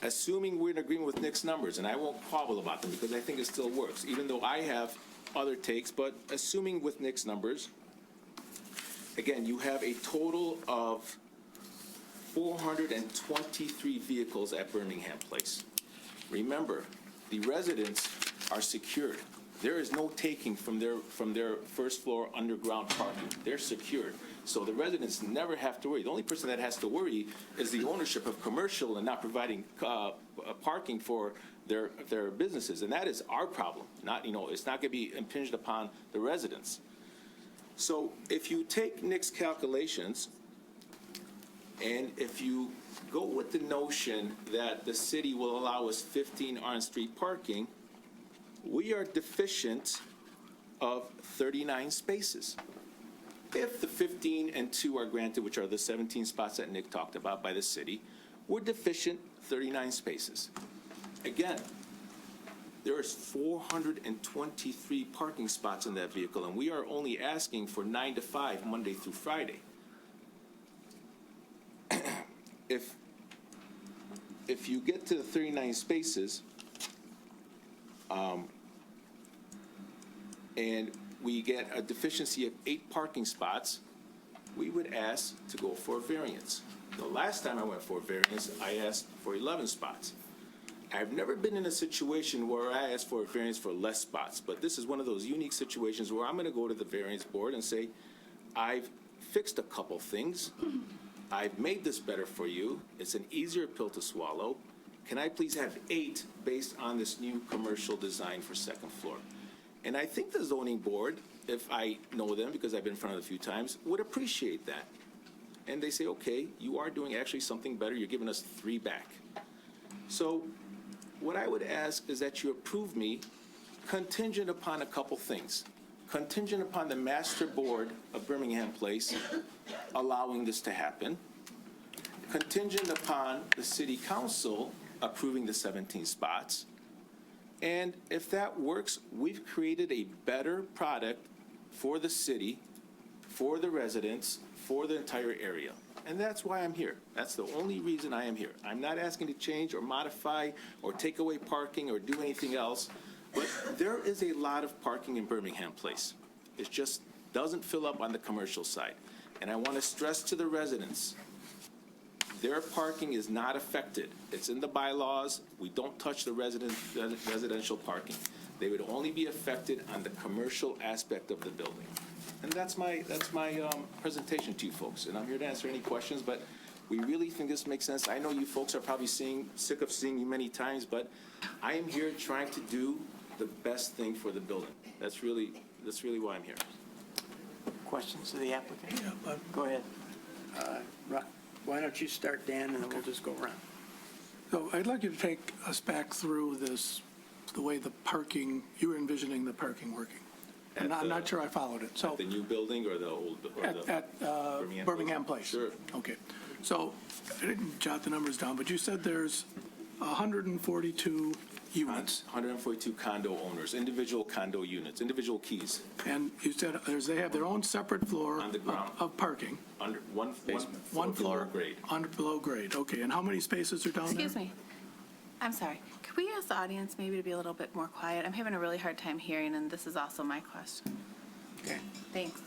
Assuming we're in agreement with Nick's numbers, and I won't quibble about them because I think it still works, even though I have other takes, but assuming with Nick's numbers, again, you have a total of 423 vehicles at Birmingham Place. Remember, the residents are secured. There is no taking from their first floor underground parking. They're secured. So the residents never have to worry. The only person that has to worry is the ownership of commercial and not providing parking for their businesses. And that is our problem. Not, it's not going to be impinged upon the residents. So if you take Nick's calculations, and if you go with the notion that the city will allow us 15 on-street parking, we are deficient of 39 spaces. If the 15 and 2 are granted, which are the 17 spots that Nick talked about by the city, we're deficient 39 spaces. Again, there is 423 parking spots in that vehicle, and we are only asking for 9 to 5, Monday through Friday. If you get to the 39 spaces, and we get a deficiency of 8 parking spots, we would ask to go for a variance. The last time I went for a variance, I asked for 11 spots. I've never been in a situation where I asked for a variance for less spots, but this is one of those unique situations where I'm going to go to the variance board and say, I've fixed a couple things. I've made this better for you. It's an easier pill to swallow. Can I please have 8 based on this new commercial design for second floor? And I think the zoning board, if I know them because I've been in front of them a few times, would appreciate that. And they say, okay, you are doing actually something better. You're giving us 3 back. So what I would ask is that you approve me contingent upon a couple things. Contingent upon the master board of Birmingham Place allowing this to happen. Contingent upon the city council approving the 17 spots. And if that works, we've created a better product for the city, for the residents, for the entire area. And that's why I'm here. That's the only reason I am here. I'm not asking to change or modify or take away parking or do anything else. But there is a lot of parking in Birmingham Place. It just doesn't fill up on the commercial side. And I want to stress to the residents, their parking is not affected. It's in the bylaws. We don't touch the residential parking. They would only be affected on the commercial aspect of the building. And that's my presentation to you folks. And I'm here to answer any questions, but we really think this makes sense. I know you folks are probably sick of seeing me many times, but I am here trying to do the best thing for the building. That's really why I'm here. Questions to the applicant? Yeah, Go ahead. Why don't you start, Dan, and then we'll just go around. So I'd like you to take us back through this, the way the parking, you were envisioning the parking working. And I'm not sure I followed it. So The new building or the old? Or at Birmingham Place? Sure. Okay. So I didn't jot the numbers down, but you said there's 142 units. 142 condo owners, individual condo units, individual keys. And you said they have their own separate floor On the ground. of parking. Under one One floor below grade. below grade. Okay. And how many spaces are down there? Excuse me. I'm sorry. Could we ask the audience maybe to be a little bit more quiet? I'm having a really hard time hearing, and this is also my question. Okay. Thanks.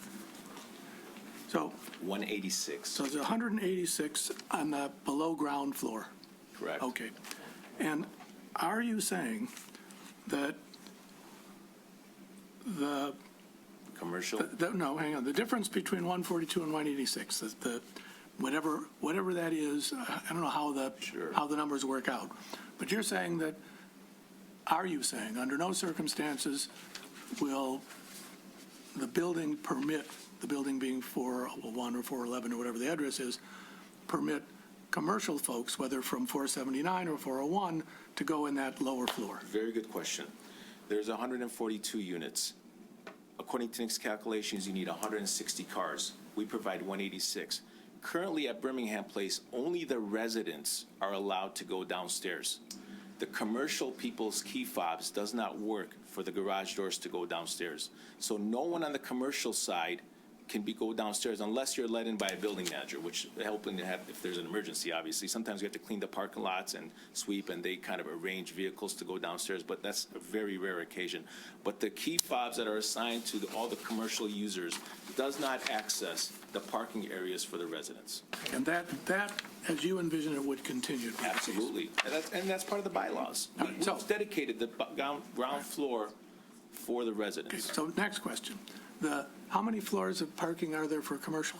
So, 186. so there's 186 on the below-ground floor. Correct. Okay. And are you saying that the, Commercial? no, hang on, the difference between 142 and 186, whatever that is, I don't know how the numbers work out, but you're saying that, are you saying, under no circumstances will the building permit, the building being 401 or 411 or whatever the address is, permit commercial folks, whether from 479 or 401, to go in that lower floor? Very good question. There's 142 units. According to Nick's calculations, you need 160 cars. We provide 186. Currently at Birmingham Place, only the residents are allowed to go downstairs. The commercial people's key fobs does not work for the garage doors to go downstairs. So no one on the commercial side can go downstairs unless you're let in by a building manager, which helping to have, if there's an emergency, obviously. Sometimes we have to clean the parking lots and sweep, and they kind of arrange vehicles to go downstairs, but that's a very rare occasion. But the key fobs that are assigned to all the commercial users does not access the parking areas for the residents. And that, as you envision it, would continue to be the case? Absolutely. And that's part of the bylaws. We've dedicated the ground floor for the Okay, residents. so next question. How many floors of parking are there for commercial?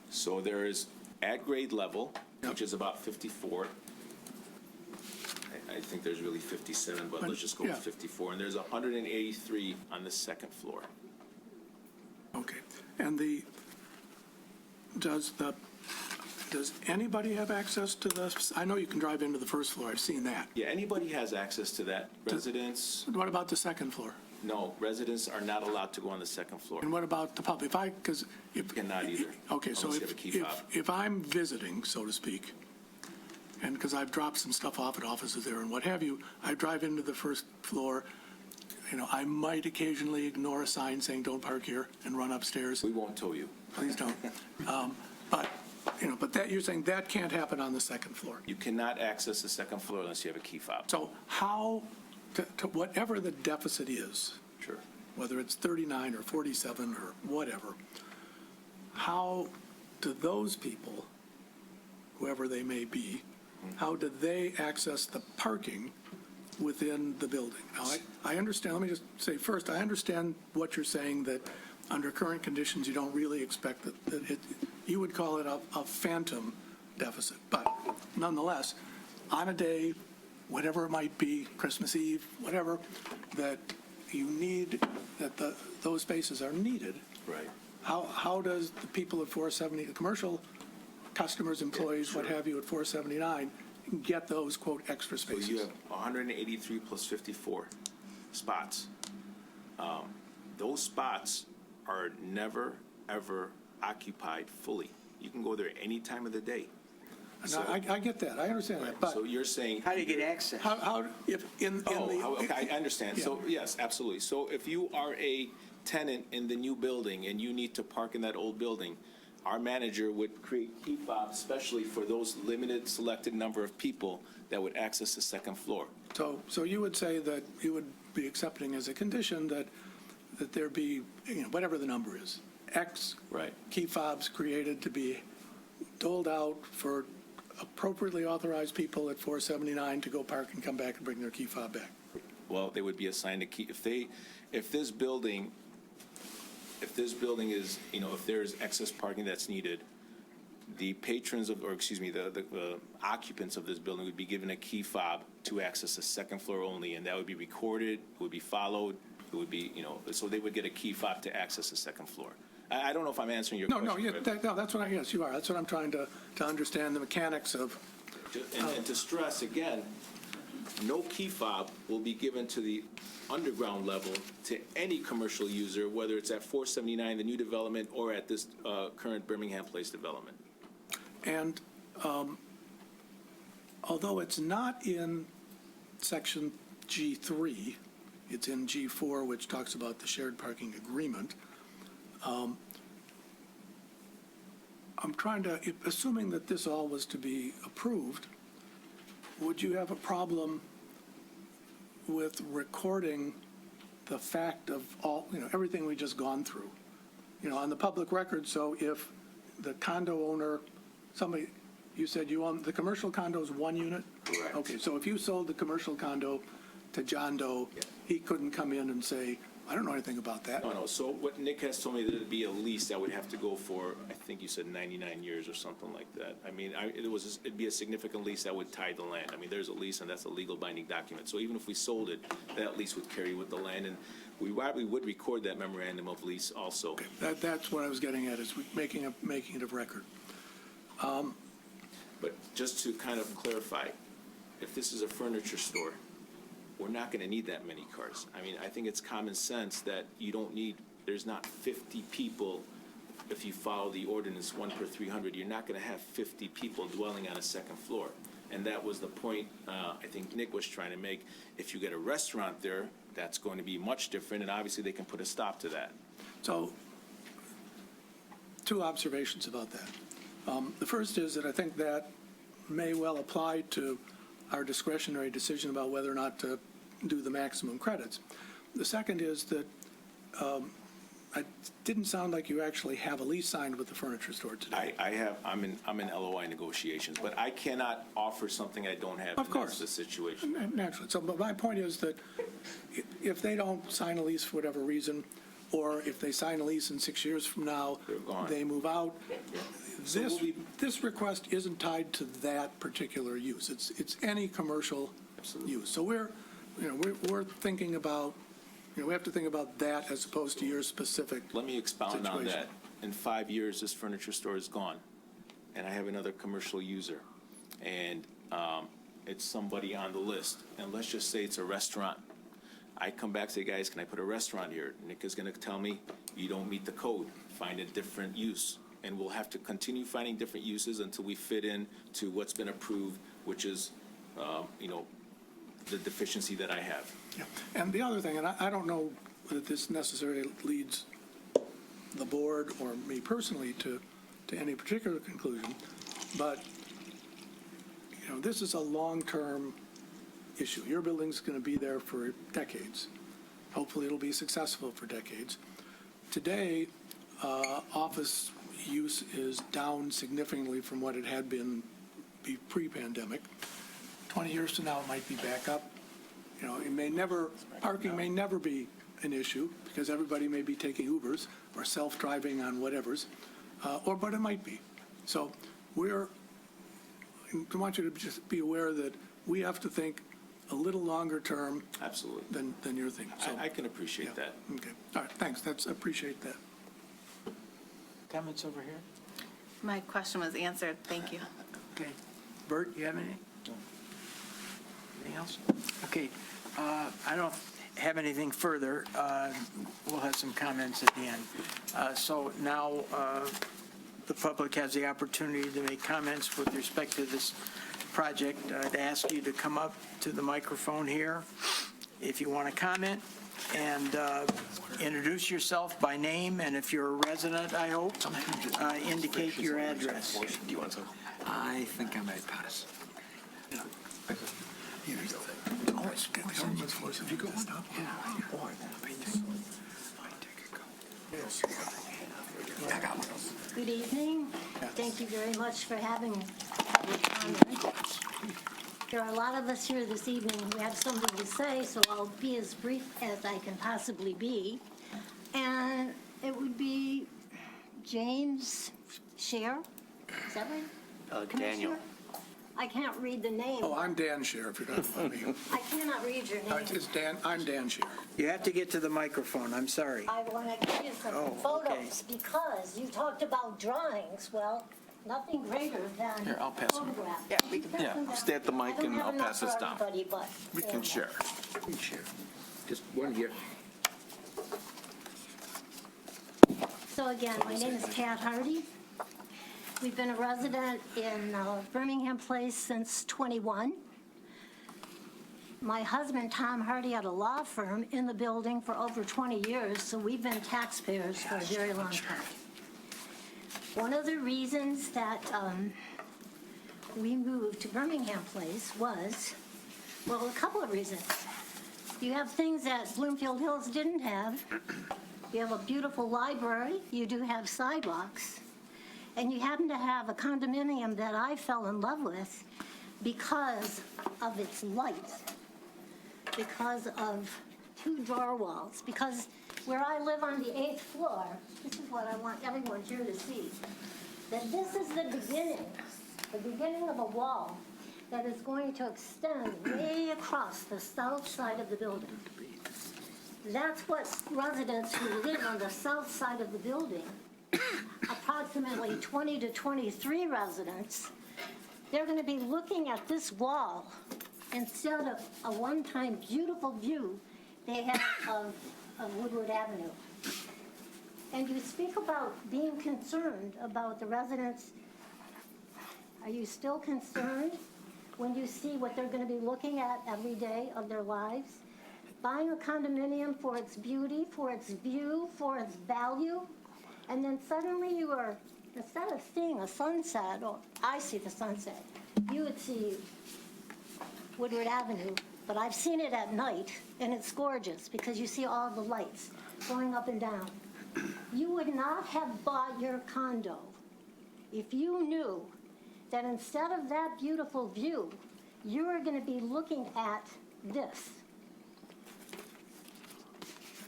So there is at grade level, which is about 54. I think there's really 57, but let's just go with 54. And there's 183 on the second floor. Okay. And does anybody have access to this? I know you can drive into the first floor. I've seen that. Yeah, anybody has access to that. Residents, What about the second floor? no, residents are not allowed to go on the second floor. And what about the public? Cannot either. Okay, so Unless you have a key fob. if I'm visiting, so to speak, and because I've dropped some stuff off at offices there and what have you, I drive into the first floor, I might occasionally ignore a sign saying don't park here and run upstairs. We won't tow you. Please don't. But that, you're saying that can't happen on the second floor. You cannot access the second floor unless you have a key fob. So how, to whatever the deficit is, Sure. whether it's 39 or 47 or whatever, how do those people, whoever they may be, how do they access the parking within the building? Now, I understand, let me just say first, I understand what you're saying, that under current conditions, you don't really expect that you would call it a phantom deficit. But nonetheless, on a day, whatever it might be, Christmas Eve, whatever, that you need, that those spaces are needed. Right. How does the people at 470, the commercial customers, employees, what have you, at 479, get those, quote, extra So spaces? you have 183 plus 54 spots. Those spots are never, ever occupied fully. You can go there any time of the day. Now, I get that, I understand that, but So you're saying. How do you get access? how, if in the. Okay, I understand. Yeah. So, yes, absolutely. So if you are a tenant in the new building and you need to park in that old building, our manager would create key fobs especially for those limited selected number of people that would access the second floor. So you would say that you would be accepting as a condition that there be, whatever the number is, X Right. key fobs created to be doled out for appropriately authorized people at 479 to go park and come back and bring their key fob back. Well, they would be assigned a key. If this building is, if there's excess parking that's needed, the patrons the occupants of this building would be given a key fob to access the second floor only, and that would be recorded, would be followed, it would be, so they would get a key fob to access the second floor. I don't know if I'm answering your question. No, that's what yes, you are. That's what I'm trying to understand the mechanics of. And to stress again, no key fob will be given to the underground level to any commercial user, whether it's at 479, the new development, or at this current Birmingham Place development. And although it's not in section G3, it's in G4, which talks about the shared parking agreement. I'm trying to, assuming that this all was to be approved, would you have a problem with recording the fact of all, everything we just gone through? on the public record, so if the condo owner, somebody, you said you own, the commercial condo is one unit? Correct. Okay, so if you sold the commercial condo to John Doe, he couldn't come in and say, I don't know anything about that. No, so what Nick has told me, that it'd be a lease that would have to go for, I think you said 99 years or something like that. I mean, it'd be a significant lease that would tie the land. I mean, there's a lease, and that's a legal binding document. So even if we sold it, that lease would carry with the land, and we would record that memorandum of lease also. Okay, that's what I was getting at, is making it of record. But just to kind of clarify, if this is a furniture store, we're not going to need that many cars. I mean, I think it's common sense that you don't need, there's not 50 people, if you follow the ordinance 1 per 300, you're not going to have 50 people dwelling on a second floor. And that was the point I think Nick was trying to make. If you get a restaurant there, that's going to be much different, and obviously they can put a stop to that. So, two observations about that. The first is that I think that may well apply to our discretionary decision about whether or not to do the maximum credits. The second is that it didn't sound like you actually have a lease signed with the furniture store today. I'm in LOI negotiations, but I cannot offer something I don't have. Of course. That's the situation. Naturally. So, but my point is that if they don't sign a lease for whatever reason, or if they sign a lease and 6 years from now, They're gone. they move out, So we'll be- this request isn't tied to that particular use. It's any commercial use. So we're thinking about, we have to think about that as opposed to your specific Let me expound on situation. that. In 5 years, this furniture store is gone, and I have another commercial user, and it's somebody on the list, and let's just say it's a restaurant. I come back and say, guys, can I put a restaurant here? Nick is going to tell me, you don't meet the code, find a different use. And we'll have to continue finding different uses until we fit in to what's been approved, which is, the deficiency that I have. Yeah. And the other thing, and I don't know that this necessarily leads the board or me personally to any particular conclusion, but, this is a long-term issue. Your building's going to be there for decades. Hopefully, it'll be successful for decades. Today, office use is down significantly from what it had been pre-pandemic. 20 years from now, it might be back up. Parking may never be an issue because everybody may be taking Ubers or self-driving on whatevers, but it might be. So I want you to just be aware that we have to think a little longer term Absolutely. than you're thinking. So, I can appreciate that. okay. All right, thanks. Appreciate that. Comments over here? My question was answered. Thank you. Okay. Bert, you have anything? Anything else? Okay. I don't have anything further. We'll have some comments at the end. So now the public has the opportunity to make comments with respect to this project. I'd ask you to come up to the microphone here if you want to comment, and introduce yourself by name, and if you're a resident, I hope, indicate your address. Do you want to? I think I might pass. Here you go. Oh, it's good. The government's voice. Have you got one? Yeah. Or I got one. Good evening. Thank you very much for having public comment. There are a lot of us here this evening who have something to say, so I'll be as brief as I can possibly be. And it would be James Scher. Is that right? Daniel. Commissioner? I can't read the name. Oh, I'm Dan Scher, if you're not familiar. I cannot read your name. It's Dan. I'm Dan Scher. You have to get to the microphone. I'm sorry. I want to give you some Oh, photos because you talked about drawings. Well, nothing greater than Here, I'll pass them. photographs. Yeah, we can- yeah, stay at the mic and I'll pass this down. I don't have enough for everybody, but We can share. Just one here. So again, my name is Kat Hardy. We've been a resident in Birmingham Place since '21. My husband, Tom Hardy, had a law firm in the building for over 20 years, so we've been taxpayers for a very long time. One of the reasons that we moved to Birmingham Place was, well, a couple of reasons. You have things that Bloomfield Hills didn't have, you have a beautiful library, you do have sidewalks, and you happen to have a condominium that I fell in love with because of its light, because of 2 door walls, because where I live on the 8th floor, this is what I want everyone here to see, that this is the beginning of a wall that is going to extend way across the south side of the building. That's what residents who live on the south side of the building, approximately 20 to 23 residents, they're going to be looking at this wall instead of a one-time beautiful view they have of Woodward Avenue. And you speak about being concerned about the residents. Are you still concerned when you see what they're going to be looking at every day of their lives? Buying a condominium for its beauty, for its view, for its value, and then suddenly you are, instead of seeing a sunset, or I see the sunset, you would see Woodward Avenue, but I've seen it at night, and it's gorgeous because you see all the lights going up and down. You would not have bought your condo if you knew that instead of that beautiful view, you are going to be looking at this.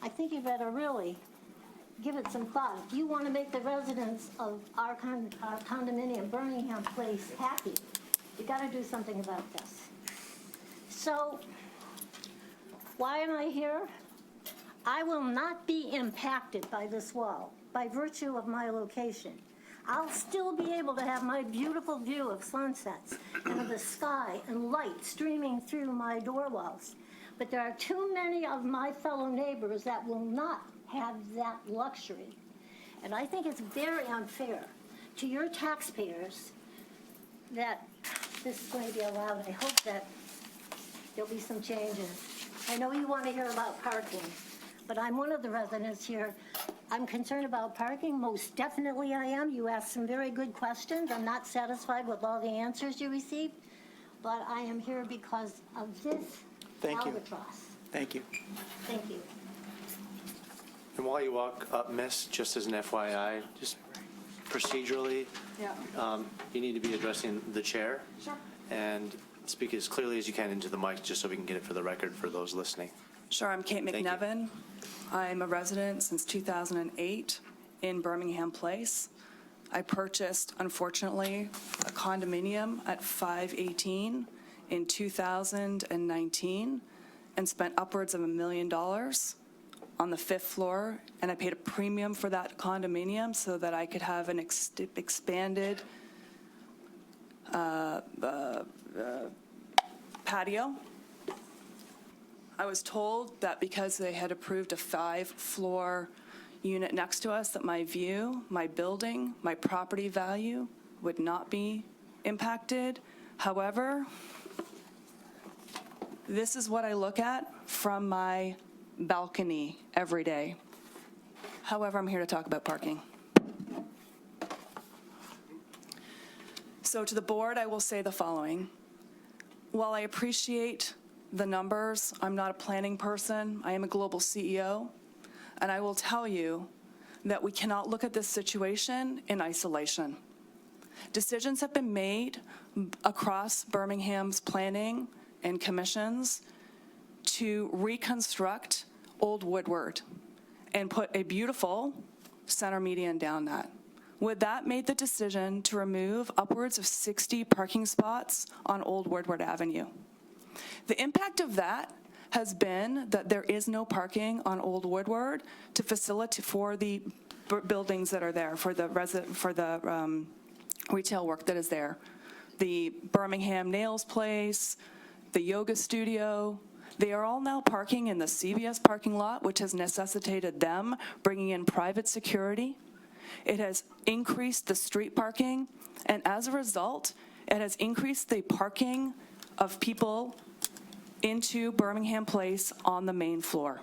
I think you better really give it some thought. If you want to make the residents of our condominium, Birmingham Place, happy, you got to do something about this. So, why am I here? I will not be impacted by this wall by virtue of my location. I'll still be able to have my beautiful view of sunsets and of the sky and light streaming through my door walls. But there are too many of my fellow neighbors that will not have that luxury. And I think it's very unfair to your taxpayers that this is going to be allowed. I hope that there'll be some changes. I know you want to hear about parking, but I'm one of the residents here. I'm concerned about parking. Most definitely I am. You asked some very good questions. I'm not satisfied with all the answers you received, but I am here because of this albatross. Thank you. Thank you. And while you walk up, Miss, just as an FYI, just procedurally, you need to be addressing the chair. Sure. And speak as clearly as you can into the mic, just so we can get it for the record for those listening. Sure, I'm Kate Thank you. McNevin. I'm a resident since 2008 in Birmingham Place. I purchased, unfortunately, a condominium at 518 in 2019 and spent upwards of $1 million on the 5th floor, and I paid a premium for that condominium so that I could have an expanded patio. I was told that because they had approved a 5-floor unit next to us, that my view, my building, my property value would not be impacted. However, this is what I look at from my balcony every day. However, I'm here to talk about parking. So to the board, I will say the following. While I appreciate the numbers, I'm not a planning person. I am a global CEO. And I will tell you that we cannot look at this situation in isolation. Decisions have been made across Birmingham's planning and commissions to reconstruct Old Woodward and put a beautiful center median down that. With that, made the decision to remove upwards of 60 parking spots on Old Woodward Avenue. The impact of that has been that there is no parking on Old Woodward to facilitate for the buildings that are there, for the retail work that is there. The Birmingham Nails Place, the yoga studio, they are all now parking in the CVS parking lot, which has necessitated them bringing in private security. It has increased the street parking, and as a result, it has increased the parking of people into Birmingham Place on the main floor.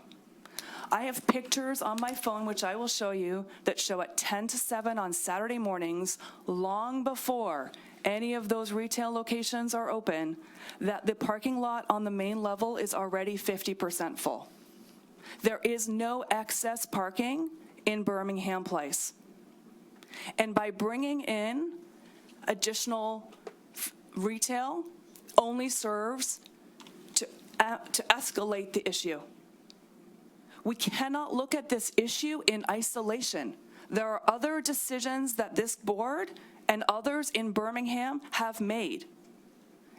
I have pictures on my phone, which I will show you, that show at 10 to 7 on Saturday mornings, long before any of those retail locations are open, that the parking lot on the main level is already 50% full. There is no excess parking in Birmingham Place. And by bringing in additional retail only serves to escalate the issue. We cannot look at this issue in isolation. There are other decisions that this board and others in Birmingham have made.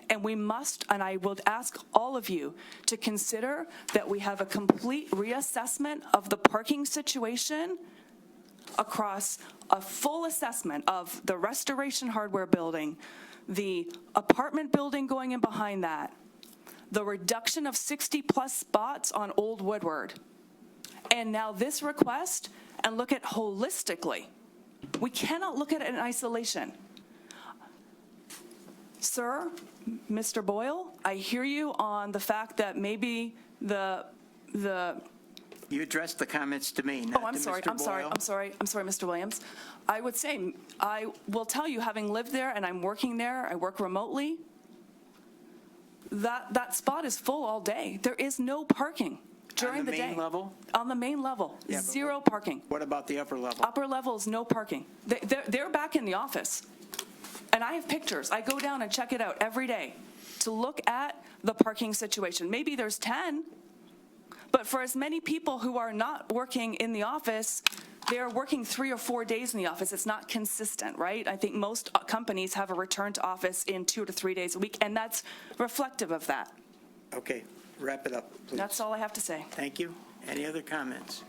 And we must, and I will ask all of you to consider that we have a complete reassessment of the parking situation across a full assessment of the Restoration Hardware building, the apartment building going in behind that, the reduction of 60-plus spots on Old Woodward, and now this request, and look at holistically. We cannot look at it in isolation. Sir, Mr. Boyle, I hear you on the fact that maybe the You addressed the comments to me, not Oh, I'm to sorry, Mr. I'm sorry, Boyle. I'm sorry, I'm sorry, Mr. Williams. I would say, I will tell you, having lived there and I'm working there, I work remotely, that spot is full all day. There is no parking during the day. On the main level? On the main level, Yeah, but zero parking. What about the upper level? Upper level is no parking. They're back in the office. And I have pictures. I go down and check it out every day to look at the parking situation. Maybe there's 10, but for as many people who are not working in the office, they're working 3 or 4 days in the office. It's not consistent, right? I think most companies have a return to office in 2 to 3 days a week, and that's reflective of that. Okay, wrap it up, please. That's all I have to say. Thank you. Any other comments?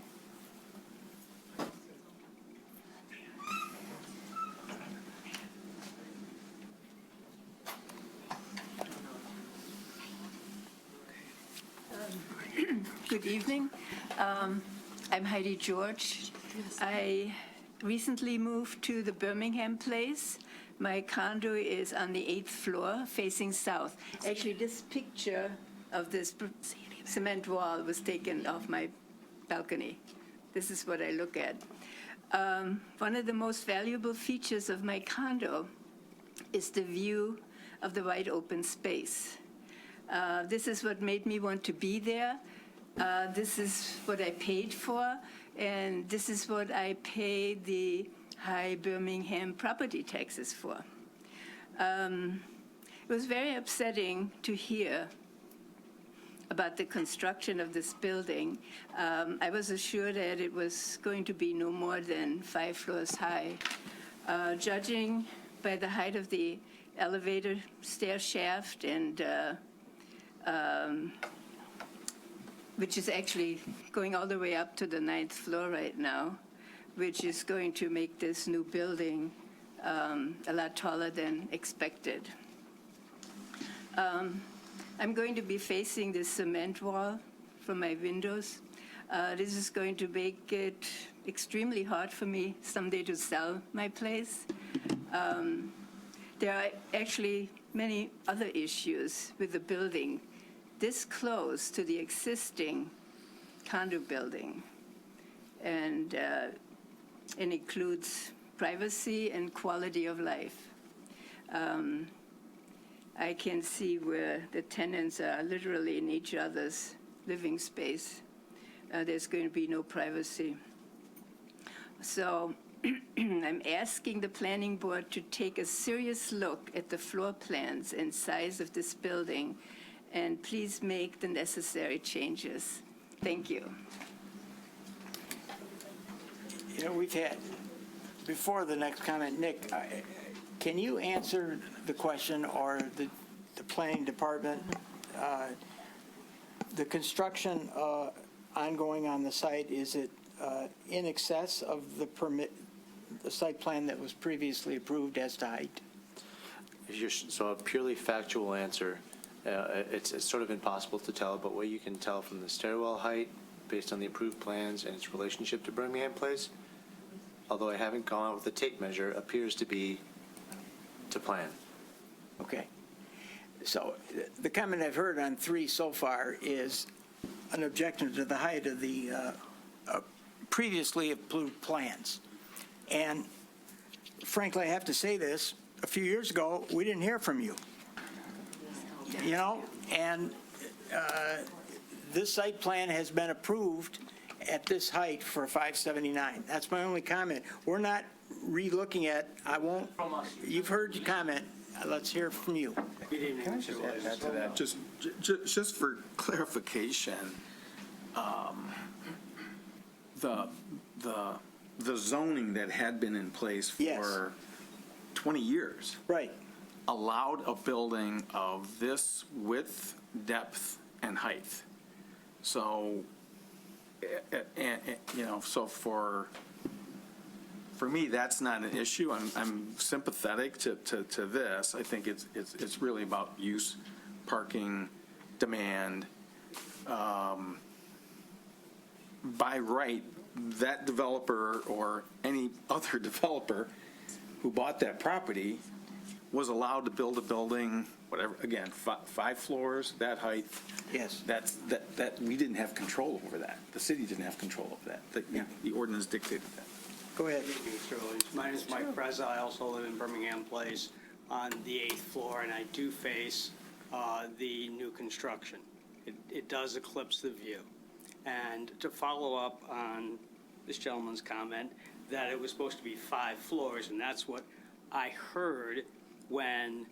Good evening. I'm Heidi George. I recently moved to the Birmingham Place. My condo is on the 8th floor, facing south. Actually, this picture of this cement wall was taken off my balcony. This is what I look at. One of the most valuable features of my condo is the view of the wide open space. This is what made me want to be there. This is what I paid for, and this is what I pay the high Birmingham property taxes for. It was very upsetting to hear about the construction of this building. I was assured that it was going to be no more than 5 floors high. Judging by the height of the elevator stair shaft and which is actually going all the way up to the 9th floor right now, which is going to make this new building a lot taller than expected. I'm going to be facing this cement wall from my windows. This is going to make it extremely hard for me someday to sell my place. There are actually many other issues with the building this close to the existing condo building, and it includes privacy and quality of life. I can see where the tenants are literally in each other's living space. There's going to be no privacy. So I'm asking the planning board to take a serious look at the floor plans and size of this building, and please make the necessary changes. Thank you. You know, we've had, before the next comment, Nick, can you answer the question, or the planning department, the construction ongoing on the site, is it in excess of the site plan that was previously approved as to height? So a purely factual answer, it's sort of impossible to tell, but what you can tell from the stairwell height, based on the approved plans and its relationship to Birmingham Place, although I haven't gone out with a tape measure, appears to be to plan. Okay. So the comment I've heard on 3 so far is an objection to the height of the previously approved plans. And frankly, I have to say this, a few years ago, we didn't hear from you. You know, and this site plan has been approved at this height for 579. That's my only comment. We're not re-looking at, you've heard your comment. Let's hear from you. Good evening. Can I just add to that? Just for clarification, the zoning that had been in place Yes. for 20 years. Right. Allowed a building of this width, depth, and height. So, so for me, that's not an issue. I'm sympathetic to this. I think it's really about use, parking, demand. By right, that developer or any other developer who bought that property was allowed to build a building, whatever, again, 5 floors, that height. Yes. That we didn't have control over that. The city didn't have control over that. The ordinance dictated that. Go ahead. Mr. Williams. My name is Mike Preza. I also live in Birmingham Place on the 8th floor, and I do face the new construction. It does eclipse the view. And to follow up on this gentleman's comment that it was supposed to be 5 floors, and that's what I heard when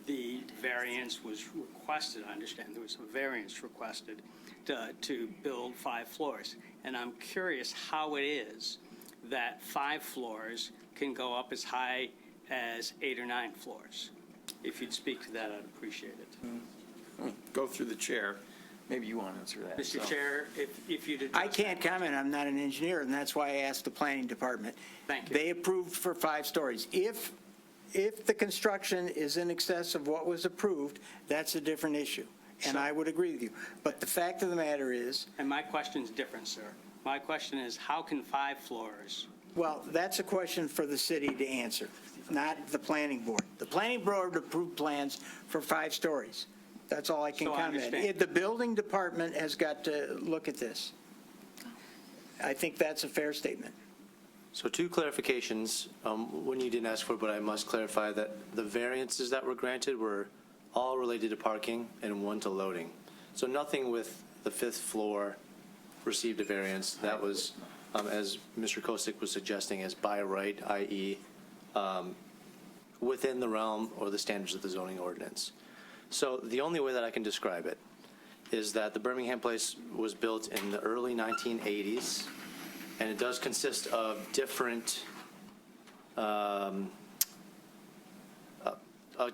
the variance was requested. I understand there was a variance requested to build 5 floors. And I'm curious how it is that 5 floors can go up as high as 8 or 9 floors. If you'd speak to that, I'd appreciate it. Go through the chair. Maybe you want to answer that. Mr. Chair, if you'd address I can't comment. I'm not an engineer, and that's why I asked the planning department. Thank you. They approved for 5 stories. If the construction is in excess of what was approved, that's a different issue. And I would agree with you. But the fact of the matter is, And my question's different, sir. My question is, how can 5 floors? well, that's a question for the city to answer, not the planning board. The planning board approved plans for 5 stories. That's all I can So I comment. understand. The building department has got to look at this. I think that's a fair statement. So 2 clarifications. One you didn't ask for, but I must clarify that the variances that were granted were all related to parking and 1 to loading. So nothing with the 5th floor received a variance. That was, as Mr. Kosick was suggesting, as by right, i.e. Within the realm or the standards of the zoning ordinance. So the only way that I can describe it is that the Birmingham Place was built in the early 1980s, and it does consist of different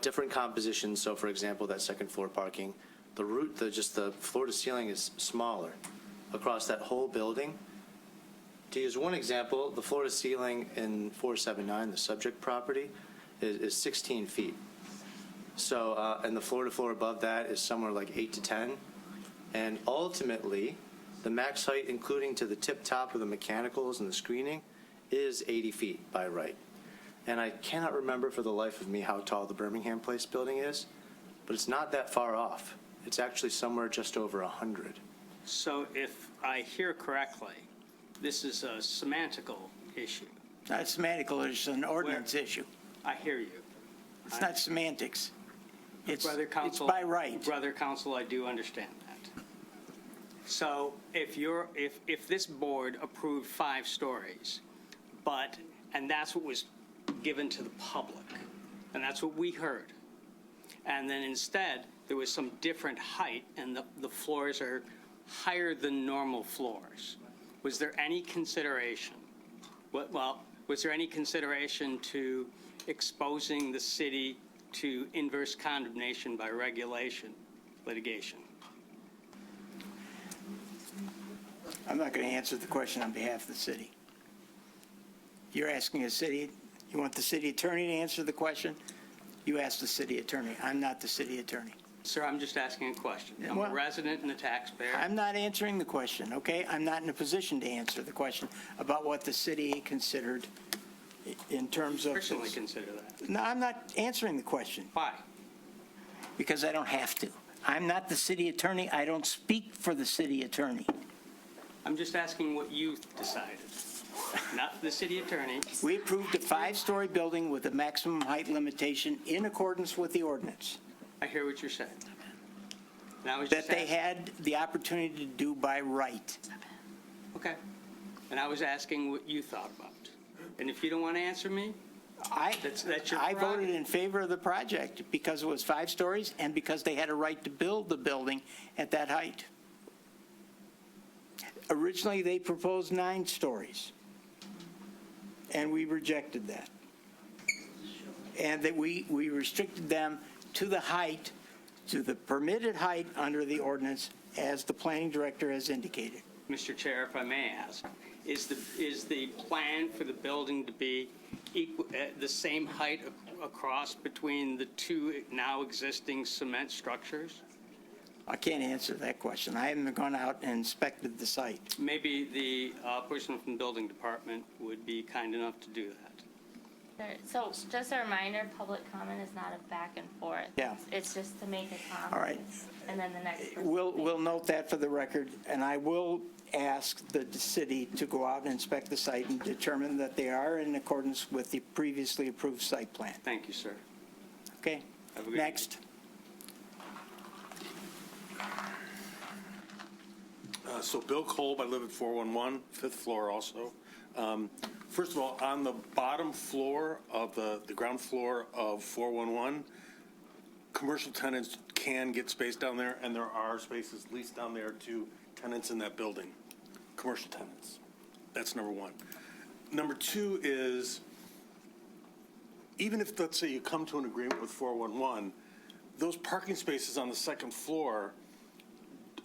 different compositions. So, for example, that 2nd floor parking, just the floor to ceiling is smaller across that whole building. To use one example, the floor to ceiling in 479, the subject property, is 16 feet. So, and the floor to floor above that is somewhere like 8 to 10. And ultimately, the max height, including to the tip top of the mechanicals and the screening, is 80 feet by right. And I cannot remember for the life of me how tall the Birmingham Place building is, but it's not that far off. It's actually somewhere just over 100. So if I hear correctly, this is a semantical issue. Not semantical, it's an ordinance issue. I hear you. It's not semantics. It's Brother by right. Brother Counsel, I do understand that. So if this board approved 5 stories, and that's what was given to the public, and that's what we heard, and then instead there was some different height and the floors are higher than normal floors, was there any consideration? Was there any consideration to exposing the city to inverse condemnation by litigation? I'm not going to answer the question on behalf of the city. You're asking a city, you want the city attorney to answer the question? You ask the city attorney. I'm not the city attorney. Sir, I'm just asking a question. I'm a resident and a taxpayer. I'm not answering the question, okay? I'm not in a position to answer the question about what the city considered in terms of... Personally consider that. No, I'm not answering the question. Why? Because I don't have to. I'm not the city attorney. I don't speak for the city attorney. I'm just asking what you decided, not the city attorney. We approved a 5-story building with a maximum height limitation in accordance with the ordinance. I hear what you're saying. And I was that just they asking- had the opportunity to do by right. Okay. And I was asking what you thought about it. And if you don't want to answer me, that's your I voted prerogative. in favor of the project because it was 5 stories and because they had a right to build the building at that height. Originally, they proposed 9 stories, and we rejected that. And that we restricted them to the height, to the permitted height under the ordinance, as the planning director has indicated. Mr. Chair, if I may ask, is the plan for the building to be the same height across between the 2 now existing cement structures? I can't answer that question. I haven't gone out and inspected the site. Maybe the person from the building department would be kind enough to do that. So just a reminder, public comment is not a back and forth. Yeah. It's just to make a comment. All right. And then the next person. We'll note that for the record, and I will ask the city to go out and inspect the site and determine that they are in accordance with the previously approved site plan. Thank you, sir. Okay? Have a good Next. So Bill Kolb, I live at 411, 5th floor also. First of all, on the bottom floor of the ground floor of 411, commercial tenants can get space down there, and there are spaces leased down there to tenants in that building, commercial tenants. That's number one. Number two is, even if, let's say, you come to an agreement with 411, those parking spaces on the second floor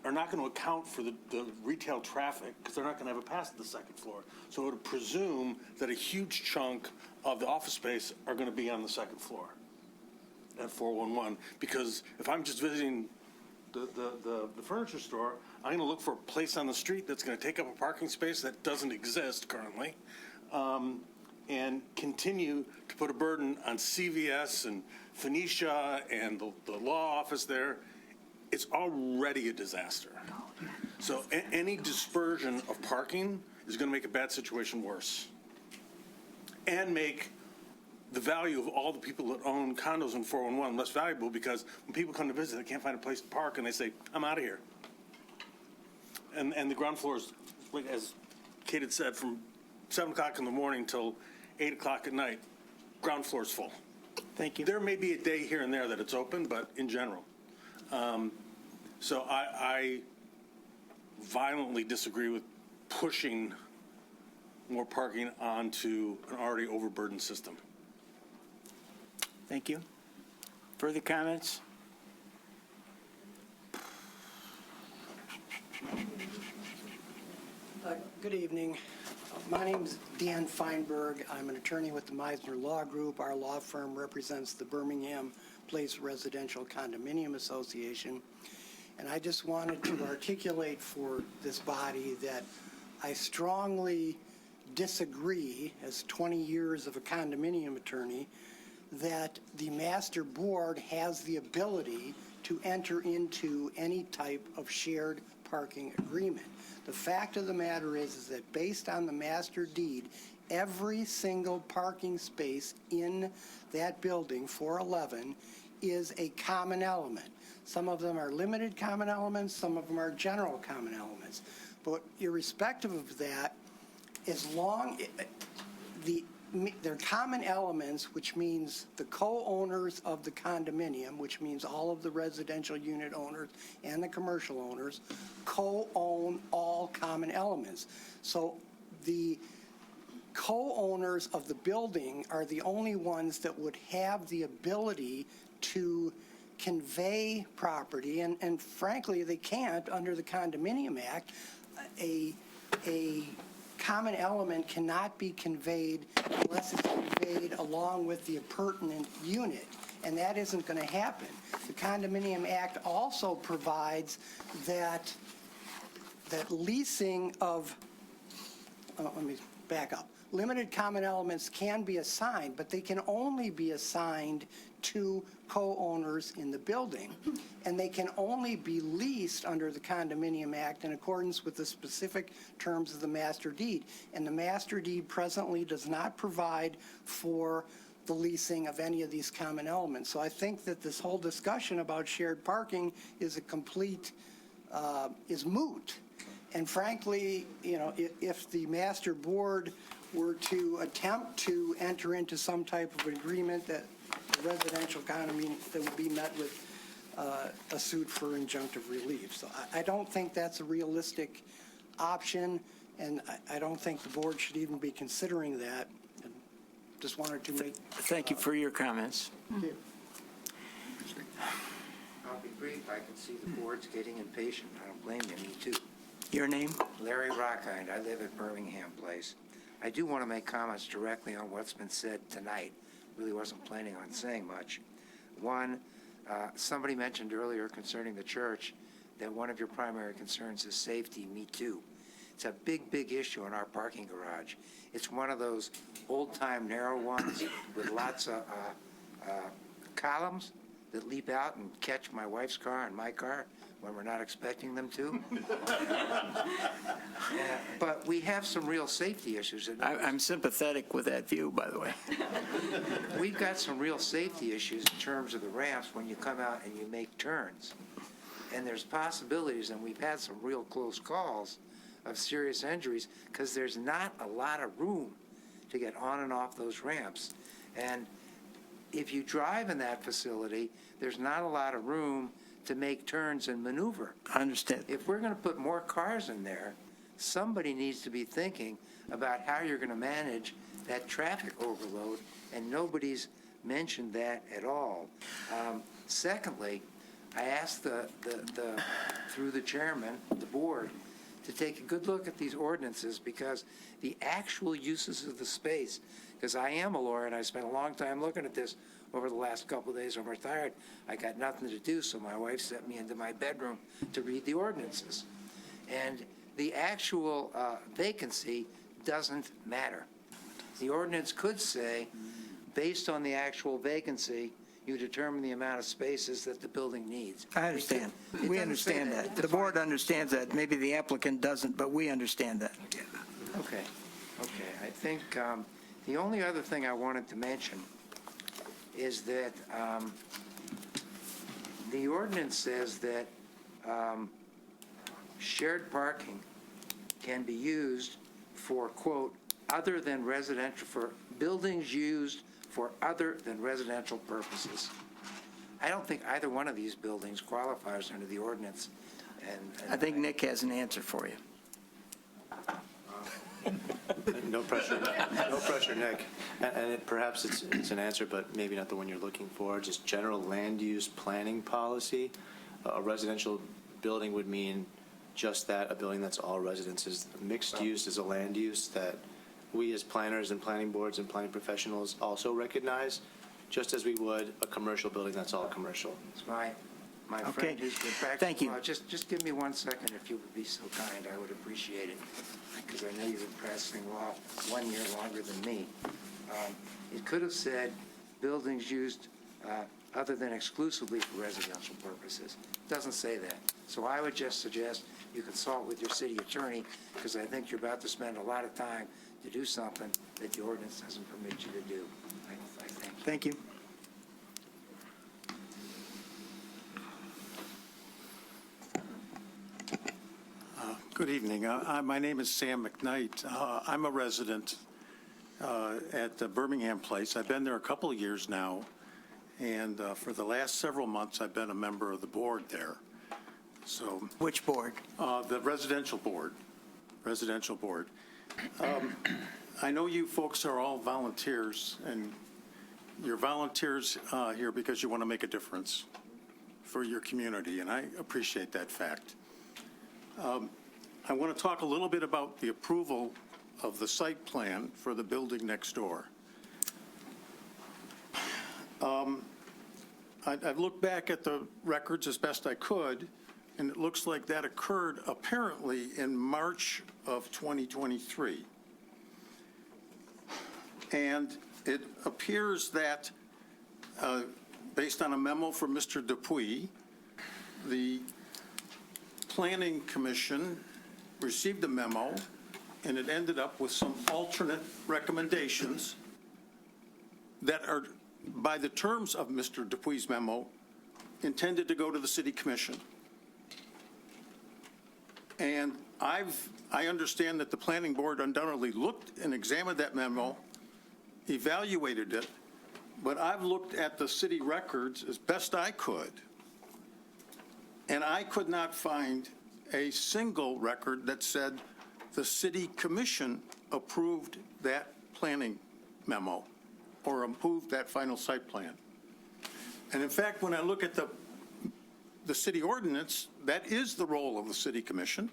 are not going to account for the retail traffic because they're not going to have a pass to the second floor. So it would presume that a huge chunk of the office space are going to be on the second floor at 411. Because if I'm just visiting the furniture store, I'm going to look for a place on the street that's going to take up a parking space that doesn't exist currently, and continue to put a burden on CVS and Phoenicia and the law office there. It's already a disaster. So any dispersion of parking is going to make a bad situation worse and make the value of all the people that own condos in 411 less valuable, because when people come to visit, they can't find a place to park and they say, I'm out of here. And the ground floor is, like as Kate had said, from 7 o'clock in the morning till 8 o'clock at night, ground floor is full. Thank you. There may be a day here and there that it's open, but in general. So I violently disagree with pushing more parking onto an already overburdened system. Thank you. Further comments? Good evening. My name's Dan Feinberg. I'm an attorney with the Meisner Law Group. Our law firm represents the Birmingham Place Residential Condominium Association. And I just wanted to articulate for this body that I strongly disagree, as 20 years of a condominium attorney, that the master board has the ability to enter into any type of shared parking agreement. The fact of the matter is that based on the master deed, every single parking space in that building, 411, is a common element. Some of them are limited common elements, some of them are general common elements. But irrespective of that, as long, they're common elements, which means the co-owners of the condominium, which means all of the residential unit owners and the commercial owners, co-own all common elements. So the co-owners of the building are the only ones that would have the ability to convey property, and frankly, they can't under the Condominium Act. A common element cannot be conveyed unless it's conveyed along with the appurtenant unit, and that isn't going to happen. The Condominium Act also provides that leasing of, let me back up, limited common elements can be assigned, but they can only be assigned to co-owners in the building, and they can only be leased under the Condominium Act in accordance with the specific terms of the master deed. And the master deed presently does not provide for the leasing of any of these common elements. So I think that this whole discussion about shared parking is a complete, is moot. And frankly, you know, if the master board were to attempt to enter into some type of agreement that the residential condominium, that would be met with a suit for injunctive relief. So I don't think that's a realistic option, and I don't think the board should even be considering that. And just wanted to make. Thank you for your comments. I'll be brief. I can see the board's getting impatient. I don't blame you, me too. Your name? Larry Rockhind. I live at Birmingham Place. I do want to make comments directly on what's been said tonight. Really wasn't planning on saying much. One, somebody mentioned earlier concerning the church that one of your primary concerns is safety. Me too. It's a big, big issue in our parking garage. It's one of those old-time narrow ones with lots of columns that leap out and catch my wife's car and my car when we're not expecting them to. But we have some real safety issues. I'm sympathetic with that view, by the way. We've got some real safety issues in terms of the ramps when you come out and you make turns. And there's possibilities, and we've had some real close calls of serious injuries because there's not a lot of room to get on and off those ramps. And if you drive in that facility, there's not a lot of room to make turns and maneuver. I understand. If we're going to put more cars in there, somebody needs to be thinking about how you're going to manage that traffic overload, and nobody's mentioned that at all. Secondly, I asked through the chairman, the board, to take a good look at these ordinances because the actual uses of the space, because I am a lawyer and I spent a long time looking at this over the last couple of days. I'm retired. I got nothing to do, so my wife sent me into my bedroom to read the ordinances. And the actual vacancy doesn't matter. The ordinance could say, based on the actual vacancy, you determine the amount of spaces that the building needs. I understand. It We doesn't say understand that. that. The board understands that. Maybe the applicant doesn't, but we understand that. Okay. I think the only other thing I wanted to mention is that the ordinance says that shared parking can be used for, quote, other than residential, for buildings used for other than residential purposes. I don't think either one of these buildings qualifies under the ordinance. And I think Nick has an answer for you. No pressure, Nick. And perhaps it's an answer, but maybe not the one you're looking for. Just general land use planning policy. A residential building would mean just that, a building that's all residences. Mixed use is a land use that we as planners and planning boards and planning professionals also recognize, just as we would a commercial building that's all commercial. It's my friend who's been practicing Thank you. law. Just give me 1 second, if you would be so kind. I would appreciate it, because I know you've been practicing law 1 year longer than me. It could have said buildings used other than exclusively for residential purposes. It doesn't say that. So I would just suggest you consult with your city attorney, because I think you're about to spend a lot of time to do something that the ordinance doesn't permit you to do. I think. Thank you. Good evening. My name is Sam McKnight. I'm a resident at the Birmingham Place. I've been there a couple of years now, and for the last several months, I've been a member of the board there. So, which board? The residential board. Residential board. I know you folks are all volunteers, and you're volunteers here because you want to make a difference for your community, and I appreciate that fact. I want to talk a little bit about the approval of the site plan for the building next door. I've looked back at the records as best I could, and it looks like that occurred apparently in March of 2023. And it appears that, based on a memo from Mr. Dupuy, the Planning Commission received a memo, and it ended up with some alternate recommendations that are, by the terms of Mr. Dupuy's memo, intended to go to the city commission. And I understand that the planning board undoubtedly looked and examined that memo, evaluated it, but I've looked at the city records as best I could, and I could not find a single record that said the city commission approved that planning memo or approved that final site plan. And in fact, when I look at the city ordinance, that is the role of the city commission.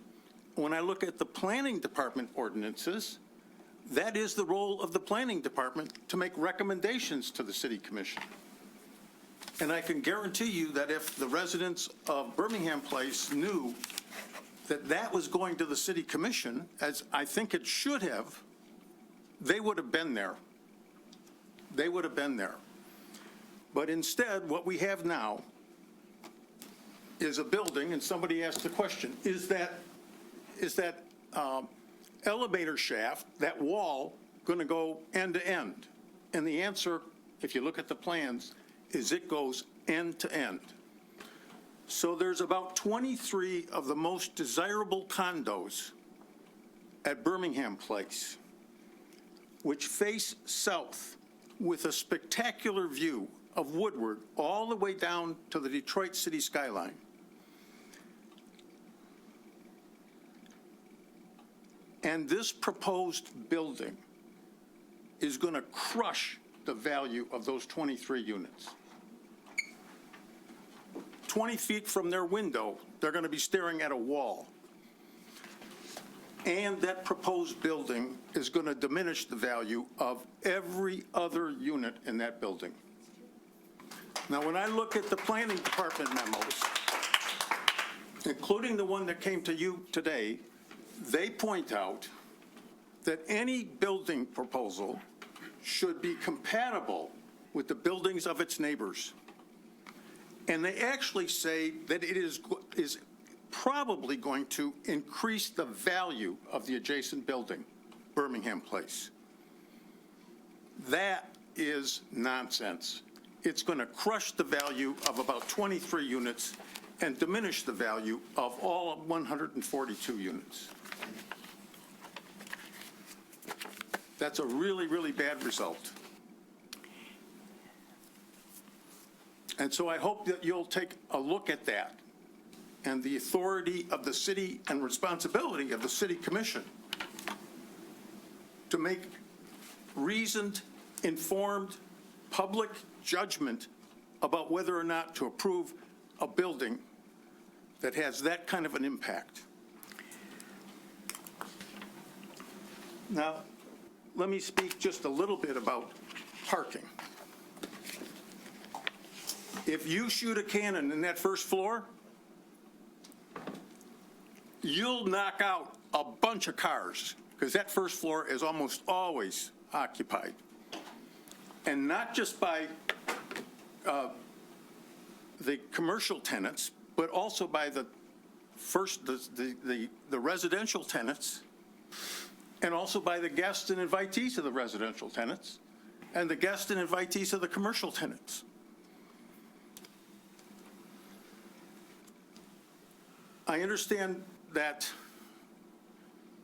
When I look at the planning department ordinances, that is the role of the planning department to make recommendations to the city commission. And I can guarantee you that if the residents of Birmingham Place knew that that was going to the city commission, as I think it should have, they would have been there. They would have been there. But instead, what we have now is a building, and somebody asked the question, is that elevator shaft, that wall, going to go end to end? And the answer, if you look at the plans, is it goes end to end. So there's about 23 of the most desirable condos at Birmingham Place, which face south with a spectacular view of Woodward all the way down to the Detroit city skyline. And this proposed building is going to crush the value of those 23 units. 20 feet from their window, they're going to be staring at a wall. And that proposed building is going to diminish the value of every other unit in that building. Now, when I look at the planning department memos, including the one that came to you today, they point out that any building proposal should be compatible with the buildings of its neighbors. And they actually say that it is probably going to increase the value of the adjacent building, Birmingham Place. That is nonsense. It's going to crush the value of about 23 units and diminish the value of all 142 units. That's a really, really bad result. And so I hope that you'll take a look at that and the authority of the city and responsibility of the city commission to make reasoned, informed, public judgment about whether or not to approve a building that has that kind of an impact. Now, let me speak just a little bit about parking. If you shoot a cannon in that first floor, you'll knock out a bunch of cars, because that first floor is almost always occupied. And not just by the commercial tenants, but also by the residential tenants, and also by the guests and invitees of the residential tenants, and the guests and invitees of the commercial tenants. I understand that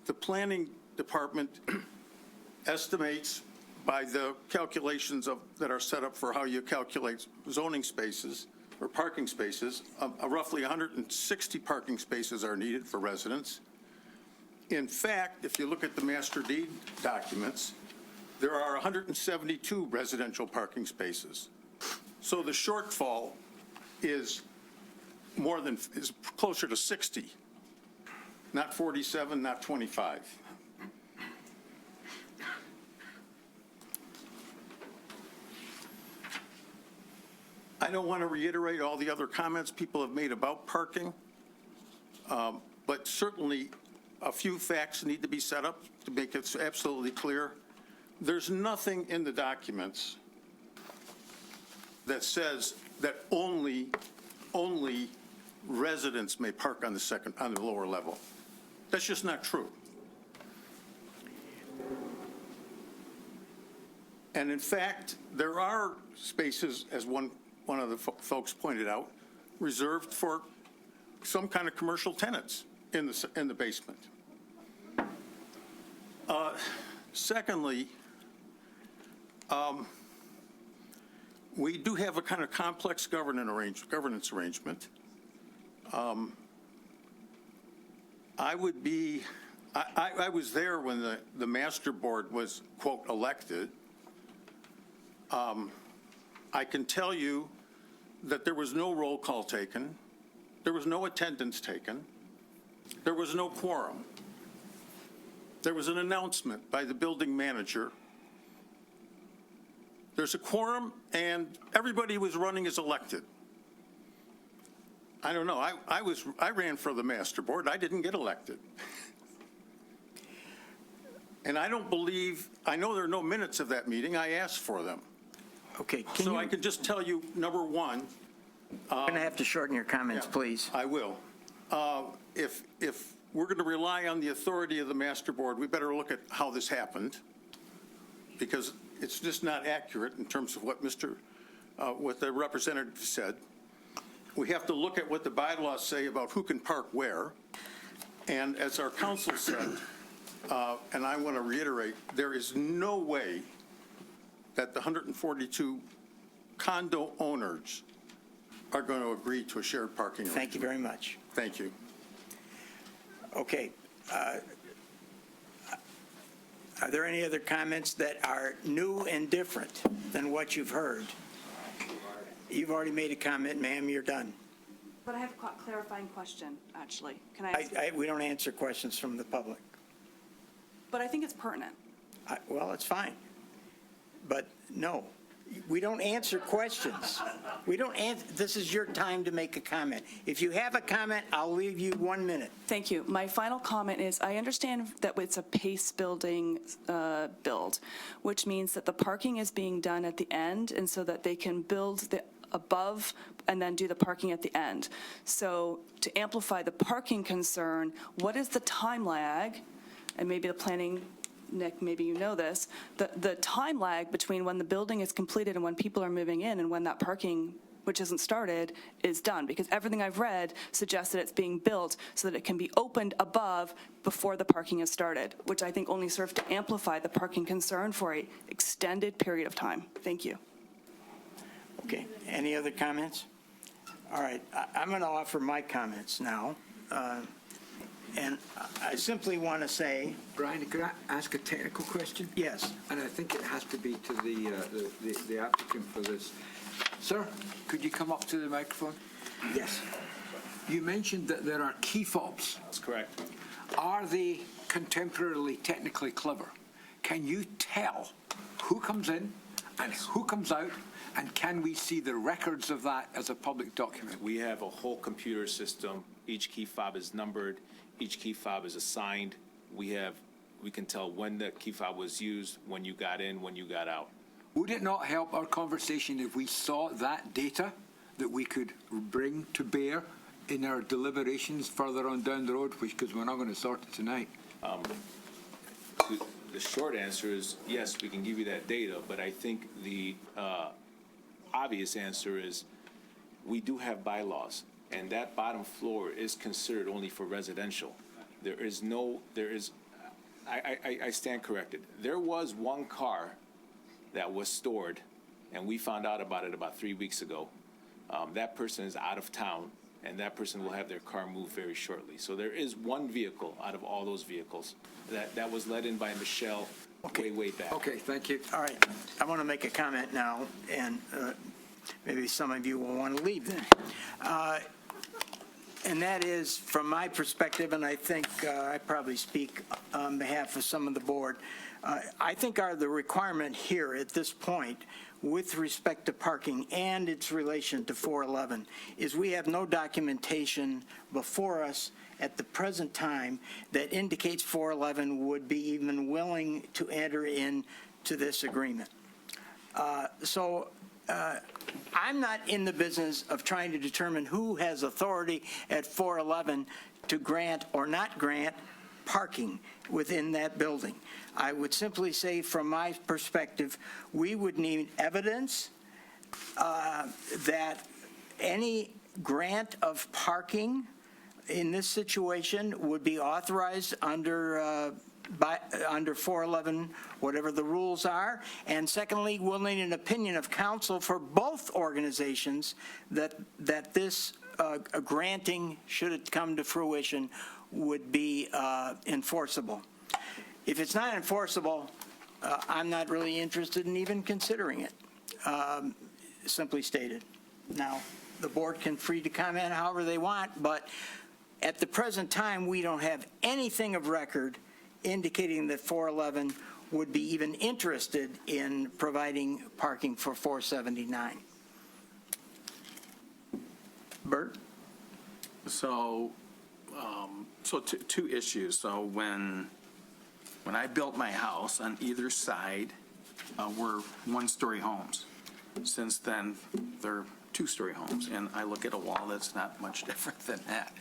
the planning department estimates by the calculations that are set up for how you calculate zoning spaces or parking spaces, roughly 160 parking spaces are needed for residents. In fact, if you look at the master deed documents, there are 172 residential parking spaces. So the shortfall is closer to 60, not 47, not 25. I don't want to reiterate all the other comments people have made about parking, but certainly a few facts need to be set up to make it absolutely clear. There's nothing in the documents that says that only residents may park on the lower level. That's just not true. And in fact, there are spaces, as one of the folks pointed out, reserved for some kind of commercial tenants in the basement. Secondly, we do have a kind of complex governance arrangement. I was there when the master board was, quote, elected. I can tell you that there was no roll call taken. There was no attendance taken. There was no quorum. There was an announcement by the building manager. There's a quorum, and everybody was running as elected. I don't know. I ran for the master board. I didn't get elected. And I don't believe, I know there are no minutes of that meeting. I asked for them. Okay. So I can just tell you, number one. You're going to have to shorten your comments, please. I will. If we're going to rely on the authority of the master board, we better look at how this happened, because it's just not accurate in terms of what what the representative said. We have to look at what the bylaws say about who can park where. And as our counsel said, and I want to reiterate, there is no way that the 142 condo owners are going to agree to a shared parking arrangement. Thank you very much. Thank you. Okay. Are there any other comments that are new and different than what you've heard? You've already made a comment, ma'am. You're done. But I have a clarifying question, actually. Can I ask? We don't answer questions from the public. But I think it's pertinent. Well, it's fine. But no, we don't answer questions. We don't answer. This is your time to make a comment. If you have a comment, I'll leave you 1 minute. Thank you. My final comment is, I understand that it's a pace building build, which means that the parking is being done at the end, and so that they can build the above and then do the parking at the end. So to amplify the parking concern, what is the time lag? And maybe the planning, Nick, maybe you know this, the time lag between when the building is completed and when people are moving in and when that parking, which isn't started, is done. Because everything I've read suggests that it's being built so that it can be opened above before the parking is started, which I think only serves to amplify the parking concern for an extended period of time. Thank you. Okay. Any other comments? All right. I'm going to offer my comments now. And I simply want to say. Brian, could I ask a technical question? Yes. And I think it has to be to the applicant for this. Sir, could you come up to the microphone? Yes. You mentioned that there are key fobs. That's correct. Are they contemporarily technically clever? Can you tell who comes in and who comes out? And can we see the records of that as a public document? We have a whole computer system. Each key fob is numbered. Each key fob is assigned. We can tell when the key fob was used, when you got in, when you got out. Would it not help our conversation if we saw that data that we could bring to bear in our deliberations further on down the road, because we're not going to sort it tonight? The short answer is yes, we can give you that data, but I think the obvious answer is we do have bylaws, and that bottom floor is considered only for residential. I stand corrected. There was one car that was stored, and we found out about it about 3 weeks ago. That person is out of town, and that person will have their car moved very shortly. So there is one vehicle out of all those vehicles that was let in by Michelle way back. Okay, thank you. All right. I want to make a comment now, and maybe some of you will want to leave then. And that is, from my perspective, and I think I probably speak on behalf of some of the board, I think the requirement here at this point with respect to parking and its relation to 411 is we have no documentation before us at the present time that indicates 411 would be even willing to enter into this agreement. So I'm not in the business of trying to determine who has authority at 411 to grant or not grant parking within that building. I would simply say, from my perspective, we would need evidence that any grant of parking in this situation would be authorized under 411, whatever the rules are. And secondly, we'll need an opinion of counsel for both organizations that this granting, should it come to fruition, would be enforceable. If it's not enforceable, I'm not really interested in even considering it, simply stated. Now, the board can free to comment however they want, but at the present time, we don't have anything of record indicating that 411 would be even interested in providing parking for 479. Bert? So, two issues. So when I built my house, on either side were one-story homes. Since then, they're two-story homes, and I look at a wall that's not much different than that.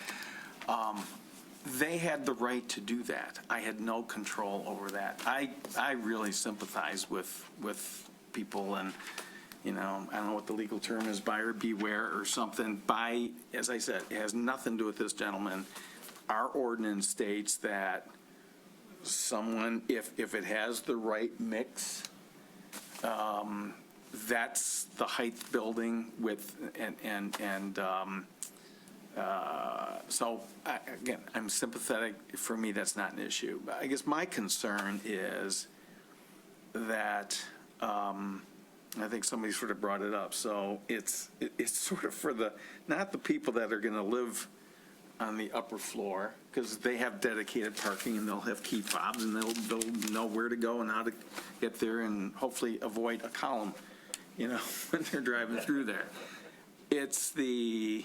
They had the right to do that. I had no control over that. I really sympathize with people, and, you know, I don't know what the legal term is, buyer beware or something. As I said, it has nothing to do with this gentleman. Our ordinance states that someone, if it has the right mix, that's the height building with, so, again, I'm sympathetic. For me, that's not an issue. But I guess my concern is that, I think somebody sort of brought it up, so it's sort of for not the people that are going to live on the upper floor, because they have dedicated parking and they'll have key fobs and they'll know where to go and how to get there and hopefully avoid a column, you know, when they're driving through there. It's the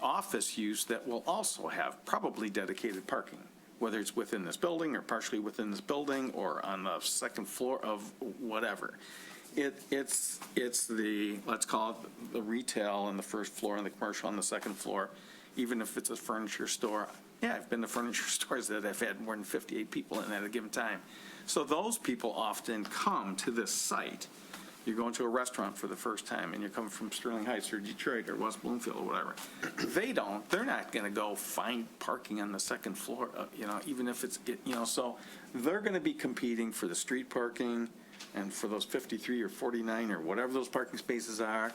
office use that will also have probably dedicated parking, whether it's within this building or partially within this building or on the second floor of whatever. It's the, let's call it the retail on the first floor and the commercial on the second floor, even if it's a furniture store. Yeah, I've been to furniture stores that have had more than 58 people in at a given time. So those people often come to this site. You're going to a restaurant for the first time and you're coming from Sterling Heights or Detroit or West Bloomfield or whatever. They're not going to go find parking on the second floor, you know, even if it's, you know, so they're going to be competing for the street parking and for those 53 or 49 or whatever those parking spaces are.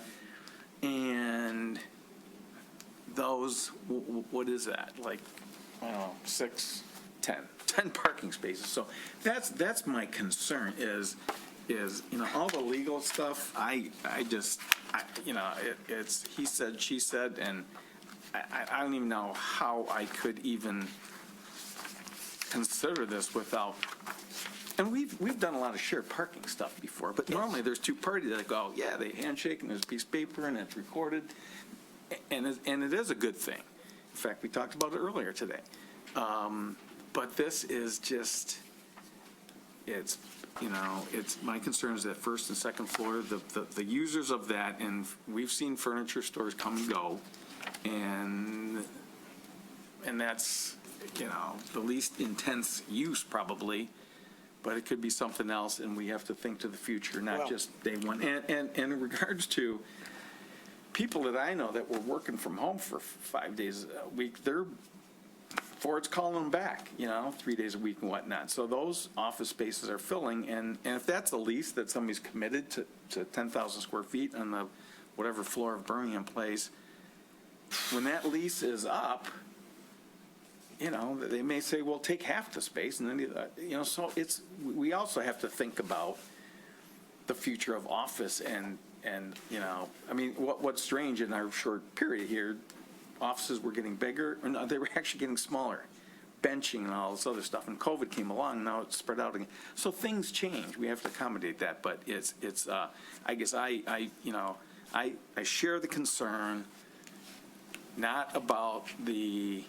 And those, what is that? Like, I don't know, 10 parking spaces. So that's my concern is, you know, all the legal stuff, I you know, it's he said, she said, and I don't even know how I could even consider this without, and we've done a lot of shared parking stuff before, but normally there's two parties that go, yeah, they handshake and there's a piece of paper and it's recorded, and it is a good thing. In fact, we talked about it earlier today. But this is just, it's, you know, it's, my concern is that first and second floor, the users of that, and we've seen furniture stores come and go, and that's, you know, the least intense use probably, but it could be something else, and we have to think to the future, not just day one. And in regards to people that I know that were working from home for 5 days a week, Ford's calling them back, you know, 3 days a week and whatnot. So those office spaces are filling, and if that's a lease that somebody's committed to 10,000 square feet on the whatever floor of Birmingham Place, when that lease is up, you know, they may say, well, take half the space, and then, you know, so we also have to think about the future of office and you know, I mean, what's strange in our short period here, offices were getting bigger, or no, they were actually getting smaller, benching and all this other stuff. And COVID came along, now it's spread out again. So things change. We have to accommodate that. But it's I guess I you know, I share the concern, not about the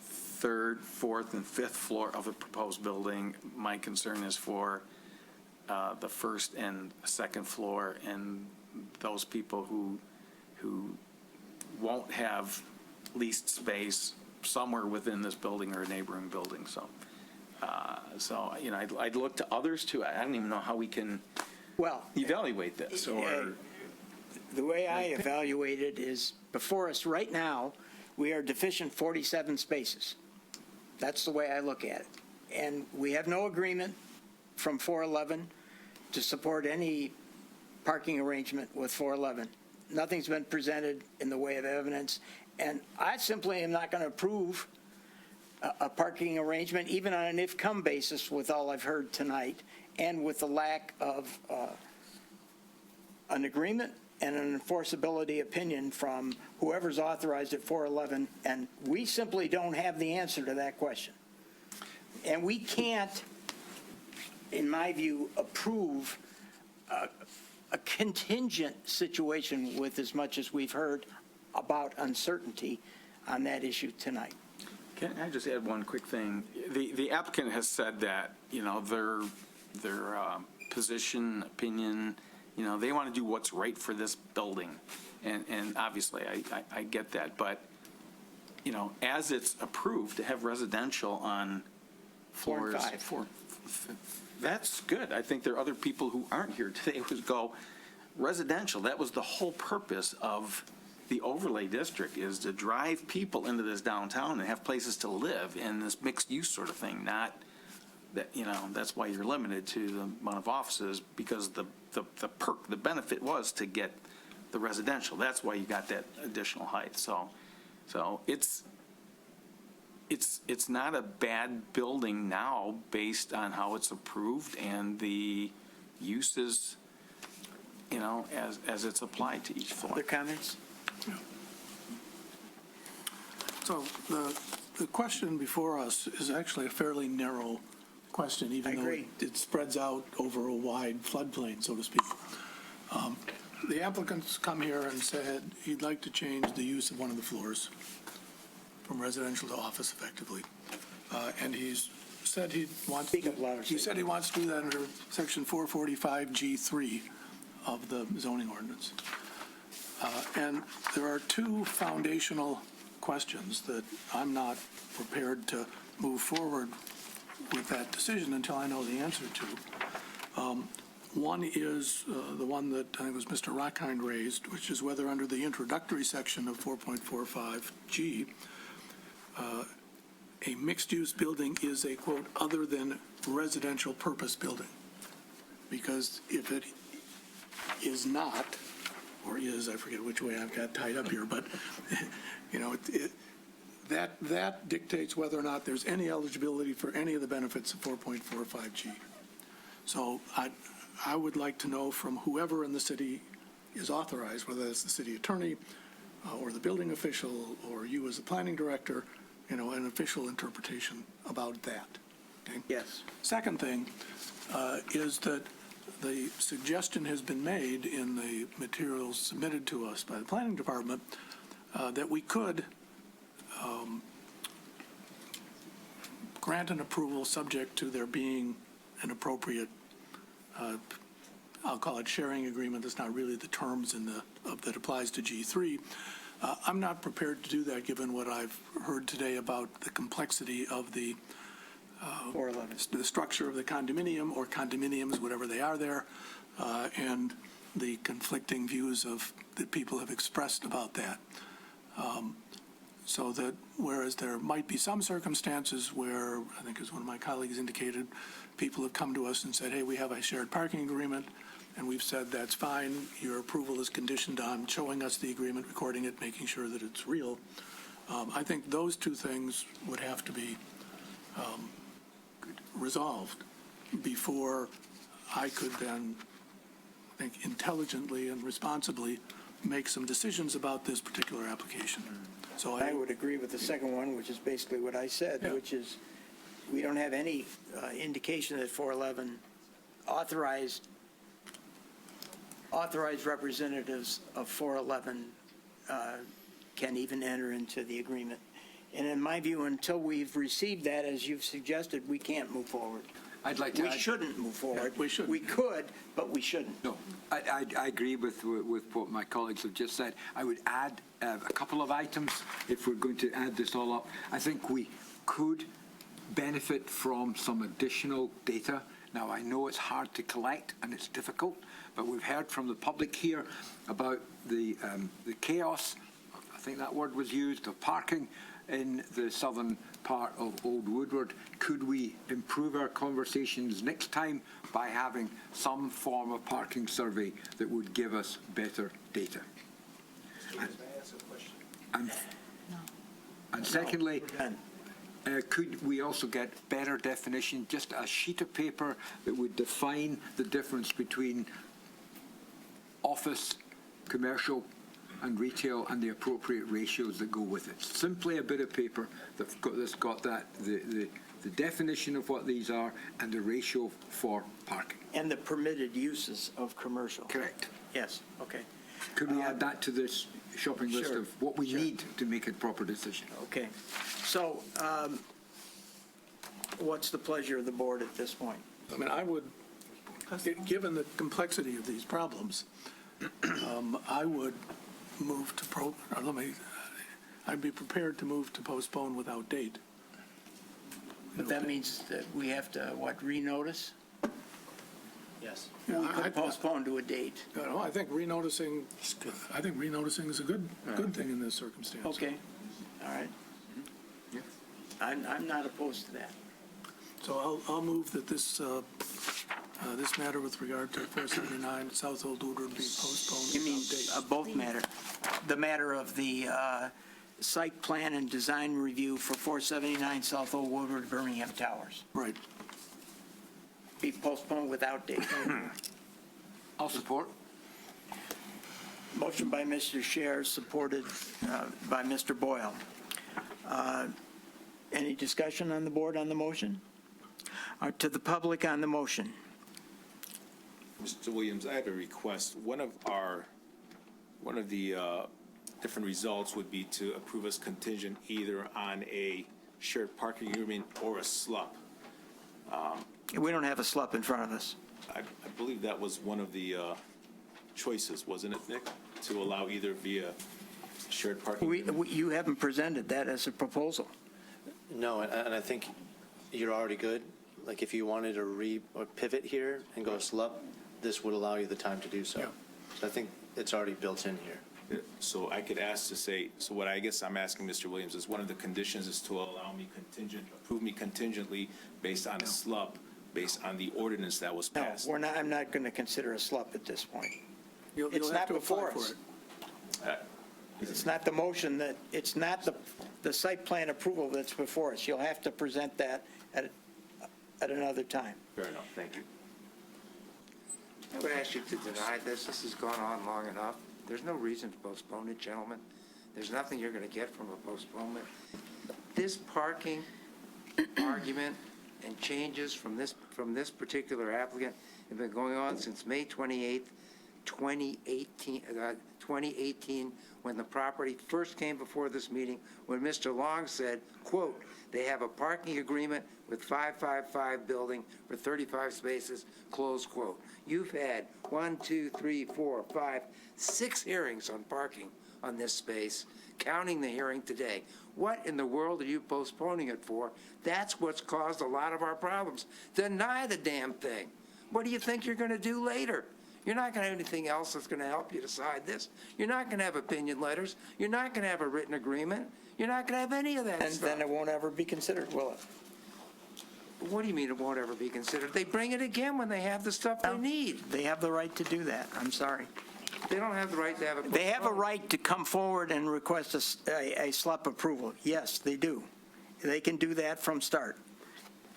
third, fourth, and fifth floor of a proposed building. My concern is for the first and second floor, and those people who won't have leased space somewhere within this building or a neighboring building, so. I'd look to others too. I don't even know how we can evaluate this, or. The way I evaluate it is, before us right now, we are deficient 47 spaces. That's the way I look at it. And we have no agreement from 411 to support any parking arrangement with 411. Nothing's been presented in the way of evidence, and I simply am not going to approve a parking arrangement, even on an if-come basis, with all I've heard tonight, and with the lack of an agreement and an enforceability opinion from whoever's authorized at 411, and we simply don't have the answer to that question. And we can't, in my view, approve a contingent situation with as much as we've heard about uncertainty on that issue tonight. Can I just add one quick thing? The applicant has said that, their position, opinion, they want to do what's right for this building. And obviously, I get that. But, as it's approved to have residential on floors 4 and 5, that's good. I think there are other people who aren't here today who go, residential, that was the whole purpose of the overlay district, is to drive people into this downtown and have places to live in this mixed use sort of thing, not that, that's why you're limited to the amount of offices, because the benefit was to get the residential. That's why you got that additional height. So it's not a bad building now based on how it's approved and the uses, as it's applied to each floor. Other comments? So the question before us is actually a fairly narrow question, even though it spreads out over a wide floodplain, so to speak. The applicant's come here and said he'd like to change the use of one of the floors from residential to office effectively. And he's said he wants to do that under section 445G3 of the zoning ordinance. And there are two foundational questions that I'm not prepared to move forward with that decision until I know the answer to. One is the one that I think was Mr. Rockhind raised, which is whether under the introductory section of 4.45G, a mixed-use building is a, quote, other than residential purpose building. Because if it is not, or is, I forget which way I've got tied up here, but, that dictates whether or not there's any eligibility for any of the benefits of 4.45G. So I would like to know from whoever in the city is authorized, whether it's the city attorney or the building official or you as the planning director, an official interpretation about that. Okay? Yes. Second thing is that the suggestion has been made in the materials submitted to us by the planning department that we could grant an approval subject to there being an appropriate, I'll call it sharing agreement. That's not really the terms that applies to G3. I'm not prepared to do that given what I've heard today about the complexity of the structure of the condominium or condominiums, whatever they are there, and the conflicting views that people have expressed about that. So that whereas there might be some circumstances where, I think as one of my colleagues indicated, people have come to us and said, hey, we have a shared parking agreement, and we've said that's fine, your approval is conditioned on showing us the agreement, recording it, making sure that it's real. I think those two things would have to be resolved before I could then, I think, intelligently and responsibly make some decisions about this particular application. So I would agree with the second one, which is basically what I said, which is we don't have any indication that 411 authorized representatives of 411 can even enter into the agreement. And in my view, until we've received that, as you've suggested, we can't move forward. I'd like to We add- shouldn't move forward. we shouldn't. We could, but we shouldn't. No, I agree with what my colleagues have just said. I would add a couple of items if we're going to add this all up. I think we could benefit from some additional data. Now, I know it's hard to collect and it's difficult, but we've heard from the public here about the chaos, I think that word was used, of parking in the southern part of Old Woodward. Could we improve our conversations next time by having some form of parking survey that would give us better data? And secondly, could we also get better definition, just a sheet of paper that would define the difference between office, commercial, and retail, and the appropriate ratios that go with it? Simply a bit of paper that's got that, the definition of what these are and the ratio for parking. And the permitted uses of commercial. Correct. Yes, okay. Could we add that to this shopping list Sure, of what we need to make a proper decision? Okay. So what's the pleasure of the board at this point? I mean, I would, given the complexity of these problems, I would move to I'd be prepared to move to postpone without date. But that means that we have to, renotice? Yes. We could postpone to a date. No, I think renoticing is a good thing in this circumstance. Okay, all right. I'm not opposed to that. So I'll move that this matter with regard to 479 South Old Woodward be postponed You mean without date. both matter? The matter of the site plan and design review for 479 South Old Woodward, Birmingham Towers. Right. Be postponed without date. I'll support. Motion by Mr. Scher, supported by Mr. Boyle. Any discussion on the board on the motion? To the public on the motion? Mr. Williams, I have a request. One of the different results would be to approve us contingent either on a shared parking agreement or a SLUP. We don't have a SLUP in front of us. I believe that was one of the choices, wasn't it, Nick? To allow either via shared parking. You haven't presented that as a proposal. No, and I think you're already good. Like, if you wanted to or pivot here and go SLUP, this would allow you the time to do so. So I think it's already built in here. So I could ask to say, so what I guess I'm asking Mr. Williams is one of the conditions is to allow me approve me contingently based on a SLUP, based on the ordinance that was No, passed. I'm not going to consider a SLUP at this point. You'll It's have not to apply before for us. it. It's not the motion that, it's not the site plan approval that's before us. You'll have to present that at another time. Fair enough, thank you. I would ask you to deny this. This has gone on long enough. There's no reason to postpone it, gentlemen. There's nothing you're going to get from a postponement. This parking argument and changes from this particular applicant have been going on since May 28th, 2018, when the property first came before this meeting, when Mr. Long said, quote, "They have a parking agreement with 555 building for 35 spaces," close quote. You've had 6 hearings on parking on this space, counting the hearing today. What in the world are you postponing it for? That's what's caused a lot of our problems. Deny the damn thing. What do you think you're going to do later? You're not going to have anything else that's going to help you decide this. You're not going to have opinion letters. You're not going to have a written agreement. You're not going to have any of that And stuff. then it won't ever be considered, will it? What do you mean it won't ever be considered? They bring it again when they have the stuff they need. They have the right to do that. I'm sorry. They don't have the right to have it. They have a right to come forward and request a SLUP approval. Yes, they do. They can do that from start.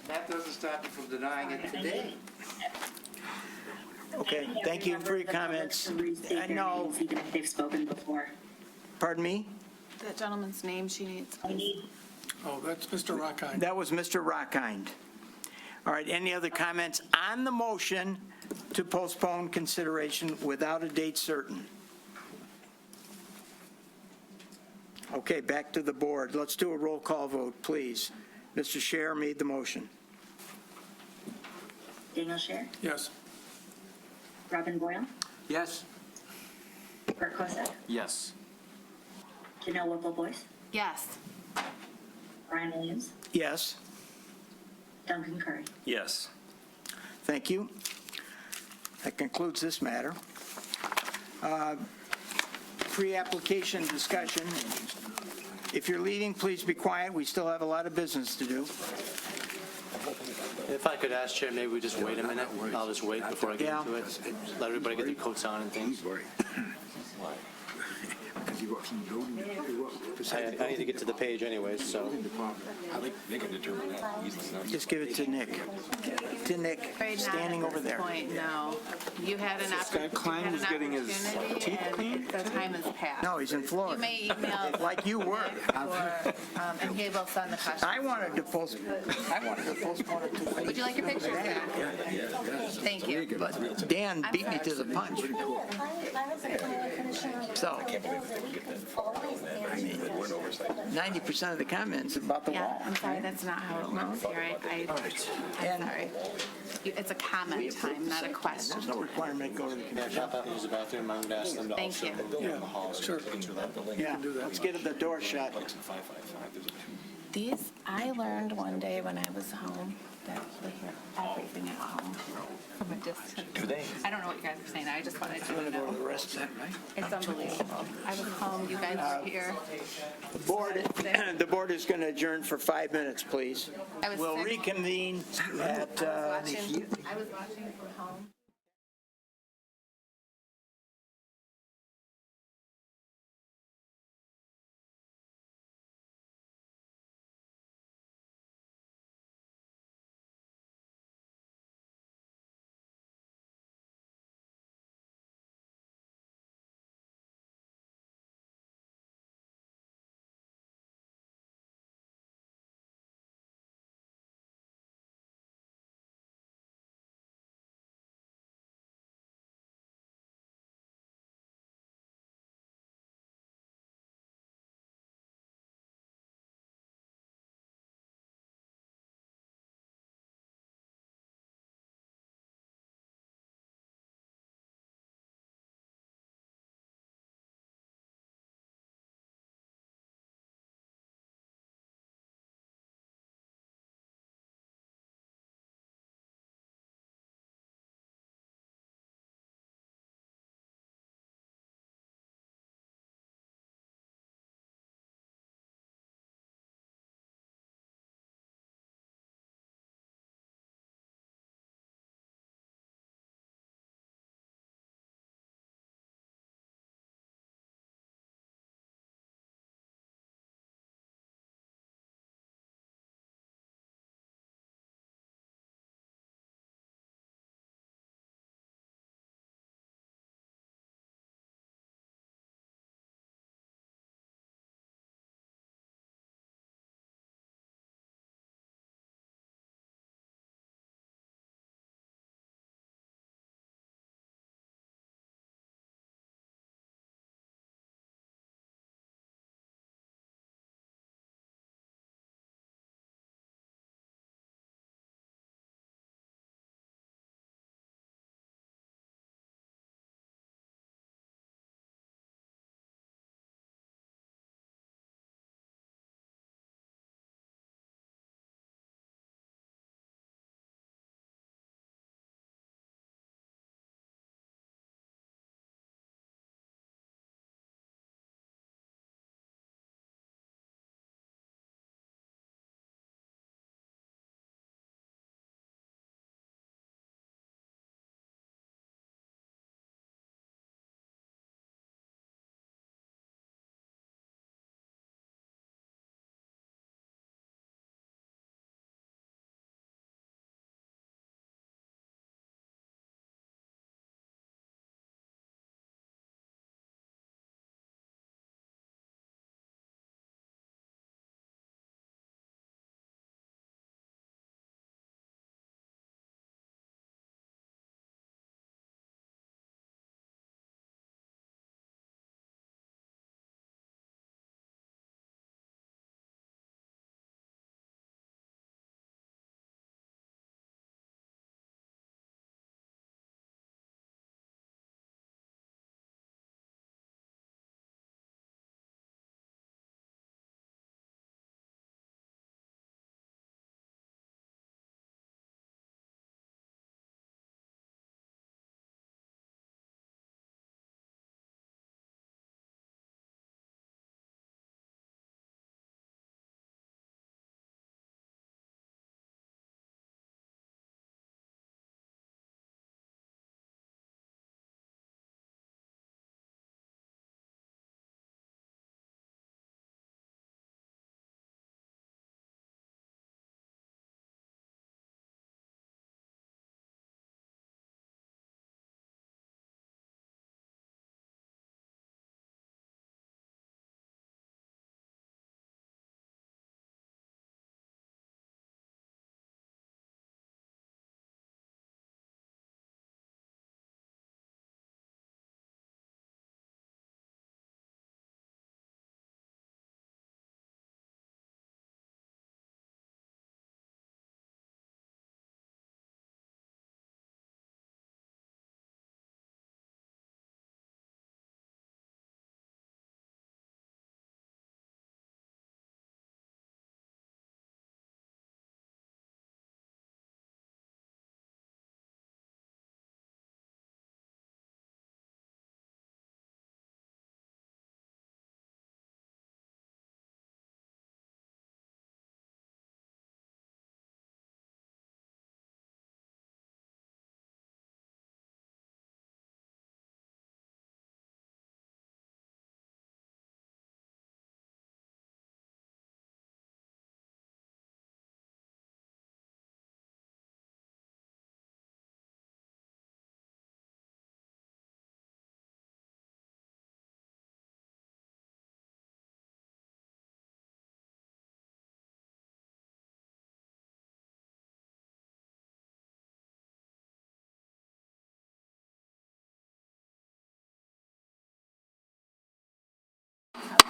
That doesn't stop you from denying it today. Okay, thank you for your comments. No. Even if they've spoken before. Pardon me? That gentleman's name she needs. Oh, that's Mr. Rockhind. That was Mr. Rockhind. All right, any other comments on the motion to postpone consideration without a date certain? Okay, back to the board. Let's do a roll call vote, please. Mr. Scher made the motion. Daniel Scher, Yes. Robin Boyle, Yes? Bert Kosek, Yes. Janelle Whipple-Boyce, Yes. Brian Williams, Yes, Duncan Curry. Yes. thank you. That concludes this matter. Pre-application discussion. If you're leaving, please be quiet. We still have a lot of business to do. If I could ask, Chair, maybe we just wait a minute. I'll just wait before I get Yeah. into it. Let everybody get their coats on and things. Because you got some building, I need to get to the page anyways, so. I think they can determine that easily. Just give it to Nick. To Nick, Right now, standing at over this there. point, no. You had an Klein was getting his teeth cleaned? The time has passed. No, he's in You Florida. may email. Like you were. And he will send the question. I wanted to postpone it to. Would you like your picture? Thank you. But Dan beat me to the punch. So, 90% of the comments about the Yeah, wall. I'm sorry, that's not how it works here. I'm sorry. It's a comment time, not a question. There's no requirement to go to the Yeah, commission. pop out and use the bathroom. I'm going to ask them to Thank also you. go in the hall. Sure. Yeah, let's get the door shut. These, I learned one day when I was home that we hear everything at home from a distance. Do they? I don't know what you guys are saying. I just wanted you to know. The rest of that, right? It's unbelievable. I was home, you guys were here. The board is going to adjourn for 5 minutes, please. I was We'll sick. reconvene at, I was watching from home.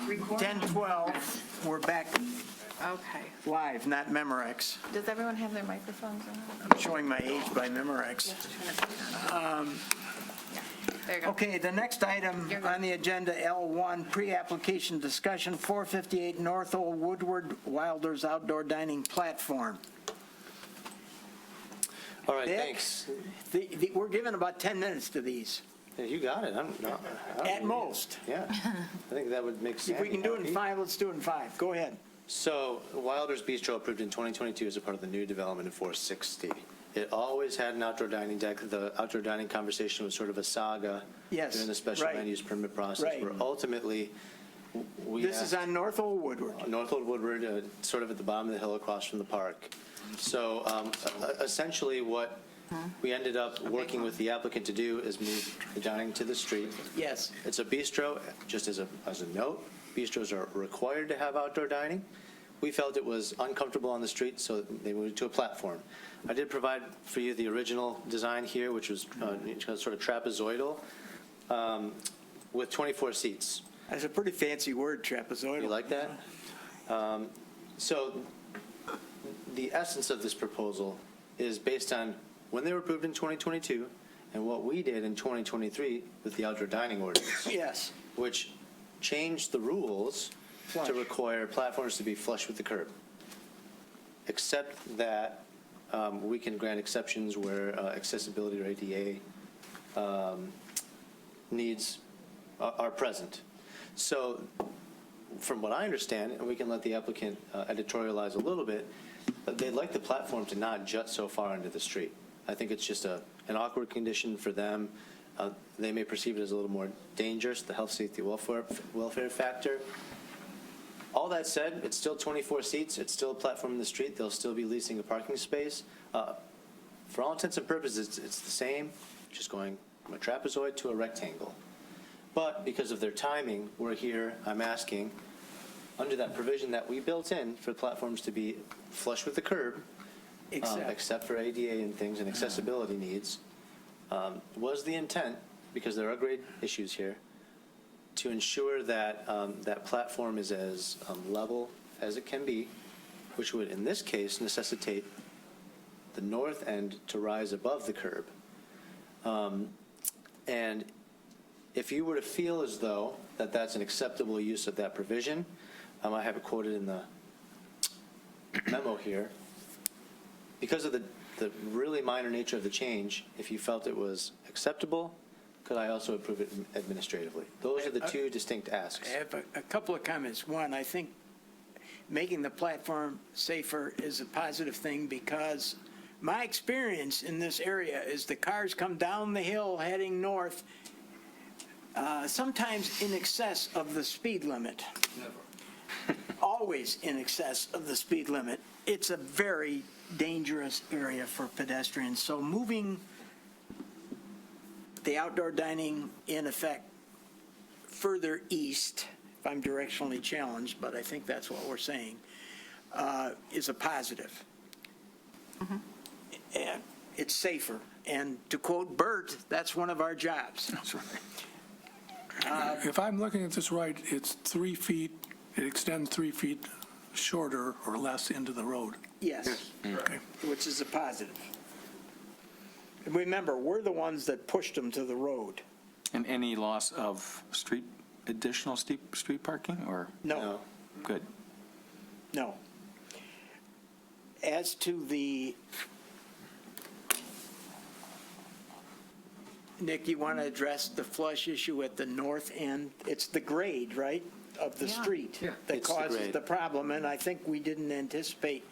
10:12, we're back Okay. live, not Memorex. Does everyone have their microphones on? I'm showing my age by Memorex. There you go. Okay, the next item on the agenda, L1, pre-application discussion, 458 North Old Woodward Wilders Outdoor Dining Platform. All right, Dick? thanks. We're giving about 10 minutes to these, Yeah, you got it. I don't at really- most. Yeah, I think that would make sense. If we can do it in 5, let's do it in 5. Go ahead. So Wilder's Bistro approved in 2022 as a part of the new development in 460. It always had an outdoor dining deck. The outdoor dining conversation was sort of a saga Yes, during the special right. land use permit process, Right. where ultimately we This is on North Old Woodward. North Old Woodward, sort of at the bottom of the hill across from the park. So essentially what we ended up working with the applicant to do is move the dining to the street. Yes. It's a bistro, just as a note, bistros are required to have outdoor dining. We felt it was uncomfortable on the street, so they moved to a platform. I did provide for you the original design here, which was sort of trapezoidal, with 24 seats. That's a pretty fancy word, trapezoidal. You like that? So the essence of this proposal is based on when they were approved in 2022 and what we did in 2023 with the outdoor dining ordinance. Yes. Which changed the rules Flush. to require platforms to be flush with the curb. Except that we can grant exceptions where accessibility or ADA needs are present. So from what I understand, and we can let the applicant editorialize a little bit, they'd like the platform to not jut so far into the street. I think it's just an awkward condition for them. They may perceive it as a little more dangerous, the health, safety, welfare factor. All that said, it's still 24 seats. It's still a platform in the street. They'll still be leasing a parking space. For all intents and purposes, it's the same, just going from a trapezoid to a rectangle. But because of their timing, we're here, I'm asking, under that provision that we built in for platforms to be flush with the curb, except for ADA and things and accessibility needs, was the intent, because there are grade issues here, to ensure that that platform is as level as it can be, which would, in this case, necessitate the north end to rise above the curb. And if you were to feel as though that's an acceptable use of that provision, I have it quoted in the memo here, because of the really minor nature of the change, if you felt it was acceptable, could I also approve it administratively? Those are the two distinct asks. I have a couple of comments. One, I think making the platform safer is a positive thing because my experience in this area is the cars come down the hill heading north, sometimes in excess of the speed limit. Never. Always in excess of the speed limit. It's a very dangerous area for pedestrians. So moving the outdoor dining in effect further east, if I'm directionally challenged, but I think that's what we're saying, is a positive. And it's safer. And to quote Bert, that's one of our jobs. That's right. If I'm looking at this right, it's 3 feet, it extends 3 feet shorter or less into the road. Yes, Okay. which is a positive. And remember, we're the ones that pushed them to the road. And any loss of additional street parking, or? No, Good. no. As to the, Nick, you want to address the flush issue at the north end? It's the grade, right, of the street that It's the causes grade. the problem, and I think we didn't anticipate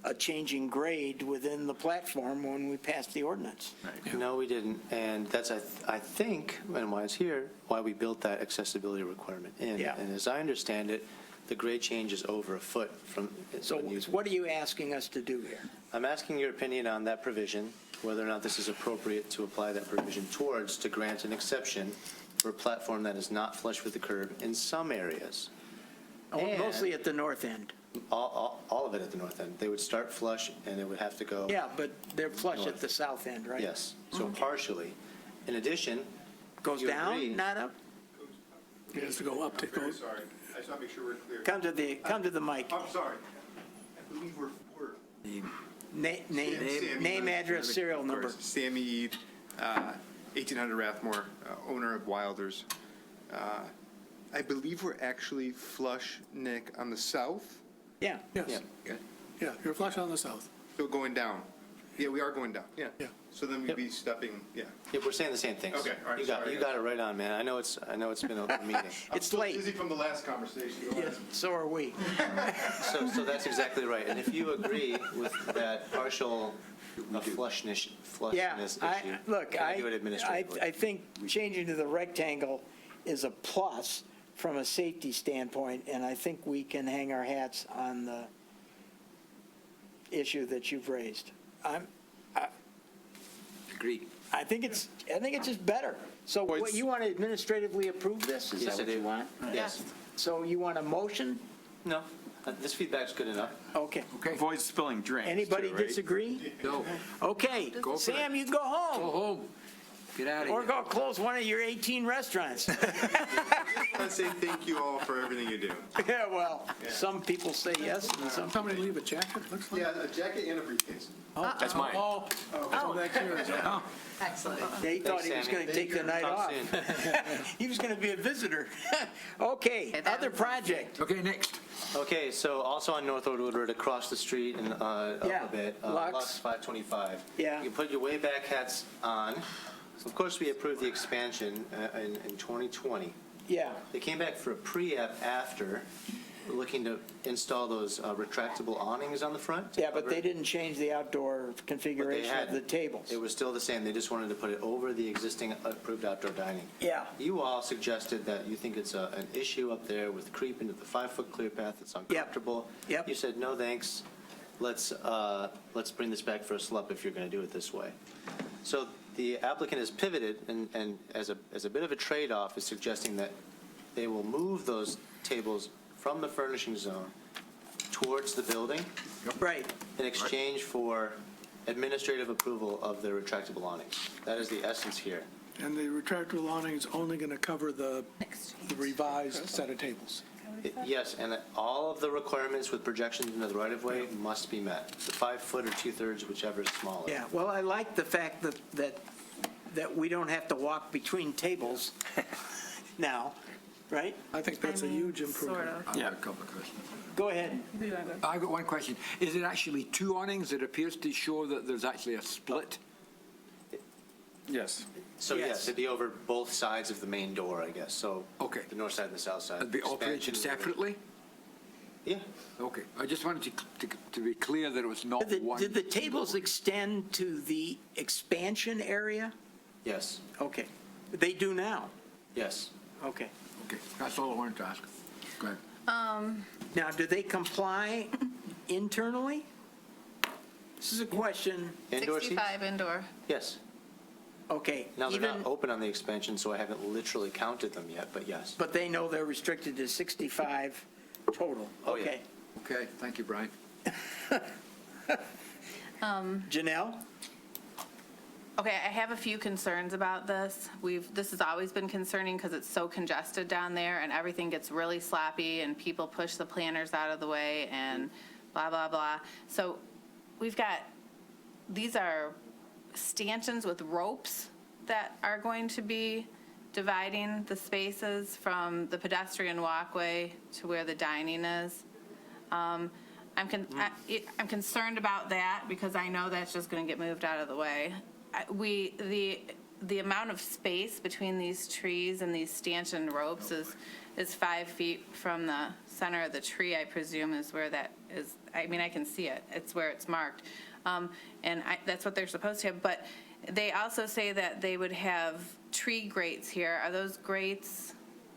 a changing grade within the platform when we passed the ordinance. No, we didn't, and that's, I think, and why it's here, why we built that accessibility requirement in. Yeah. And as I understand it, the grade change is over a foot from. So what are you asking us to do here? I'm asking your opinion on that provision, whether or not this is appropriate to apply that provision towards to grant an exception for a platform that is not flush with the curb in some areas. And Mostly at the north end. all of it at the north end. They would start flush, and it would have to go. Yeah, but they're flush at North. the south end, right? Yes, so partially. In addition. Goes you agree- down, not up? It has to go up to go. just want to make sure we're clear. Come to the mic. I'm sorry. I believe we're Name, address, serial of number. course. Sammy Eid, 1800 Rathmore, owner of Wilders. I believe we're actually flush, Nick, on the south. Yeah. Yes. Yeah, you're flush on the south. So going down. Yeah, we are going down. Yeah. Yeah. So then we'd be stepping, yeah. Yeah, we're saying the same things. Okay, all right, You got, sorry. you got it right on, man. I know it's been a meeting. It's late. Busy from the last conversation. So are we. So that's exactly right. And if you agree with that partial flushness Yeah, issue, look, can we do it administratively? I think changing to the rectangle is a plus from a safety standpoint, and I think we can hang our hats on the issue that you've raised. Agreed. I think it's just better. So what, you want to administratively approve this? Is Yes, that I what you do. want? Yes. So you want a motion? No, this feedback's good enough. Okay. Avoid spilling drinks. Anybody too, right? disagree? No. Okay, Go for Sam, it. you can go home. Go home. Get out of Or here. go close one of your 18 restaurants. I want to say thank you all for everything you do. Yeah, well, some people say yes, and some. Somebody leave a jacket, looks like. Yeah, a jacket and a briefcase. That's mine. Oh, that's yours. Oh. Excellent. Yeah, he thought he was Sammy. going to take the night Talk off. soon. He was going to be a visitor. Okay, other project. Okay, next. Okay, so also on North Old Woodward, across the street and up Yeah, a bit, Lux. Lux 525. Yeah. You put your way back hats on. So of course, we approved the expansion in 2020. Yeah, They came back for a pre-app after, looking to install those retractable awnings on the front. yeah, but they didn't change the outdoor configuration of the tables. It was still the same. They just wanted to put it over the existing approved outdoor dining. Yeah, You all suggested that you think it's an issue up there with creep into the 5-foot clear path. It's uncomfortable. Yep. You said, no, thanks. Let's bring this back for a SLUP if you're going to do it this way. So the applicant has pivoted and as a bit of a trade-off is suggesting that they will move those tables from the furnishing zone towards the building right. in exchange for administrative approval of the retractable awnings. That is the essence here. And the retractable awning is only going to cover the revised set of tables. Yes, and that all of the requirements with projections into the right-of-way must be met. The 5 foot or 2/3, whichever is smaller. Yeah, well, I like the fact that we don't have to walk between tables now, right? I think that's a huge improvement. Sort of. I've got a couple of questions. Go ahead. I've got one question. Is it actually two awnings? It appears to show that there's actually a split. Yes. So yes, it'd be over both sides of the main door, I guess. So Okay. the north side and the south side. It'd be operated Expansion- separately? Yeah. Okay. I just wanted to be clear that it was not one. Did the tables extend to the expansion area? Yes. Okay. They do now? Yes. Okay. Okay, that's all I wanted to ask. Go ahead. Now, do they comply internally? This is a question. Indoor seats? 65 indoor. Yes. Okay. Now, they're even- not open on the expansion, so I haven't literally counted them yet, but yes. But they know they're restricted to 65 total? Oh, yeah. Okay. Okay, thank you, Brian. Janelle? Okay, I have a few concerns about this. This has always been concerning because it's so congested down there and everything gets really sloppy and people push the planters out of the way and blah, blah, blah. So these are stanchions with ropes that are going to be dividing the spaces from the pedestrian walkway to where the dining is. I'm concerned about that because I know that's just going to get moved out of the way. The amount of space between these trees and these stanchion ropes is 5 feet from the center of the tree, I presume, is where that is. I mean, I can see it. It's where it's marked. That's what they're supposed to have. But they also say that they would have tree grates here. Are those grates,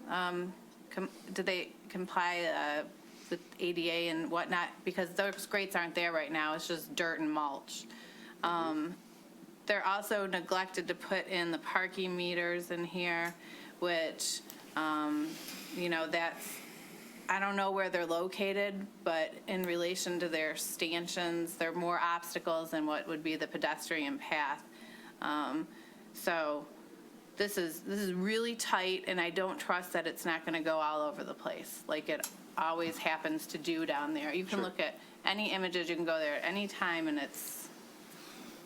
do they comply with ADA and whatnot? Because those grates aren't there right now. It's just dirt and mulch. They're also neglected to put in the parking meters in here, which, that's, I don't know where they're located, but in relation to their stanchions, they're more obstacles than what would be the pedestrian path. So this is really tight, and I don't trust that it's not going to go all over the place, like it always happens to do down there. You can look at any images, you can go there at any time, and it's,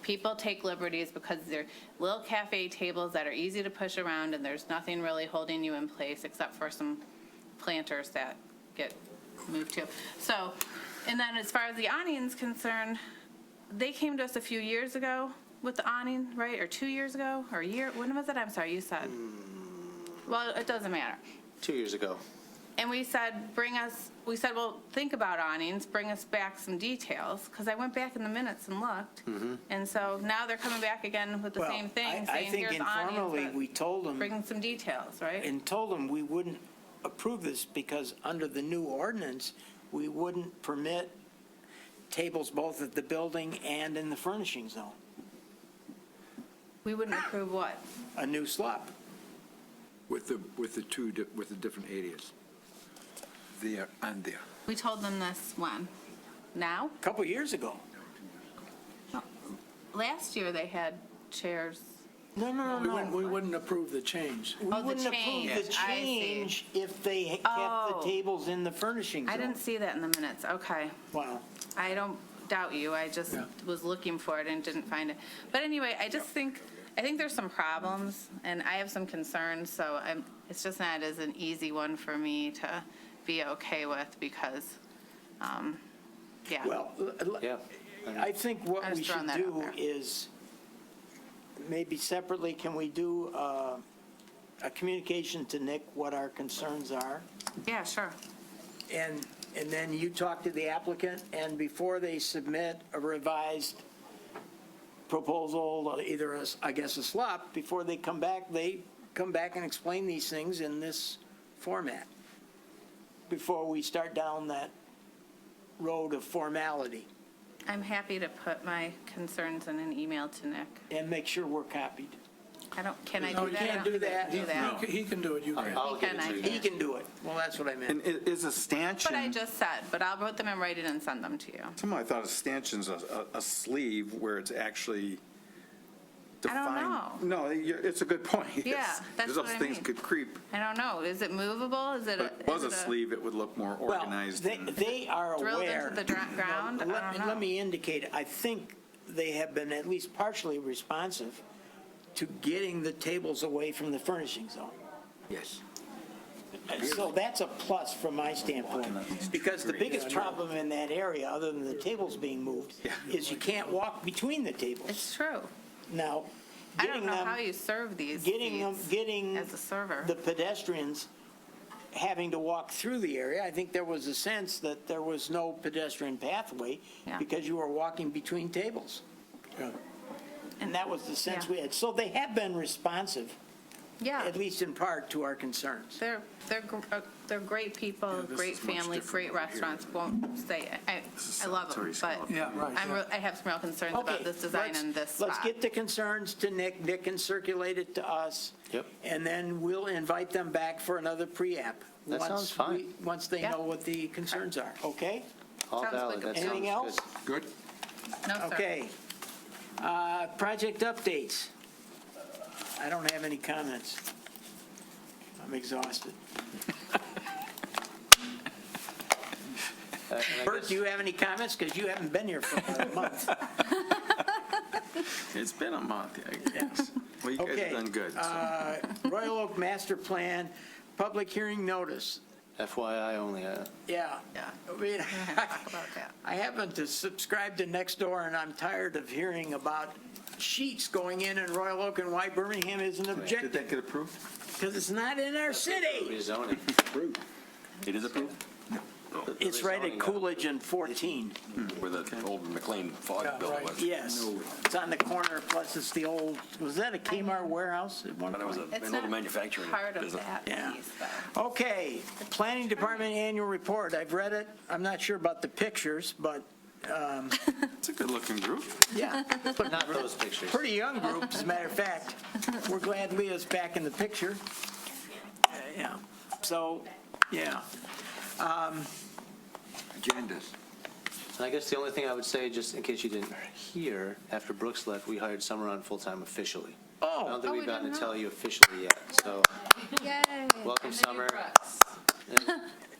people take liberties because they're little cafe tables that are easy to push around, and there's nothing really holding you in place except for some planters that get moved too. So, and then as far as the awning's concerned, they came to us a few years ago with the awning, right? Or 2 years ago, or a year, when was it? I'm sorry, you said. Well, it doesn't matter. 2 years ago. And we said, well, think about awnings, bring us back some details, because I went back in the minutes and looked. And so now they're coming back again with the Well, same thing, I saying, think here's informally, awnings, we but told them, bring some details, right? and told them we wouldn't approve this because under the new ordinance, we wouldn't permit tables both at the building and in the furnishing zone, We wouldn't approve what? a new slop. With the different areas. There and there. We told them this when? Now? A couple years ago. Last year, they had chairs. No. We wouldn't approve the change. We Oh, the wouldn't approve change. the I see. change if they kept Oh. the tables in the furnishing zone. I didn't see that in the minutes, okay. Wow. I don't doubt you, I just was looking for it and didn't find it. But anyway, I think there's some problems, and I have some concerns, so it's just not as an easy one for me to be okay with, because, yeah. Well, Yeah. I think what I'm we just throwing should that out do there. is, maybe separately, can we do a communication to Nick what our concerns are? Yeah, sure. And then you talk to the applicant, and before they submit a revised proposal, either, I guess, a slop, before they come back and explain these things in this format, before we start down that road of formality, I'm happy to put my concerns in an email to Nick. and make sure we're copied. Can I No, do you that? I can't don't do think I can that. do that. He can do it, you can. I'll give it to you. He can do it. Well, that's what I meant. And is a stanchion? But I just said, but I'll put them in writing and send them to you. Somehow I thought a stanchion's a sleeve where it's actually I don't defined. know. No, it's a good point. Yeah, that's Those what I things mean. could creep. I don't know, is it movable? Is it? But if it was a sleeve, it would look more Well, organized. they are Drilled aware. into the ground? I don't know. Let me indicate, I think they have been at least partially responsive to getting the tables away from the furnishing zone. Yes. So that's a plus from my standpoint, because the biggest problem in that area, other than the tables being moved, is you can't walk between the tables. It's true. Now, I don't getting know them, how you serve these getting as a server. the pedestrians having to walk through the area, I think there was a sense that there was no pedestrian pathway Yeah. because you were walking between tables. Yeah. And that was the sense Yeah. we had. So they have been responsive, Yeah, at least in part, to our concerns. they're great people, this great is much families, different great over here. restaurants, won't say, I love them, but Yeah, right. I have some real concerns about this design and this spot. Let's get the concerns to Nick. Nick can circulate it to us. Yep. And then we'll invite them back for another pre-app. That sounds fine. Once they Yeah. know what the concerns are, okay? All Sounds valid. like a That plan. sounds Anything else? good. Good? No, sir. Okay. Project updates. I don't have any comments. I'm exhausted. And I Bert, guess- do you have any comments? Because you haven't been here for about a month. It's been a month, I guess. Well, you guys Okay. have done good. so. Royal Oak Master Plan, public hearing notice. FYI only. Yeah. Yeah. I mean, Talk about that. I happen to subscribe to Nextdoor, and I'm tired of hearing about sheets going in Royal Oak and why Birmingham isn't Did objecting, that get approved? because it's not in our city. Rezoning. It is approved? It's right at rezoning, Coolidge and 14. Where the old McLean Fog building was. Yes. It's on the corner, plus it's the old, was that a Kmart warehouse at one But it was point? an It's old not manufacturing part of business. that Yeah. piece, though. Okay, Planning Department Annual Report. I've read it. I'm not sure about the pictures, but, It's a good-looking group. yeah. Not those pictures. Pretty young group, as a matter of fact. We're glad Leah's back in the picture. Yeah, so, yeah. Agendas. And I guess the only thing I would say, just in case you didn't hear, after Brooks left, we hired Summer on full-time officially. I don't think Oh, we've we gotten didn't to tell know. you officially yet, so Yay. welcome, Summer.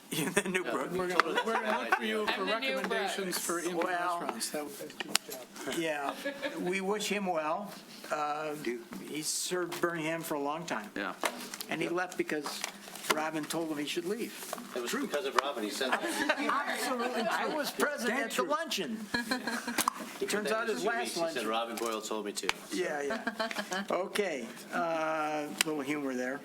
The new Brook. We're going to look for you for recommendations for Indian Well- restaurants. That was your job. Yeah, we wish him well. He's served Birmingham for a long time. Yeah. And he left because Robin told him he should leave. It was because of Robin, he said that. I was present at the luncheon. It turns out his last He said luncheon. Robin Boyle told me to. So. Yeah. Okay, little humor there.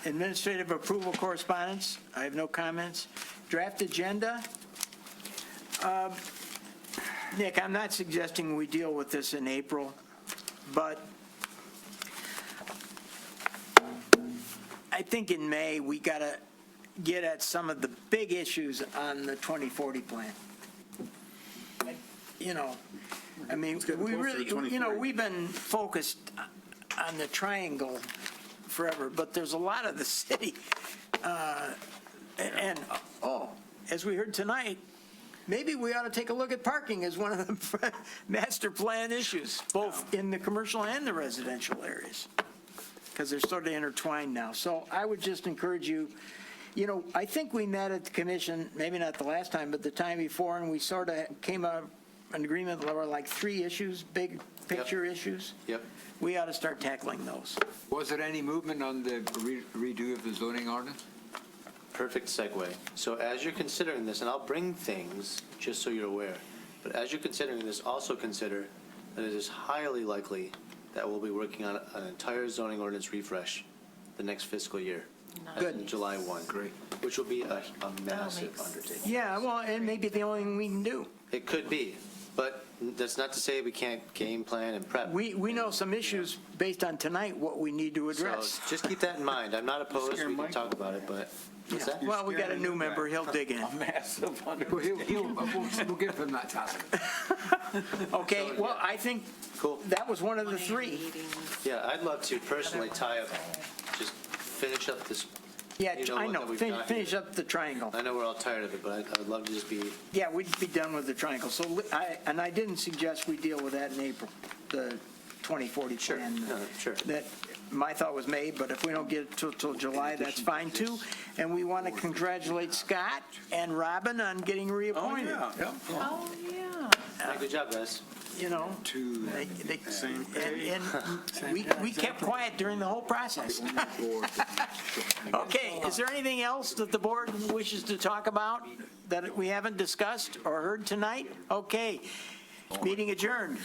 Administrative approval correspondence, I have no comments. Draft agenda. Nick, I'm not suggesting we deal with this in April, but I think in May, we got to get at some of the big issues on the 2040 plan. You know, I mean, getting we closer really, to 2040. we've been focused on the triangle forever, but there's a lot of the city. And, as we heard tonight, maybe we ought to take a look at parking as one of the master plan issues, both in the commercial and the residential areas, because they're sort of intertwined now. So I would just encourage you, I think we met at the commission, maybe not the last time, but the time before, and we sort of came up an agreement, there were like 3 issues, big picture issues. Yep. We ought to start tackling those. Was there any movement on the redo of the zoning ordinance? Perfect segue. So as you're considering this, and I'll bring things just so you're aware, but as you're considering this, also consider that it is highly likely that we'll be working on an entire zoning ordinance refresh the next fiscal year. Good. In July 1. Great. Which will be a massive undertaking. Yeah, well, it may be the only thing we can do. It could be, but that's not to say we can't game plan and prep. We know some issues based on tonight, what we need to So address. just keep that in mind. I'm not opposed, we can talk about it, but what's that? Well, we got a new member, he'll dig in. Massive Well, we'll give him that task. Okay, well, I think Cool. that was one of the 3. Yeah, I'd love to personally tie up, just finish up this. Yeah, you I what know, that we've finish got finish here. up the triangle. I know we're all tired of it, but I would love to just be, Yeah, we'd be done with the triangle. So, I didn't suggest we deal with that in April, the 2040 plan. no, sure. That, my thought was May, but if we don't get it till July, that's fine too. And we want to congratulate Scott and Robin on getting reappointed. Oh, yeah. good job, guys. You know, and we kept quiet during the whole process. Okay, is there anything else that the board wishes to talk about that we haven't discussed or heard tonight? Okay, meeting adjourned.